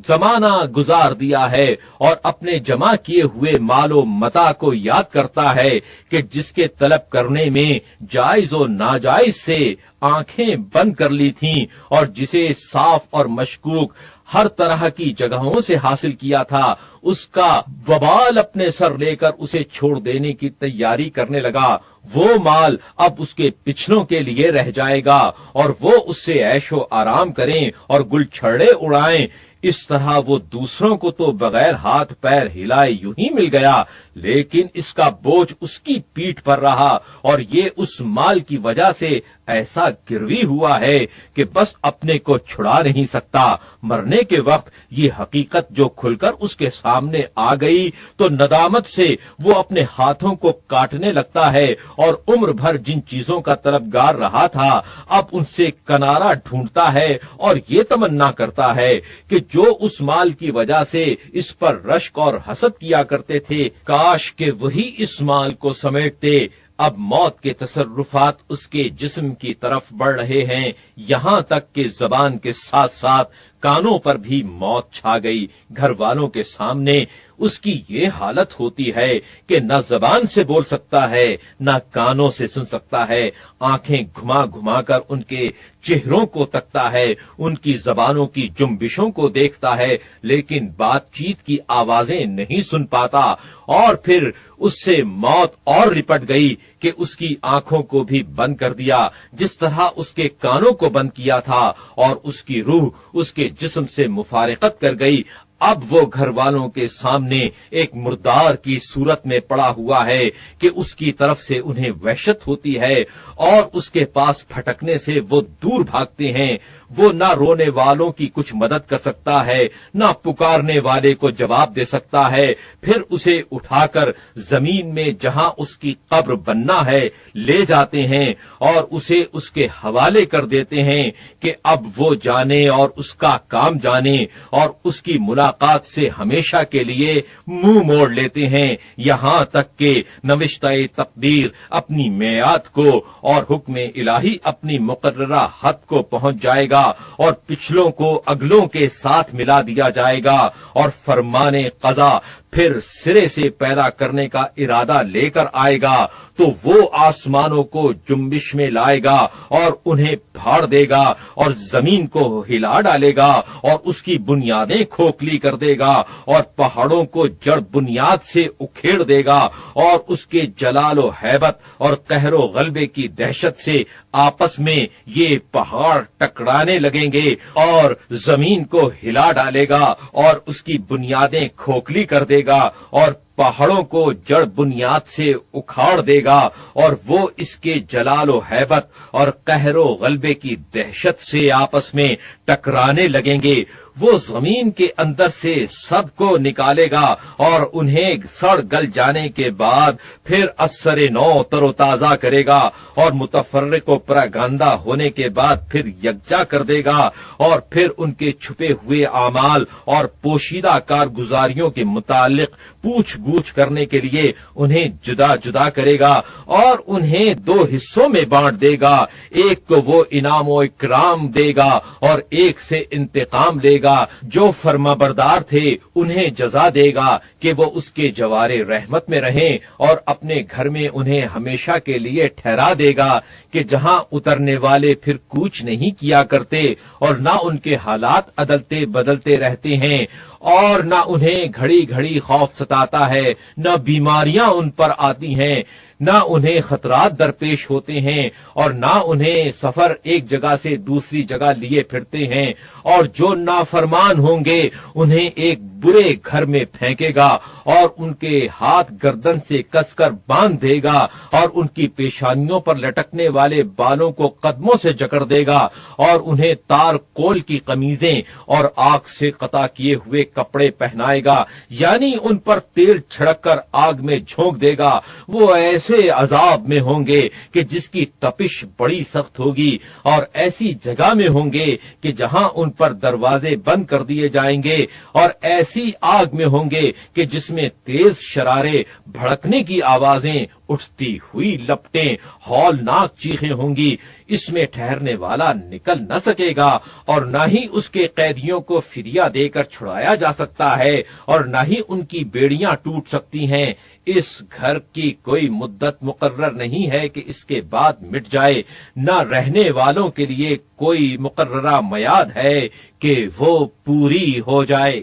زمانہ گزار دیا ہے، اور اپنے جمع کیے ہوئے مال و متاع کو یاد کرتا ہے کہ جس کے طلب کرنے میں جائز و ناجائز سے آنکھیں بند کر لی تھیں، اور جسے صاف اور مشکوک ہر طرح کی جگہوں سے حاصل کیا تھا، اس کا وبال اپنے سر لے کر اسے چھوڑ دینے کی تیاری کرنے لگا، وہ مال اب اس کے پچھلوں کے لیے رہ جائے گا اور وہ اس سے عیش و آرام کریں اور گل چھڑے اڑائیں۔ اس طرح وہ دوسروں کو تو بغیر ہاتھ پیر ہلائے یوں ہی مل گیا، لیکن اس کا بوجھ اس کی پیٹھ پر رہا، اور یہ اس مال کی وجہ سے ایسا گروی ہوا ہے کہ بس اپنے کو چھڑا نہیں سکتا۔ مرنے کے وقت یہ حقیقت جو کھل کر اس کے سامنے آ گئی تو ندامت سے وہ اپنے ہاتھوں کو کاٹنے لگتا ہے، اور عمر بھر جن چیزوں کا طلبگار رہا تھا اب ان سے کنارہ ڈھونڈتا ہے، اور یہ تمنا کرتا ہے کہ جو اس مال کی وجہ سے اس پر رشک اور حسد کیا کرتے تھے، کاش کہ وہی اس مال کو سمیٹتے۔ اب موت کے تصرفات اس کے جسم کی طرف بڑھ رہے ہیں، یہاں تک کہ زبان کے ساتھ ساتھ کانوں پر بھی موت چھا گئی۔ گھر والوں کے سامنے اس کی یہ حالت ہوتی ہے کہ نہ زبان سے بول سکتا ہے، نہ کانوں سے سن سکتا ہے، آنکھیں گھما گھما کر ان کے چہروں کو تکتا ہے، ان کی زبانوں کی جنبشوں کو دیکھتا ہے، لیکن بات چیت کی آوازیں نہیں سن پاتا۔ اور پھر اس سے موت اور لپٹ گئی کہ اس کی آنکھوں کو بھی بند کر دیا، جس طرح اس کے کانوں کو بند کیا تھا، اور اس کی روح اس کے جسم سے مفارقت کر گئی۔ اب وہ گھر والوں کے سامنے ایک مردار کی صورت میں پڑا ہوا ہے کہ اس کی طرف سے انہیں وحشت ہوتی ہے، اور اس کے پاس پھٹکنے سے وہ دور بھاگتے ہیں۔ وہ نہ رونے والوں کی کچھ مدد کر سکتا ہے، نہ پکارنے والے کو جواب دے سکتا ہے۔ پھر اسے اٹھا کر زمین میں جہاں اس کی قبر بننا ہے لے جاتے ہیں، اور اسے اس کے حوالے کر دیتے ہیں کہ اب وہ جانے اور اس کا کام جانے، اور اس کی ملاقات سے ہمیشہ کے لیے منہ موڑ لیتے ہیں، یہاں تک کہ نوشتہ تقدیر اپنی میعاد کو اور حکم الہی اپنی مقررہ حد کو پہنچ جائے گا، اور پچھلوں کو اگلوں کے ساتھ ملا دیا جائے گا، اور فرمان قضا پھر سرے سے پیدا کرنے کا ارادہ لے کر آئے گا، تو وہ آسمانوں کو جنبش میں لائے گا اور انہیں پھاڑ دے گا، اور زمین کو ہلا ڈالے گا اور اس کی بنیادیں کھوکھلی کر دے گا، اور پہاڑوں کو جڑ بنیاد سے اکھیڑ دے گا، اور اس کے جلال و ہیبت اور قہر و غلبے کی دہشت سے آپس میں یہ پہاڑ ٹکرانے لگیں گے، اور زمین کو ہلا ڈالے گا اور اس کی بنیادیں کھوکھلی کر دے گا، اور پہاڑوں کو جڑ بنیاد سے اکھاڑ دے گا، اور وہ اس کے جلال و ہیبت اور قہر و غلبے کی دہشت سے آپس میں ٹکرانے لگیں گے۔ وہ زمین کے اندر سے سب کو نکالے گا، اور انہیں سڑ گل جانے کے بعد پھر اثر نو تر و تازہ کرے گا، اور متفرق و پراگندہ ہونے کے بعد پھر یکجا کر دے گا، اور پھر ان کے چھپے ہوئے اعمال اور پوشیدہ کارگزاریوں کے متعلق پوچھ گچھ کرنے کے لیے انہیں جدا جدا کرے گا، اور انہیں دو حصوں میں بانٹ دے گا، ایک کو وہ انعام و اکرام دے گا اور ایک سے انتقام لے گا۔ جو فرما بردار تھے انہیں جزا دے گا کہ وہ اس کے جوار رحمت میں رہیں، اور اپنے گھر میں انہیں ہمیشہ کے لیے ٹھہرا دے گا کہ جہاں اترنے والے پھر کوچ نہیں کیا کرتے، اور نہ ان کے حالات عدلتے بدلتے رہتے ہیں، اور نہ انہیں گھڑی گھڑی خوف ستاتا ہے، نہ بیماریاں ان پر آتی ہیں، نہ انہیں خطرات درپیش ہوتے ہیں، اور نہ انہیں سفر ایک جگہ سے دوسری جگہ لیے پھرتے ہیں، اور جو نافرمان ہوں گے انہیں ایک برے گھر میں پھینکے گا، اور ان کے ہاتھ گردن سے کس کر باندھ دے گا، اور ان کی پیشانیوں پر لٹکنے والے بالوں کو قدموں سے جکڑ دے گا، اور انہیں تار کول کی قمیضیں اور آگ سے قطع کیے ہوئے کپڑے پہنائے گا، یعنی ان پر تیل چھڑک کر آگ میں جھونک دے گا۔ وہ ایسے عذاب میں ہوں گے کہ جس کی تپش بڑی سخت ہوگی، اور ایسی جگہ میں ہوں گے کہ جہاں ان پر دروازے بند کر دیے جائیں گے، اور ایسی آگ میں ہوں گے کہ جس میں تیز شرارے بھڑکنے کی آوازیں، اٹھتی ہوئی لپٹیں، ہولناک چیخیں ہوں گی۔ اس میں ٹھہرنے والا نکل نہ سکے گا، اور نہ ہی اس کے قیدیوں کو فدیہ دے کر چھڑایا جا سکتا ہے، اور نہ ہی ان کی بیڑیاں ٹوٹ سکتی ہیں۔ اس گھر کی کوئی مدت مقرر نہیں ہے کہ اس کے بعد مٹ جائے، نہ رہنے والوں کے لیے کوئی مقررہ میعاد ہے کہ وہ پوری ہو جائے۔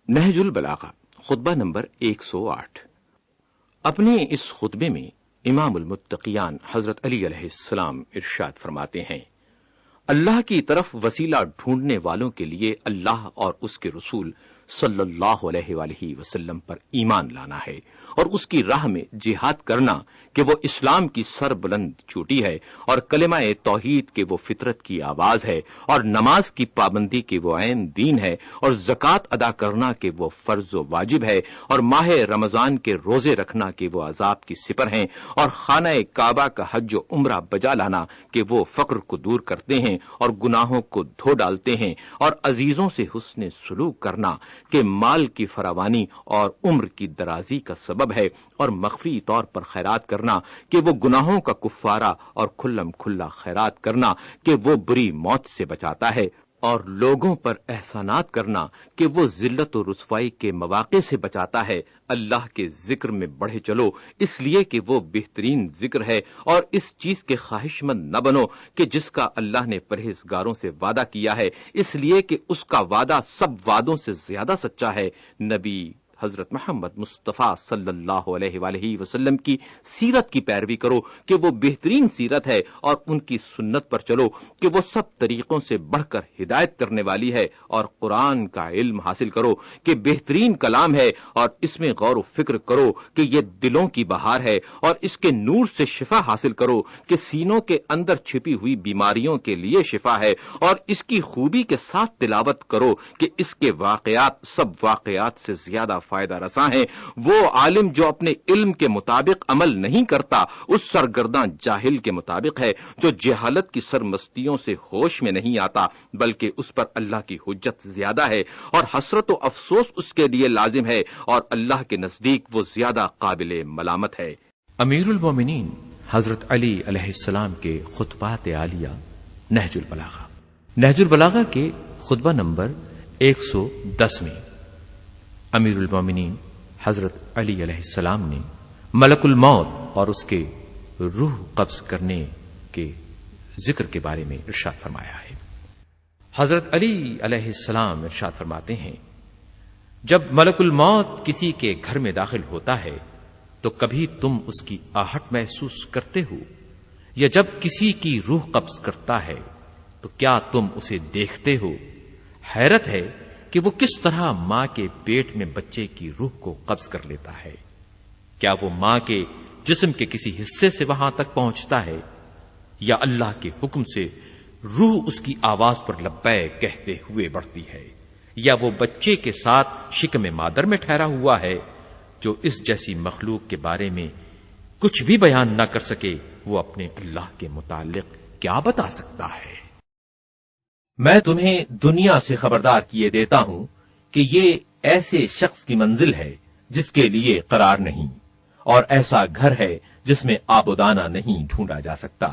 نہج البلاغہ خطبہ نمبر 108۔ اپنے اس خطبے میں امام المتقیان حضرت علی علیہ السلام ارشاد فرماتے ہیں، اللہ کی طرف وسیلہ ڈھونڈنے والوں کے لیے اللہ اور اس کے رسول صلی اللہ علیہ وآلہ وسلم پر ایمان لانا ہے اور اس کی راہ میں جہاد کرنا کہ وہ اسلام کی سر بلند چوٹی ہے اور کلمہ توحید کے وہ فطرت کی آواز ہے اور نماز کی پابندی کے وہ عین دین ہے اور زکوٰۃ ادا کرنا کہ وہ فرض و واجب ہے اور ماہ رمضان کے روزے رکھنا کہ وہ عذاب کی سپر ہیں اور خانہ کعبہ کا حج و عمرہ بجا لانا کہ وہ فقر کو دور کرتے ہیں اور گناہوں کو دھو ڈالتے ہیں اور عزیزوں سے حسن سلوک کرنا کہ مال کی فراوانی اور عمر کی درازی کا سبب ہے اور مخفی طور پر خیرات کرنا کہ وہ گناہوں کا کفارہ اور کھلم کھلا خیرات کرنا کہ وہ بری موت سے بچاتا ہے اور لوگوں پر احسانات کرنا کہ وہ ذلت و رسوائی کے مواقع سے بچاتا ہے۔ اللہ کے ذکر میں بڑھے چلو اس لیے کہ وہ بہترین ذکر ہے اور اس چیز کے خواہش مند نہ بنو کہ جس کا اللہ نے پرہیزگاروں سے وعدہ کیا ہے، اس لیے کہ اس کا وعدہ سب وعدوں سے زیادہ سچا ہے۔ نبی حضرت محمد مصطفیٰ صلی اللہ علیہ وآلہ وسلم کی سیرت کی پیروی کرو کہ وہ بہترین سیرت ہے اور ان کی سنت پر چلو کہ وہ سب طریقوں سے بڑھ کر ہدایت کرنے والی ہے اور قرآن کا علم حاصل کرو کہ بہترین کلام ہے اور اس میں غور و فکر کرو کہ یہ دلوں کی بہار ہے اور اس کے نور سے شفا حاصل کرو کہ سینوں کے اندر چھپی ہوئی بیماریوں کے لیے شفا ہے اور اس کی خوبی کے ساتھ تلاوت کرو کہ اس کے واقعات سب واقعات سے زیادہ فائدہ رساں ہے۔ وہ عالم جو اپنے علم کے مطابق عمل نہیں کرتا اس سرگرداں جاہل کے مطابق ہے جو جہالت کی سرمستیوں سے ہوش میں نہیں آتا، بلکہ اس پر اللہ کی حجت زیادہ ہے اور حسرت و افسوس اس کے لیے لازم ہے اور اللہ کے نزدیک وہ زیادہ قابل ملامت ہے۔ امیر المومنین حضرت علی علیہ السلام کے خطبات عالیہ نہج البلاغہ۔ نہج البلاغہ کے خطبہ نمبر 110 میں امیر المومنین حضرت علی علیہ السلام نے ملک الموت اور اس کے روح قبض کرنے کے ذکر کے بارے میں ارشاد فرمایا ہے۔ حضرت علی علیہ السلام ارشاد فرماتے ہیں، جب ملک الموت کسی کے گھر میں داخل ہوتا ہے تو کبھی تم اس کی آہٹ محسوس کرتے ہو، یا جب کسی کی روح قبض کرتا ہے تو کیا تم اسے دیکھتے ہو؟ حیرت ہے کہ وہ کس طرح ماں کے پیٹ میں بچے کی روح کو قبض کر لیتا ہے۔ کیا وہ ماں کے جسم کے کسی حصے سے وہاں تک پہنچتا ہے، یا اللہ کے حکم سے روح اس کی آواز پر لبیک کہتے ہوئے بڑھتی ہے، یا وہ بچے کے ساتھ شکم مادر میں ٹھہرا ہوا ہے؟ جو اس جیسی مخلوق کے بارے میں کچھ بھی بیان نہ کر سکے وہ اپنے اللہ کے متعلق کیا بتا سکتا ہے؟ میں تمہیں دنیا سے خبردار کیے دیتا ہوں کہ یہ ایسے شخص کی منزل ہے جس کے لیے قرار نہیں، اور ایسا گھر ہے جس میں آبودانہ نہیں ڈھونڈا جا سکتا۔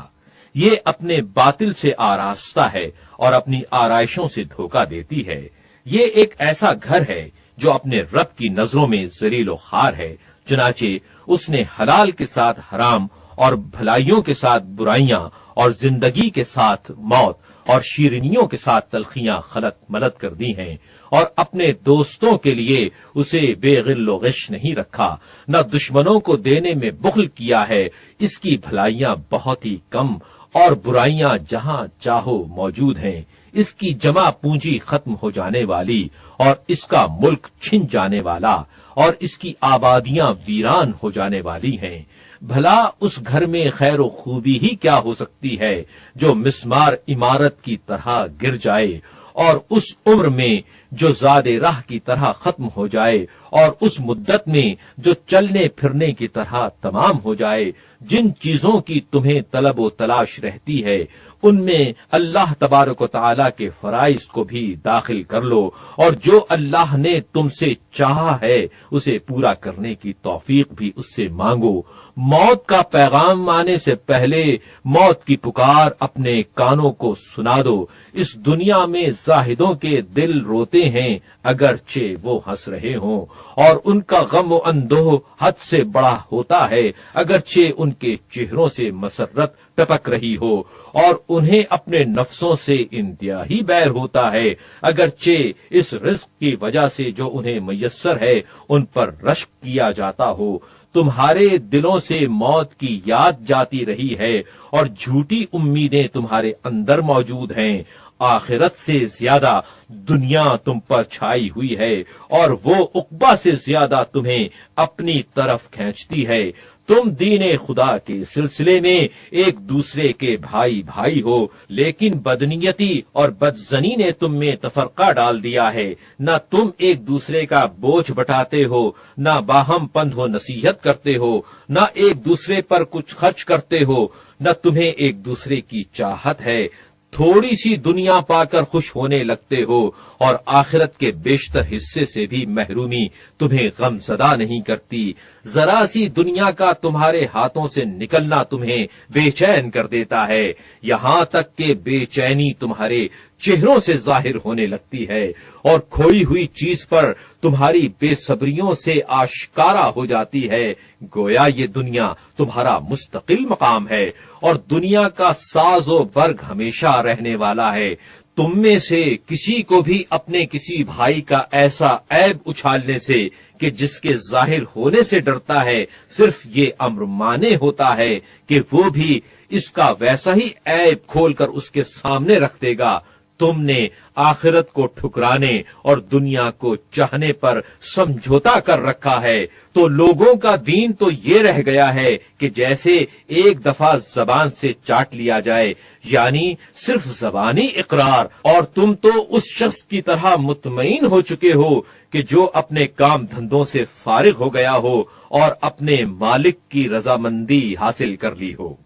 یہ اپنے باطل سے آراستہ ہے اور اپنی آرائشوں سے دھوکہ دیتی ہے۔ یہ ایک ایسا گھر ہے جو اپنے رب کی نظروں میں ذلیل و خوار ہے، چنانچہ اس نے حلال کے ساتھ حرام اور بھلائیوں کے ساتھ برائیاں اور زندگی کے ساتھ موت اور شیرینیوں کے ساتھ تلخیاں خلط ملت کر دی ہیں، اور اپنے دوستوں کے لیے اسے بے غل و غش نہیں رکھا، نہ دشمنوں کو دینے میں بخل کیا ہے۔ اس کی بھلائیاں بہت ہی کم اور برائیاں جہاں چاہو موجود ہیں۔ اس کی جمع پونجی ختم ہو جانے والی اور اس کا ملک چھن جانے والا اور اس کی آبادیاں ویران ہو جانے والی ہیں۔ بھلا اس گھر میں خیر و خوبی ہی کیا ہو سکتی ہے جو مسمار عمارت کی طرح گر جائے، اور اس عمر میں جو زاد راہ کی طرح ختم ہو جائے، اور اس مدت میں جو چلنے پھرنے کی طرح تمام ہو جائے۔ جن چیزوں کی تمہیں طلب و تلاش رہتی ہے ان میں اللہ تبارک و تعالی کے فرائض کو بھی داخل کر لو، اور جو اللہ نے تم سے چاہا ہے اسے پورا کرنے کی توفیق بھی اس سے مانگو۔ موت کا پیغام آنے سے پہلے موت کی پکار اپنے کانوں کو سنا دو۔ اس دنیا میں زاہدوں کے دل روتے ہیں اگرچہ وہ ہنس رہے ہوں، اور ان کا غم و اندوہ حد سے بڑا ہوتا ہے اگرچہ ان کے چہروں سے مسرت ٹپک رہی ہو اور انہیں اپنے نفسوں سے انتہائی بیر ہوتا ہے، اگرچہ اس رزق کی وجہ سے جو انہیں میسر ہے ان پر رشک کیا جاتا ہو۔ تمہارے دلوں سے موت کی یاد جاتی رہی ہے اور جھوٹی امیدیں تمہارے اندر موجود ہیں۔ آخرت سے زیادہ دنیا تم پر چھائی ہوئی ہے اور وہ عقبہ سے زیادہ تمہیں اپنی طرف کھینچتی ہے۔ تم دین خدا کے سلسلے میں ایک دوسرے کے بھائی بھائی ہو، لیکن بدنیتی اور بدزنی نے تم میں تفرقہ ڈال دیا ہے۔ نہ تم ایک دوسرے کا بوجھ بٹاتے ہو، نہ باہم پند و نصیحت کرتے ہو، نہ ایک دوسرے پر کچھ خرچ کرتے ہو، نہ تمہیں ایک دوسرے کی چاہت ہے۔ تھوڑی سی دنیا پا کر خوش ہونے لگتے ہو اور آخرت کے بیشتر حصے سے بھی محرومی تمہیں غم زدہ نہیں کرتی۔ ذرا سی دنیا کا تمہارے ہاتھوں سے نکلنا تمہیں بے چین کر دیتا ہے، یہاں تک کہ بے چینی تمہارے چہروں سے ظاہر ہونے لگتی ہے اور کھوئی ہوئی چیز پر تمہاری بے صبریوں سے آشکارا ہو جاتی ہے۔ گویا یہ دنیا تمہارا مستقل مقام ہے اور دنیا کا ساز و برگ ہمیشہ رہنے والا ہے۔ تم میں سے کسی کو بھی اپنے کسی بھائی کا ایسا عیب اچھالنے سے کہ جس کے ظاہر ہونے سے ڈرتا ہے، صرف یہ امر مانے ہوتا ہے کہ وہ بھی اس کا ویسا ہی عیب کھول کر اس کے سامنے رکھ دے گا۔ تم نے آخرت کو ٹھکرانے اور دنیا کو چاہنے پر سمجھوتا کر رکھا ہے، تو لوگوں کا دین تو یہ رہ گیا ہے کہ جیسے ایک دفعہ زبان سے چاٹ لیا جائے، یعنی صرف زبانی اقرار، اور تم تو اس شخص کی طرح مطمئن ہو چکے ہو کہ جو اپنے کام دھندوں سے فارغ ہو گیا ہو اور اپنے مالک کی رضامندی حاصل کر لی ہو۔